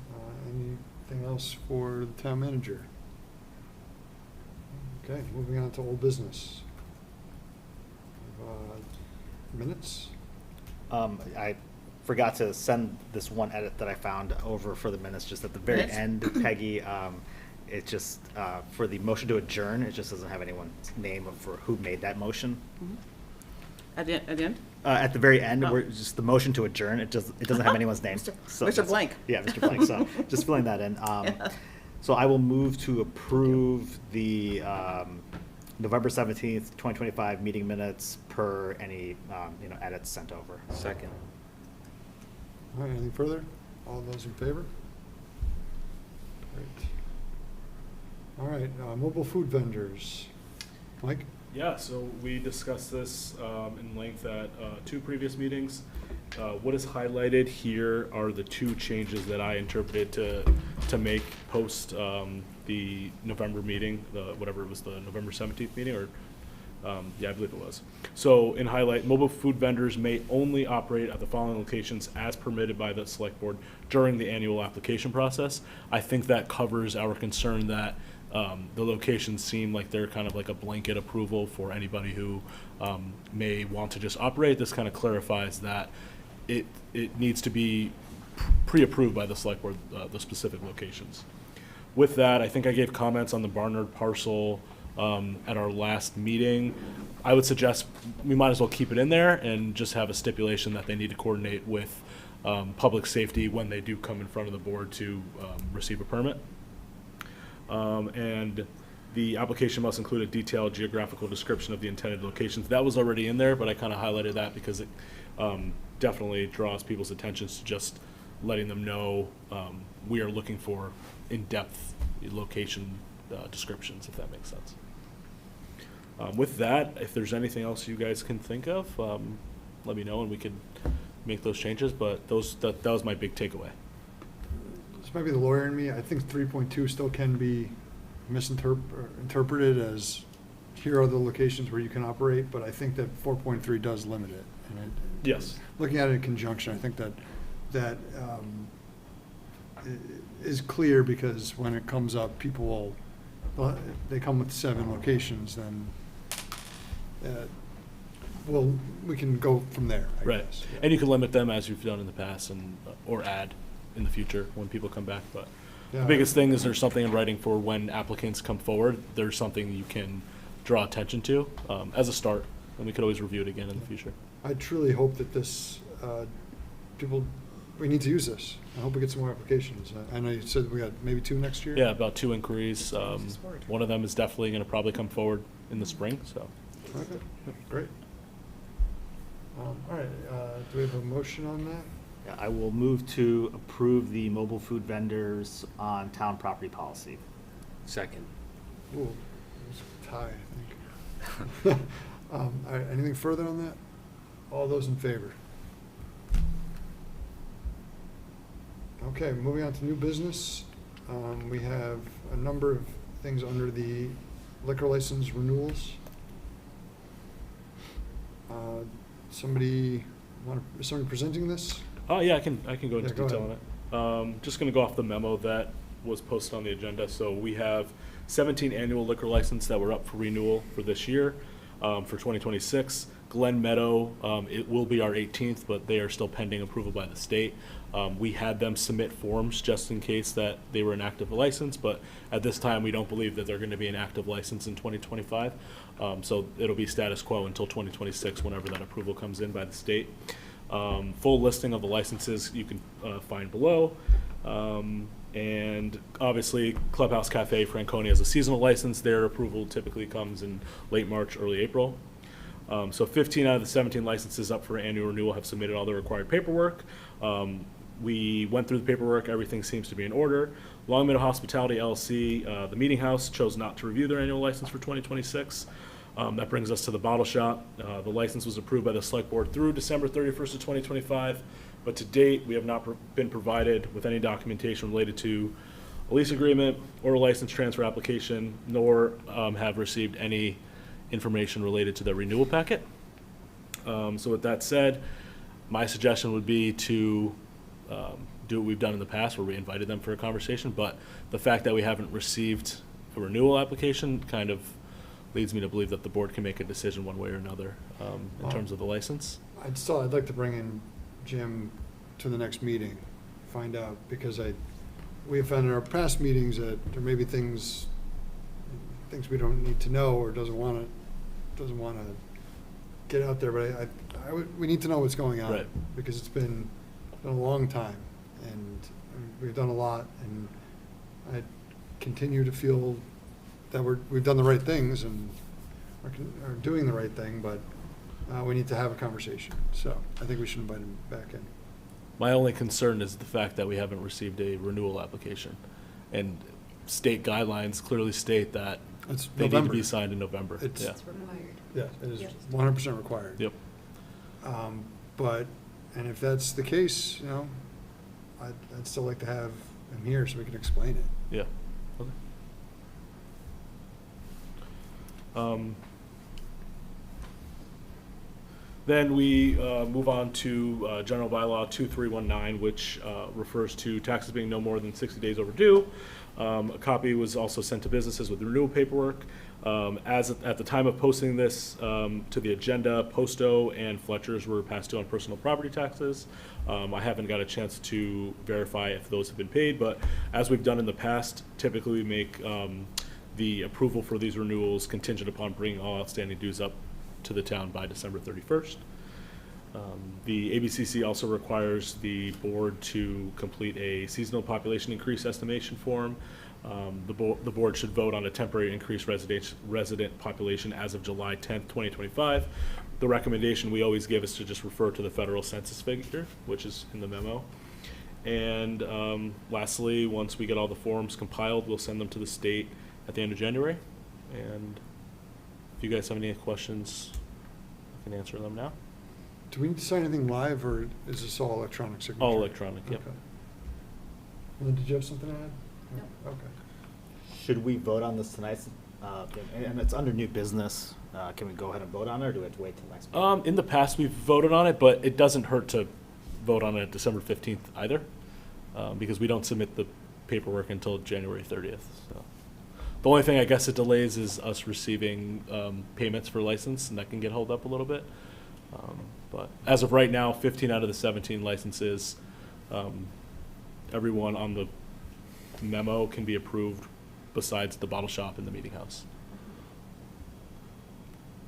anything else for the town manager? Okay, moving on to old business. Minutes? I forgot to send this one edit that I found over for the minutes, just at the very Minutes? end, Peggy. It just, for the motion to adjourn, it just doesn't have anyone's name for who made that motion. At the end? At the very end, Oh. where just the motion to adjourn, it doesn't have anyone's name. Mr. So Mr. that's- Blank. Yeah, Mr. Blank, so just filling that in. So I will move to approve the November 17th, 2025 meeting minutes per any, edits sent over. Second. All right, anything further? All those in favor? Great. All right, mobile food vendors. Mike? Yeah, so we discussed this in length at 2 previous meetings. What is highlighted here are the 2 changes that I interpreted to make post the November meeting, whatever it was, the November 17th meeting, or yeah, I believe it was. So in highlight, mobile food vendors may only operate at the following locations as permitted by the select board during the annual application process. I think that covers our concern that the locations seem like they're kind of like a blanket approval for anybody who may want to just operate. This kind of clarifies that it needs to be pre-approved by the select board, the specific locations. With that, I think I gave comments on the Barnard parcel at our last meeting. I would suggest we might as well keep it in there and just have a stipulation that they need to coordinate with public safety when they do come in front of the board to receive a permit. And the application must include a detailed geographical description of the intended locations. That was already in there, but I kind of highlighted that because it definitely draws people's attentions to just letting them know we are looking for in-depth location descriptions, if that makes sense. With that, if there's anything else you guys can think of, let me know and we could make those changes, but that was my big takeaway. This might be the lawyer in me. I think 3.2 still can be interpreted as here are the locations where you can operate, but I think that 4.3 does limit it. And Yes. looking at it in conjunction, I think that is clear because when it comes up, people will, they come with 7 locations, then we can go from there, I Right. guess. And you can limit them as you've done in the past and, or add in the future when people come back, but Yeah. the biggest thing is there's something in writing for when applicants come forward, there's something you can draw attention to, as a start, and we could always review it again in the future. I truly hope that we need to use this. I hope we get some more applications. I know you said we got maybe 2 next year? Yeah, about 2 inquiries. One of them is definitely gonna probably come forward in the spring, so. Okay, great. All right, do we have a motion on that? Yeah, I will move to approve the mobile food vendors on town property policy. Second. Ooh, it was a tie, I think. All right, anything further on that? All those in favor? Okay, moving on to new business. We have a number of things under the liquor license renewals. Somebody presenting this? Oh, yeah, I can go into Yeah, go detail on it. Just gonna go off the memo that was posted on the agenda. So we have 17 annual liquor license that were up for renewal for this year, for 2026. Glen Meadow, it will be our 18th, but they are still pending approval by the state. We had them submit forms just in case that they were an active license, but at this time, we don't believe that they're gonna be an active license in 2025. So it'll be status quo until 2026, whenever that approval comes in by the state. Full listing of the licenses you can find below. And obviously, Clubhouse Cafe Franconia has a seasonal license. Their approval typically comes in late March, early April. So 15 out of the 17 licenses up for annual renewal have submitted all the required paperwork. We went through the paperwork. Everything seems to be in order. Long Meadow Hospitality LLC, the Meeting House, chose not to review their annual license for 2026. That brings us to the Bottle Shop. The license was approved by the Select Board through December 31st of 2025, but to date, we have not been provided with any documentation related to a lease agreement or a license transfer application, nor have received any information related to the renewal packet. So with that said, my suggestion would be to do what we've done in the past, where we invited them for a conversation, but the fact that we haven't received a renewal application kind of leads me to believe that the board can make a decision one way or another in terms of the license. I'd like to bring in Jim to the next meeting, find out, because we have found in our past meetings that there may be things we don't need to know or doesn't want to get out there, but we need to know what's going on. Right. Because it's been a long time, and we've done a lot, and I continue to feel that we've done the right things and are doing the right thing, but we need to have a conversation. So I think we should invite him back in. My only concern is the fact that we haven't received a renewal application. And state guidelines clearly state that It's they need to November. be signed in November. It's required. Yeah, it is Yep. 100% required. Yep. But, and if that's the case, I'd still like to have him here so we can explain it. Yeah. Okay. Then we move on to General Bylaw 2319, which refers to taxes being no more than 60 days overdue. A copy was also sent to businesses with renewal paperwork. At the time of posting this to the agenda, Posto and Fletcher's were past due on personal property taxes. I haven't got a chance to verify if those have been paid, but as we've done in the past, typically we make the approval for these renewals contingent upon bringing all outstanding dues up to the town by December 31st. The ABCC also requires the board to complete a seasonal population increase estimation form. The board should vote on a temporary increased resident population as of July 10th, 2025. The recommendation we always give is to just refer to the federal census figure, which is in the memo. And lastly, once we get all the forms compiled, we'll send them to the state at the end of January. And if you guys have any questions, I can answer them now. Do we need to sign anything live, or is this all electronic signature? All electronic, yep. Okay. And then did you have something to add? No. Okay. Should we vote on this tonight? And it's under new business. Can we go ahead and vote on it, or do we have to wait till next meeting? In the past, we've voted on it, but it doesn't hurt to vote on it December 15th either, because we don't submit the paperwork until January 30th. So the only thing I guess it delays is us receiving payments for license, and that can get held up a little bit. But as of right now, 15 out of the 17 licenses, everyone on the memo can be approved besides the Bottle Shop and the Meeting House.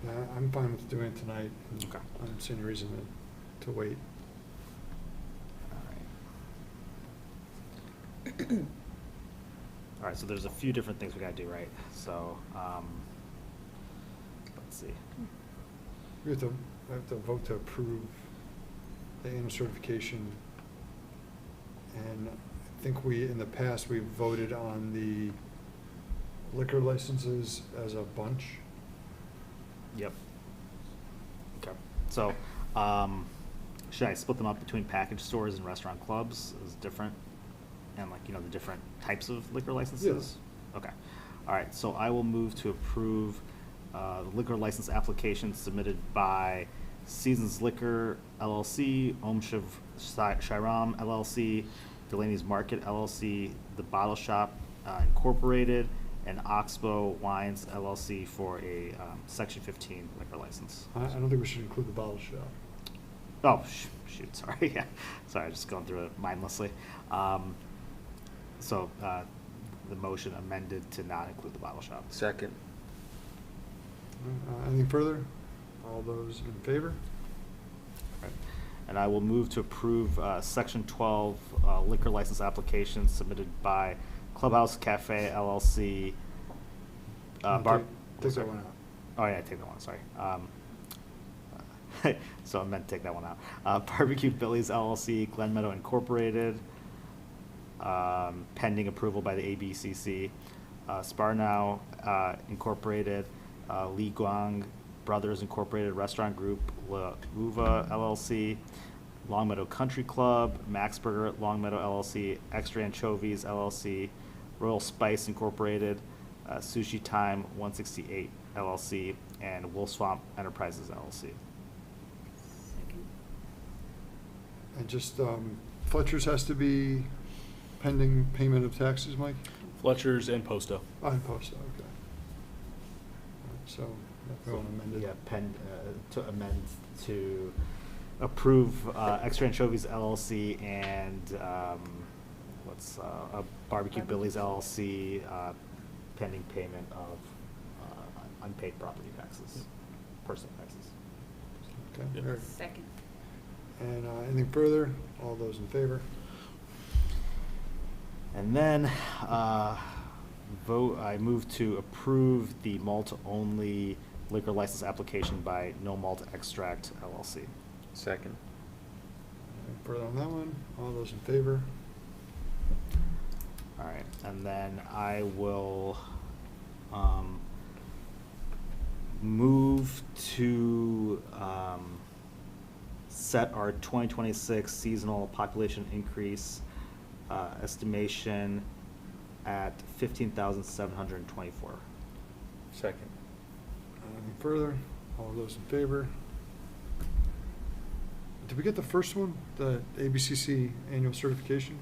Yeah, I'm fine with doing it tonight. And Okay. I don't see any reason to wait. All right, so there's a few different things we gotta do, right? So, let's see. We have to vote to approve the annual certification. And I think in the past, we voted on the liquor licenses as a bunch. Yep. Okay, so, should I split them up between package stores and restaurant clubs as different? And the different types of liquor licenses? Okay, all right, so I will move to approve the liquor license application submitted by Seasons Liquor LLC, Om Shiv Shairam LLC, Delaney's Market LLC, The Bottle Shop Incorporated, and Oxbow Wines LLC for a Section 15 liquor license. I don't think we should include the Bottle Shop. Oh, shoot, sorry, yeah. Sorry, just going through it mindlessly. So, the motion amended to not include the Bottle Shop. Second. Anything further? All those in favor? Right. And I will move to approve Section 12 liquor license application submitted by Clubhouse Cafe LLC. Take that one out. Oh, yeah, take that one, sorry. So I meant to take that one out. Barbecue Billy's LLC, Glen Meadow Incorporated. pending approval by the ABCC. Sparnow Incorporated, Li Guang Brothers Incorporated Restaurant Group, La Uva LLC, Longmeadow Country Club, Max Burger Longmeadow LLC, Extra Anchovies LLC, Royal Spice Incorporated, Sushi Time 168 LLC, and Wolf Swamp Enterprises LLC. And just, Fletcher's has to be pending payment of taxes, Mike? Fletcher's and Posto. Oh, and Posto, okay. So, if we want to amend it. Yeah, to amend to approve Extra Anchovies LLC and Barbecue Billy's LLC pending payment of unpaid property taxes, personal taxes. Okay, Yep. all right. Second. And anything further? All those in favor? And then I move to approve the malt-only liquor license application by No Malt Extract LLC. Second. Anything further on that one? All those in favor? All right, and then I will move to set our 2026 seasonal population increase estimation at 15,724. Second. Anything further? All those in favor? Did we get the first one, the ABCC annual certification?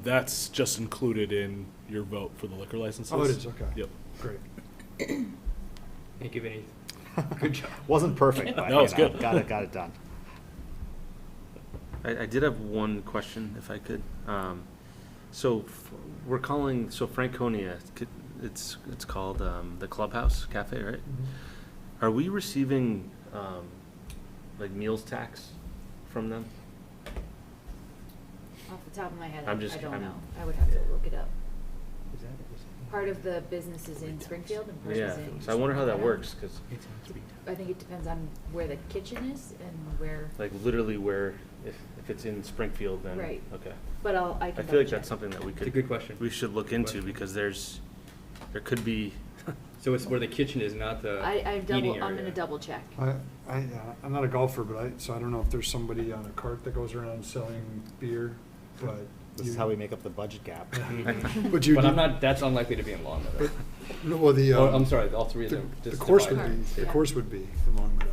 That's just included in your vote for the liquor licenses. Oh, it is, okay. Yep. Great. Thank you, Vinny. Good job. Wasn't perfect, but No, it's you know, good. got it done. I did have one question, if I could. So we're calling, so Franconia, it's called the Clubhouse Cafe, right? Mm-hmm. Are we receiving like meals tax from them? Off the top of my head, I'm I just- don't I'm- know. I would have to look it up. Part of the business is in Springfield and part is Yeah, in. so I wonder how that Longmeadow. works, because I think it depends on where the kitchen is and where, like literally where, if it's in Springfield, then, Right. okay. but I I can feel like double check. that's something that we It's a could, good question. we should look Good into, question. because there could be, So it's where the kitchen is, not the eating I'm area. gonna double check. I'm not a golfer, but so I don't know if there's somebody on a cart that goes around selling beer, but. This is how we make up the budget gap. But you. But do- I'm not, that's unlikely to be in Longmeadow. But, no, well, the. Oh, I'm sorry, all three of the- them. The just course would divided. be, the Yeah. course would be in Longmeadow,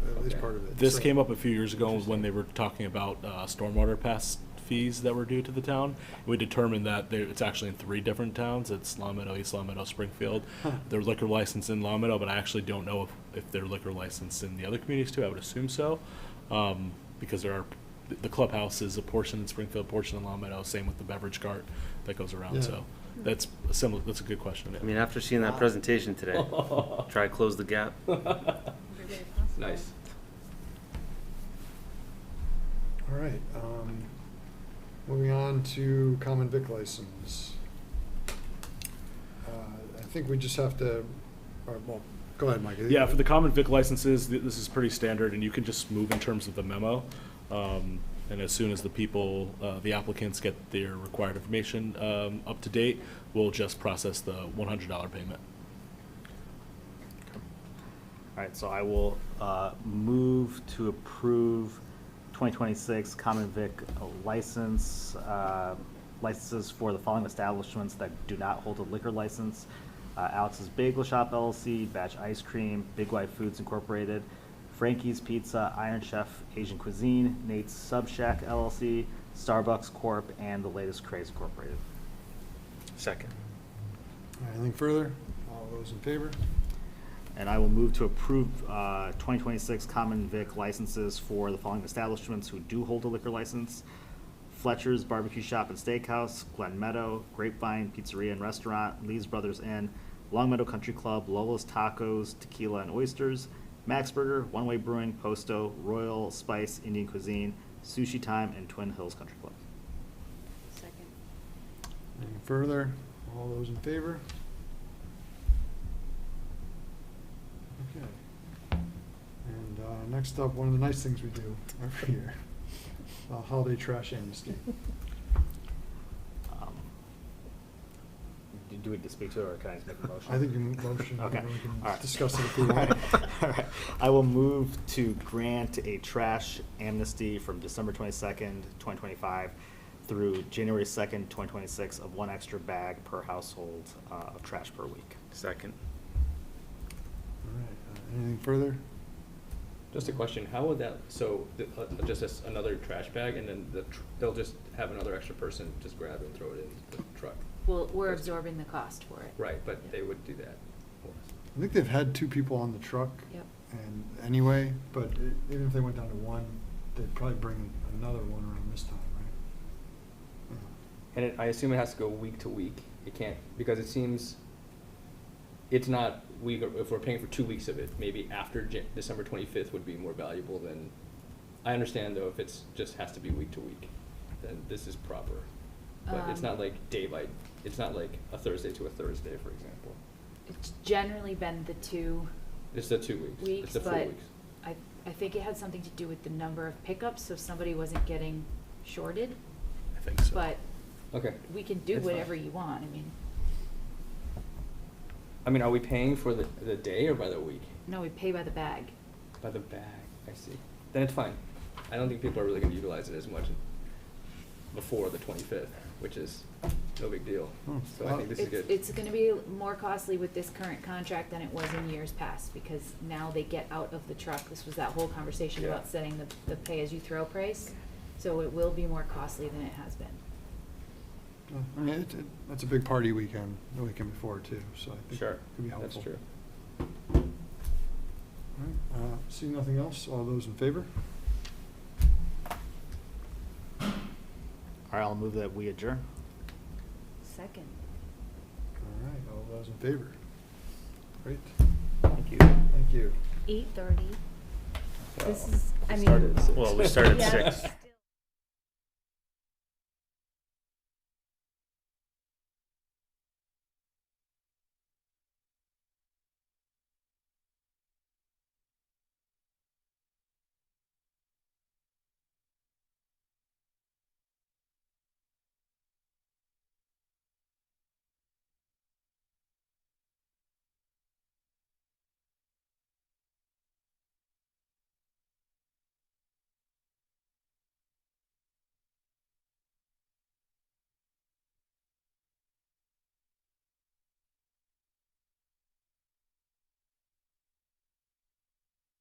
at least Okay. part of it. This So- came up a few years ago when they were talking about stormwater pass fees that were due to the town. We determined that it's actually in 3 different towns. It's Longmeadow, East Longmeadow, Springfield. Their liquor license in Longmeadow, but I actually don't know if their liquor license in the other communities too. I would assume so, because the clubhouse is a portion in Springfield, portion in Longmeadow. Same with the beverage cart that goes around. Yeah. So that's similar. That's a good question. I mean, after seeing that presentation today, try to close the gap. Nice. All right, moving on to common vic license. I think we just have to, well, go ahead, Mike. Yeah, for the common vic licenses, this is pretty standard, and you can just move in terms of the memo. And as soon as the applicants get their required information up to date, we'll just process the $100 payment. All right, so I will move to approve 2026 common vic licenses for the following establishments that do not hold a liquor license. Alex's Bagel Shop LLC, Batch Ice Cream, Big White Foods Incorporated, Frankie's Pizza, Iron Chef Asian Cuisine, Nate's Sub Shack LLC, Starbucks Corp., and The Latest Craze Incorporated. Second. Anything further? All those in favor? And I will move to approve 2026 common vic licenses for the following establishments who do hold a liquor license: Fletcher's Barbecue Shop and Steakhouse, Glen Meadow, Grapevine Pizzeria and Restaurant, Lee's Brothers Inn, Longmeadow Country Club, Lola's Tacos, Tequila and Oysters, Max Burger, One Way Brewing, Posto, Royal Spice Indian Cuisine, Sushi Time, and Twin Hills Country Club. Second. Anything further? All those in favor? Okay. And next up, one of the nice things we do every year, holiday trash amnesty. do we need to speak to it, or can I just make a motion? I think you can motion, Okay. and then we can All right. discuss it if we want. All right. I will move to grant a trash amnesty from December 22nd, 2025 through January 2nd, 2026 of 1 extra bag per household of trash per week. Second. All right, anything further? Just a question, how would that, so, just as another trash bag, and then they'll just have another extra person just grab it and throw it in the truck? Well, we're absorbing the cost for it. Right, but Yeah. they would do that for us. I think they've had 2 people on the truck. Yep. And anyway, but even if they went down to 1, they'd probably bring another one around this time, right? And I assume it has to go week to week, it can't, because it seems, it's not, if we're paying for 2 weeks of it, maybe after December 25th would be more valuable than, I understand though, if it's, just has to be week to week, then this is proper. But it's not like it's not like a Thursday to a Thursday, for example. It's generally been the 2 It's the 2 weeks. weeks, It's the full but weeks. I think it had something to do with the number of pickups, so somebody wasn't getting shorted. I think so. But Okay. we can do That's fine. whatever you want, I mean, are we paying for the day or by the week? no, we pay by the bag. By the bag, I see. Then it's fine. I don't think people are really gonna utilize it as much before the 25th, which is no big deal. So I think this is good. It's gonna be more costly with this current contract than it was in years past, because now they get out of the truck. This was that whole conversation Yeah. about setting the pay-as-you-throw price. So it will be more costly than it has been. I mean, that's a big party weekend, the weekend before too, so I think Sure, it could be helpful. that's true. All right, seeing nothing else, all those in favor? All right, I'll move that we adjourn. Second. All right, all those in favor? Great, Thank you. thank you. 8:30. This is, I We mean. started at 6. Well, we started at Yeah. 6.